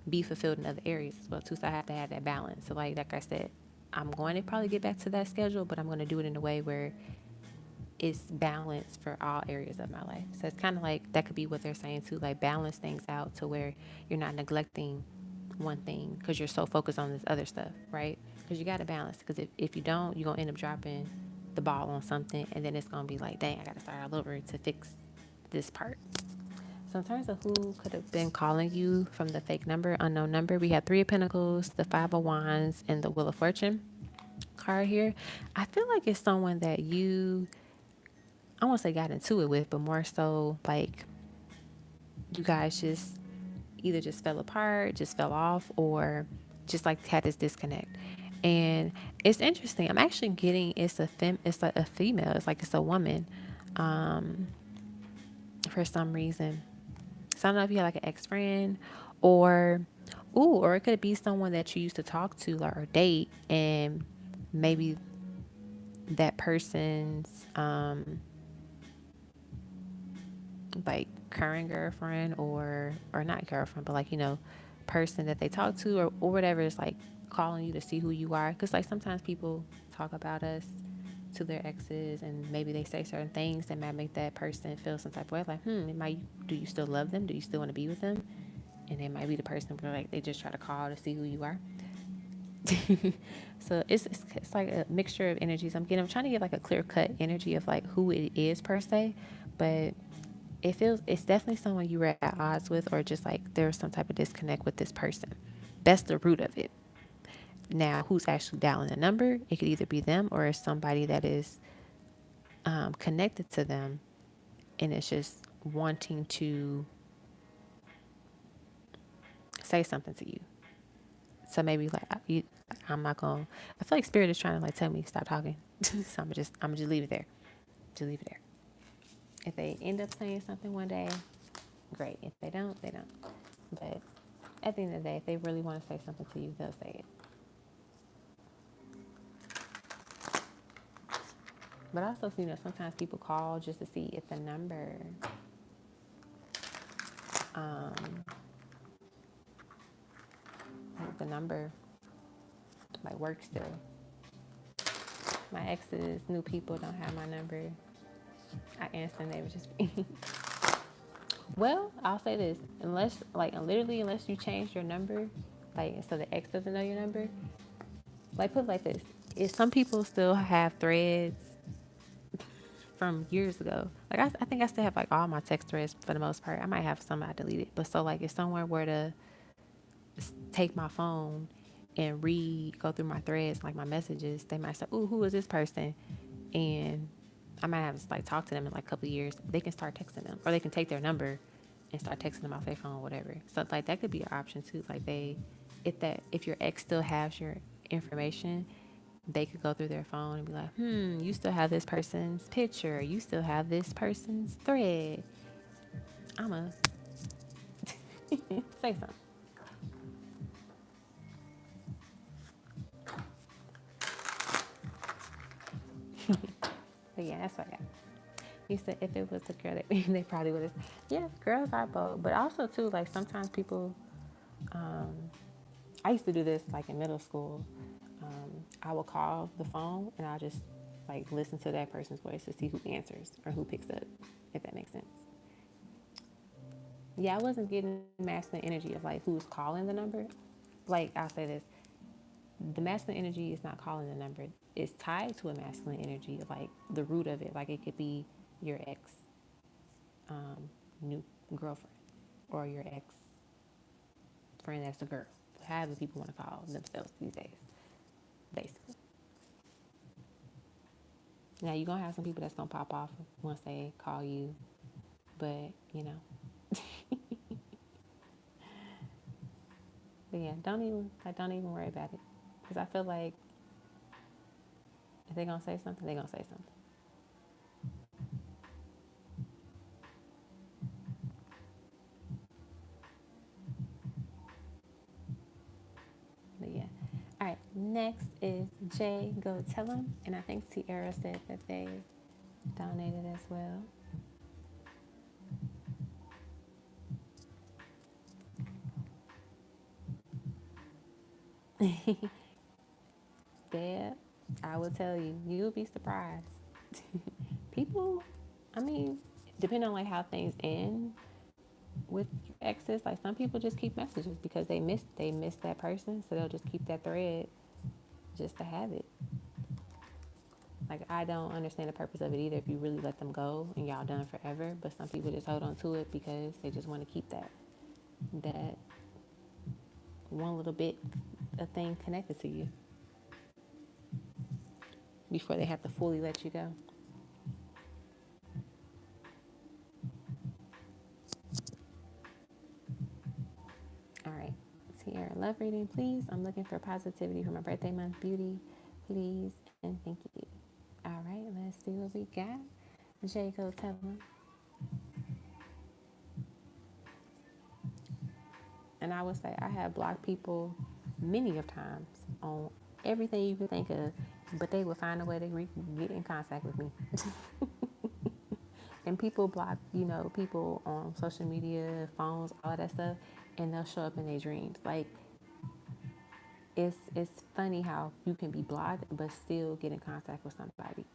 be fulfilled in other areas as well too. So I have to have that balance. So, like I said, I'm going to probably get back to that schedule, but I'm going to do it in a way where it's balanced for all areas of my life. So it's kind of like, that could be what they're saying too, like, balance things out to where you're not neglecting one thing because you're so focused on this other stuff, right? Because you got to balance, because if you don't, you're going to end up dropping the ball on something, and then it's going to be like, dang, I got to start all over to fix this part. So in terms of who could have been calling you from the fake number, unknown number, we have 3 of Pentacles, the 5 of Wands, and the Wheel of Fortune card here. I feel like it's someone that I won't say got into it with, but more so like you guys just either just fell apart, just fell off, or just like had this disconnect. And it's interesting. I'm actually getting it's like a female. It's like it's a woman, for some reason. So I don't know if you had like an ex-friend, or or it could be someone that you used to talk to or date, and maybe that person's like current girlfriend, or not girlfriend, but like, person that they talk to, or whatever, is like calling you to see who you are. Because like sometimes people talk about us to their exes, and maybe they say certain things that might make that person feel some type of way, like, do you still love them, do you still want to be with them? And it might be the person where like they just try to call to see who you are. So it's like a mixture of energies. I'm trying to get like a clear cut energy of like who it is per se, but it's definitely someone you were at odds with, or just like there's some type of disconnect with this person. That's the root of it. Now, who's actually dialing the number? It could either be them, or it's somebody that is connected to them, and it's just wanting to say something to you. So maybe like I'm not gonna. I feel like spirit is trying to like tell me stop talking. So I'm gonna just leave it there. Just leave it there. If they end up saying something one day, great. If they don't, they don't. But at the end of the day, if they really want to say something to you, they'll say it. But also, sometimes people call just to see if the number like works still. My exes, new people don't have my number. I answer and they would just be well, I'll say this. Unless you change your number, like, so the ex doesn't know your number, like, put it like this. If some people still have threads from years ago. Like I think I still have like all my text threads for the most part. I might have some I deleted, but so like if someone were to take my phone and go through my threads, like my messages, they might say, "Ooh, who is this person?" And I might have to like talk to them in like a couple of years. They can start texting them, or they can take their number and start texting them off their phone, whatever. So like that could be an option too. Like if your ex still has your information, they could go through their phone and be like, you still have this person's picture, you still have this person's thread. I'ma say something. But yeah, that's what I got. You said if it was a girl, they probably would have. Yeah, girls are bold, but also too, like sometimes people. I used to do this like in middle school. I will call the phone and I'll just like listen to that person's voice to see who answers or who picks up, if that makes sense. Yeah, I wasn't getting masculine energy of like who's calling the number. Like I'll say this, the masculine energy is not calling the number. It's tied to a masculine energy, like the root of it. Like it could be your ex new girlfriend or your ex friend that's a girl. However people want to call themselves these days, basically. Now you're gonna have some people that's gonna pop off once they call you, but you know. But yeah, don't even worry about it, because I feel like if they're gonna say something, they're gonna say something. But yeah. All right, next is Jay Go Tell 'em, and I think Sierra said that they donated as well. Deb, I will tell you, you'll be surprised. People, I mean, depending on like how things end with exes, like some people just keep messages because they miss that person, so they'll just keep that thread just to have it. Like I don't understand the purpose of it either if you really let them go and y'all done forever, but some people just hold on to it because they just want to keep that one little bit of thing connected to you before they have to fully let you go. All right, Sierra, love reading, please. I'm looking for positivity for my birthday month. Beauty, please, and thank you. All right, let's see what we got. Jacob, tell them. And I would say I have blocked people many of times on everything you can think of, but they will find a way to get in contact with me. And people block, people on social media, phones, all that stuff, and they'll show up in their dreams. Like it's funny how you can be blocked but still get in contact with somebody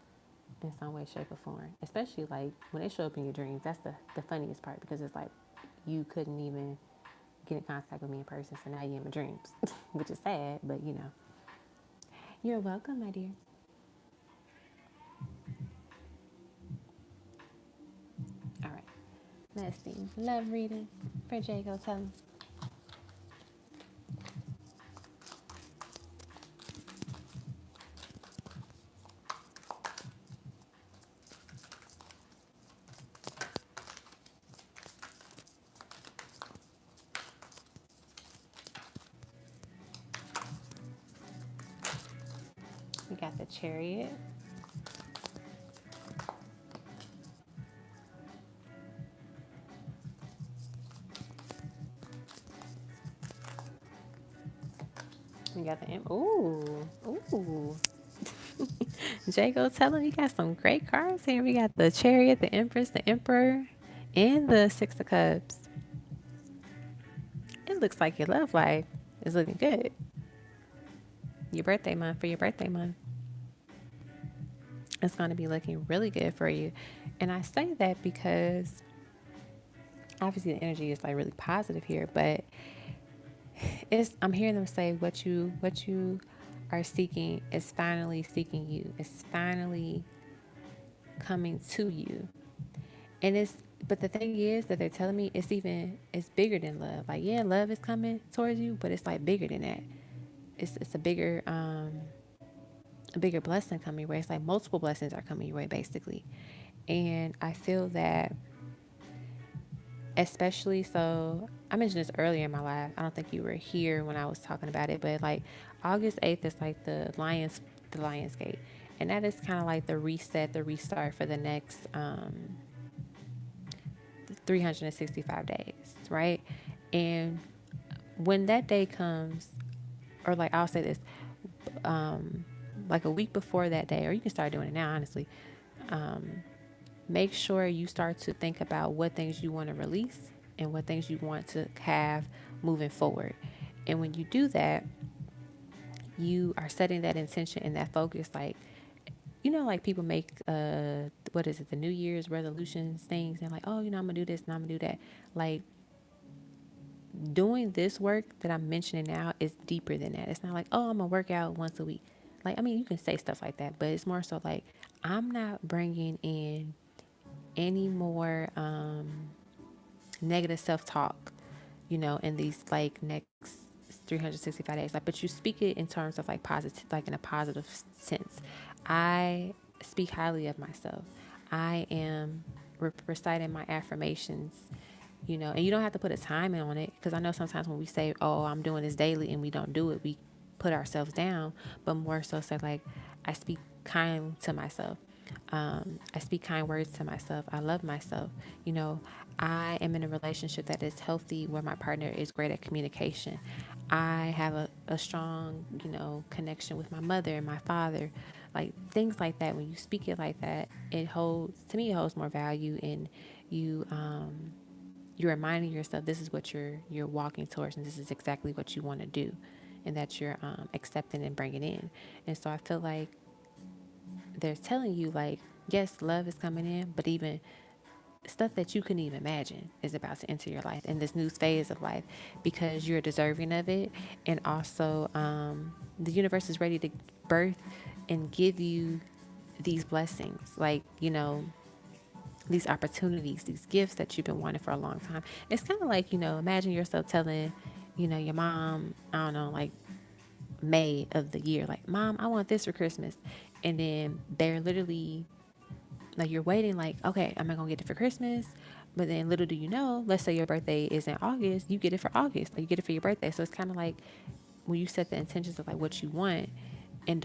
in some way, shape, or form. Especially like when they show up in your dreams. That's the funniest part, because it's like you couldn't even get in contact with me in person, so now you're in my dreams, which is sad, but You're welcome, my dear. All right, let's see. Love reading for Jago. Tell him. We got the Chariot. We got the ooh. Jago, tell him you got some great cards here. We got the Chariot, the Empress, the Emperor, and the Six of Cups. It looks like your love life is looking good. Your birthday month, for your birthday month, it's going to be looking really good for you. And I say that because obviously the energy is like really positive here, but I'm hearing them say what you are seeking is finally seeking you. It's finally coming to you. And but the thing is that they're telling me it's bigger than love. Like, yeah, love is coming towards you, but it's like bigger than that. It's a bigger blessing coming your way. It's like multiple blessings are coming your way, basically. And I feel that, especially, so I mentioned this earlier in my life. I don't think you were here when I was talking about it, but like August 8th is like the Lion's Gate. And that is kind of like the reset, the restart for the next 365 days, right? And when that day comes, or like I'll say this, like a week before that day, or you can start doing it now, honestly, make sure you start to think about what things you want to release and what things you want to have moving forward. And when you do that, you are setting that intention and that focus. Like, like people make, what is it, the New Year's resolutions things, and like, oh, I'm gonna do this and I'm gonna do that. Like, doing this work that I'm mentioning now is deeper than that. It's not like, oh, I'm gonna work out once a week. Like, I mean, you can say stuff like that, but it's more so like, I'm not bringing in any more negative self-talk, in these like next 365 days. Like, but you speak it in terms of like positive, like in a positive sense. I speak highly of myself. I am reciting my affirmations, and you don't have to put a timing on it, because I know sometimes when we say, oh, I'm doing this daily, and we don't do it, we put ourselves down. But more so say like, I speak kind to myself. I speak kind words to myself. I love myself. I am in a relationship that is healthy, where my partner is great at communication. I have a strong, connection with my mother and my father. Like, things like that. When you speak it like that, it holds more value, and you, you're reminding yourself this is what you're walking towards, and this is exactly what you want to do, and that you're accepting and bringing in. And so I feel like they're telling you, like, yes, love is coming in, but even stuff that you couldn't even imagine is about to enter your life in this new phase of life, because you're deserving of it. And also, the universe is ready to birth and give you these blessings, like, these opportunities, these gifts that you've been wanting for a long time. It's kind of like, imagine yourself telling, your mom, I don't know, like May of the year, like, Mom, I want this for Christmas. And then they're literally like, you're waiting, like, okay, am I going to get it for Christmas? But then little do you know, let's say your birthday is in August, you get it for August, like you get it for your birthday. So it's kind of like when you set the intentions of like what you want, and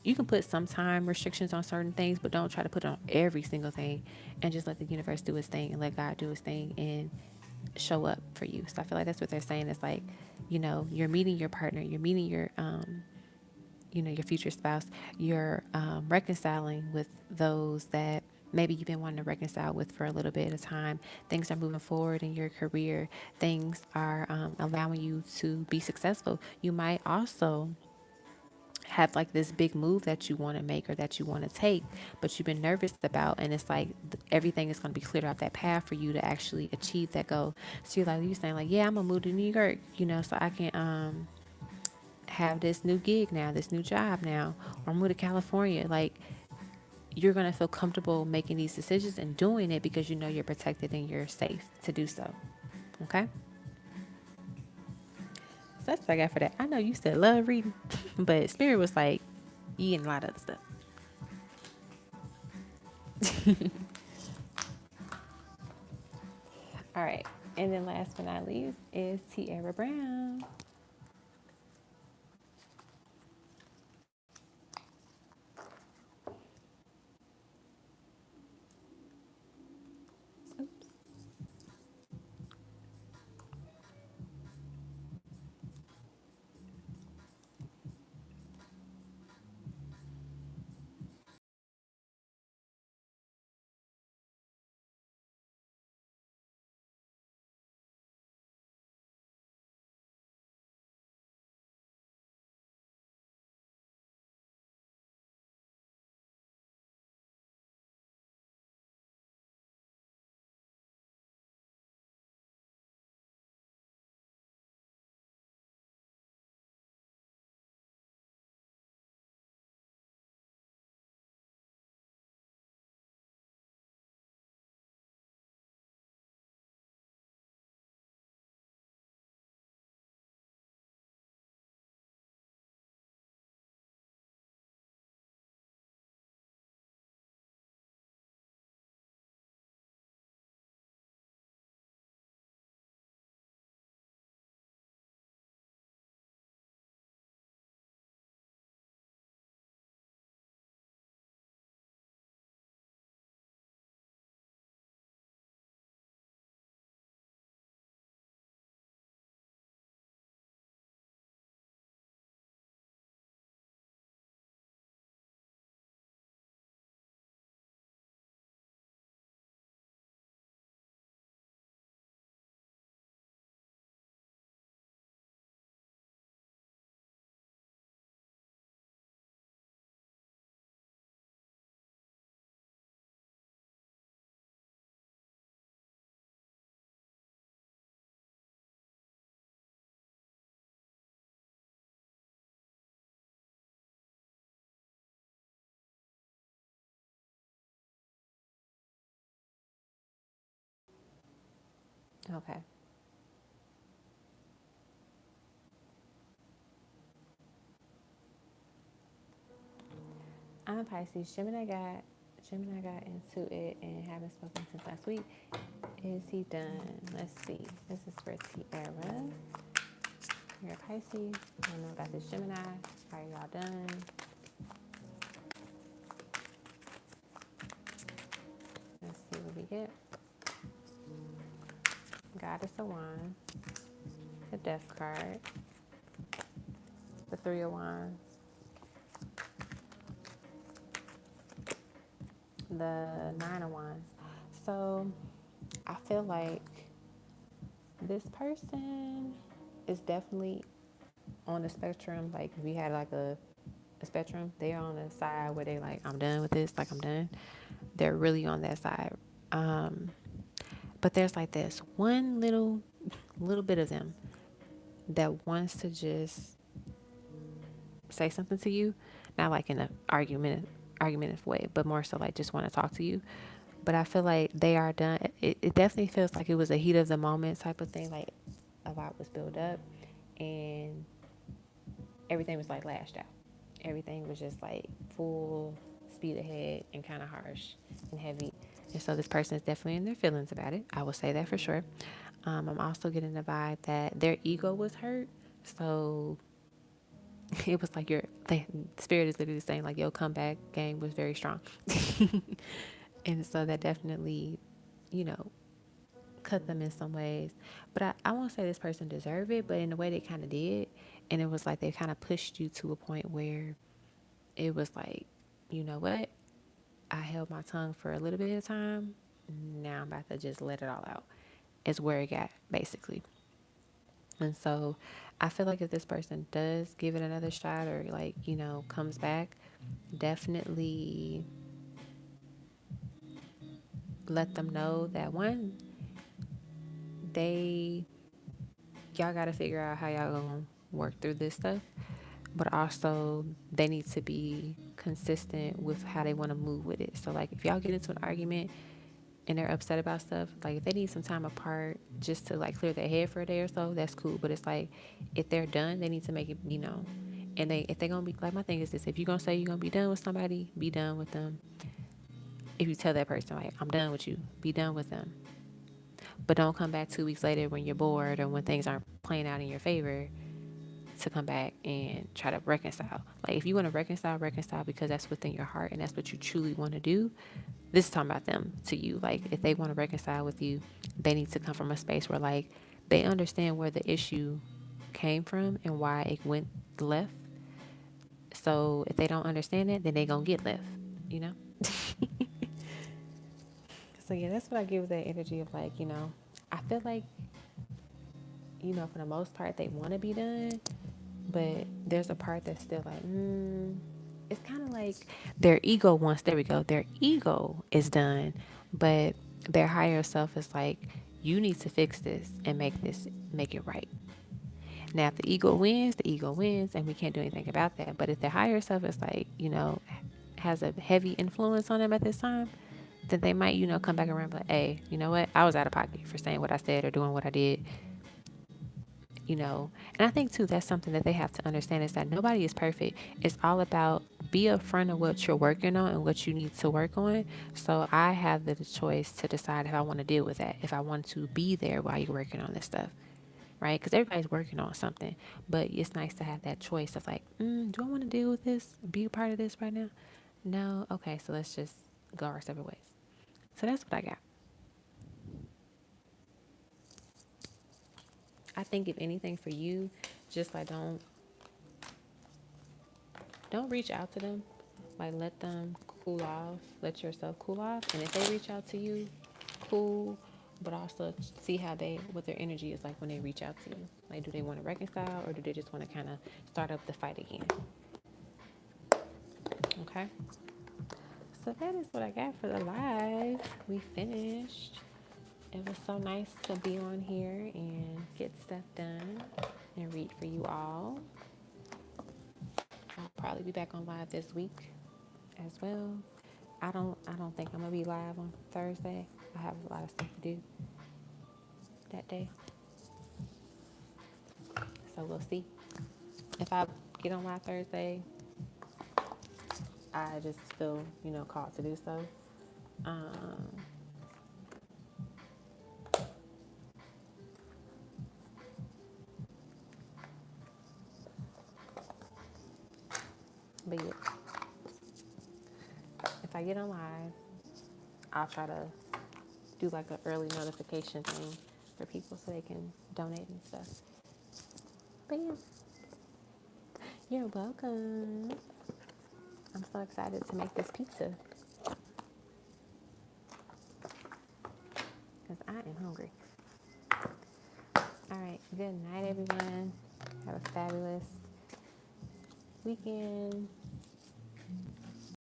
you can put some time restrictions on certain things, but don't try to put it on every single thing, and just let the universe do its thing and let God do his thing and show up for you. So I feel like that's what they're saying. It's like, you're meeting your partner, you're meeting your future spouse, you're reconciling with those that maybe you've been wanting to reconcile with for a little bit of time. Things are moving forward in your career. Things are allowing you to be successful. You might also have like this big move that you want to make or that you want to take, but you've been nervous about, and it's like everything is going to be cleared off that path for you to actually achieve that goal. So you're saying like, yeah, I'm gonna move to New York, so I can have this new gig now, this new job now, or move to California. Like, you're going to feel comfortable making these decisions and doing it because you're protected and you're safe to do so. Okay? So that's what I got for that. I know you said love reading, but Spirit was like, you getting a lot of other stuff. All right. And then last but not least is Tierra Brown. Okay. I'm Pisces. Gemini got into it and haven't spoken since last week. Is he done? Let's see. This is for Tierra. You're a Pisces. I know about this Gemini. Are y'all done? Let's see what we get. Goddess of Wands. The Death card. The Three of Wands. The Nine of Wands. So I feel like this person is definitely on the spectrum. Like if we had like a spectrum, they're on the side where they like, I'm done with this, like I'm done. They're really on that side. But there's like this one little bit of them that wants to just say something to you, not like in an argumentative way, but more so like just want to talk to you. But I feel like they are done. It definitely feels like it was a heat of the moment type of thing. Like a lot was built up and everything was like lashed out. Everything was just like full speed ahead and kind of harsh and heavy. And so this person is definitely in their feelings about it. I will say that for sure. I'm also getting the vibe that their ego was hurt. So it was like the spirit is literally saying like, your comeback game was very strong. And so that definitely, you know, cut them in some ways. But I won't say this person deserved it, but in a way they kind of did. And it was like they kind of pushed you to a point where it was like, you know what? I held my tongue for a little bit of time. Now I'm about to just let it all out. Is where it got, basically. And so I feel like if this person does give it another shot or like, you know, comes back, definitely let them know that one, y'all got to figure out how y'all gonna work through this stuff, but also they need to be consistent with how they want to move with it. So like if y'all get into an argument and they're upset about stuff, like if they need some time apart just to like clear their head for a day or so, that's cool. But it's like if they're done, they need to make it, you know, and if they're gonna be like, my thing is this: if you're gonna say you're gonna be done with somebody, be done with them. If you tell that person like, I'm done with you, be done with them. But don't come back 2 weeks later when you're bored or when things aren't playing out in your favor to come back and try to reconcile. Like if you want to reconcile because that's within your heart and that's what you truly want to do. This is talking about them to you. Like if they want to reconcile with you, they need to come from a space where like they understand where the issue came from and why it went left. So if they don't understand it, then they gonna get left, you know? So yeah, that's what I give that energy of like, you know, I feel like, you know, for the most part they want to be done, but there's a part that's still like, it's kind of like their ego wants, there we go, their ego is done, but their higher self is like, you need to fix this and make it right. Now, if the ego wins, and we can't do anything about that. But if the higher self is like, you know, has a heavy influence on them at this time, then they might, you know, come back around, but hey, you know what? I was out of pocket for saying what I said or doing what I did, you know. And I think too, that's something that they have to understand is that nobody is perfect. It's all about be upfront of what you're working on and what you need to work on. So I have the choice to decide if I want to deal with that, if I want to be there while you're working on this stuff. Right? Because everybody's working on something, but it's nice to have that choice of like, do I want to deal with this, be a part of this right now? No? Okay, so let's just go our separate ways. So that's what I got. I think if anything for you, just like don't reach out to them. Like let them cool off, let yourself cool off. And if they reach out to you, cool. But also see what their energy is like when they reach out to you. Like, do they want to reconcile or do they just want to kind of start up the fight again? Okay. So that is what I got for the live. We finished. It was so nice to be on here and get stuff done and read for you all. I'll probably be back on live this week as well. I don't think I'm gonna be live on Thursday. I have a lot of stuff to do. that day. So we'll see. If I get on live Thursday, I just feel, you know, called to do so. But yeah, if I get on live, I'll try to do like an early notification thing for people so they can donate and stuff. But yeah, you're welcome. I'm so excited to make this pizza because I am hungry. All right, good night, everyone. Have a fabulous weekend.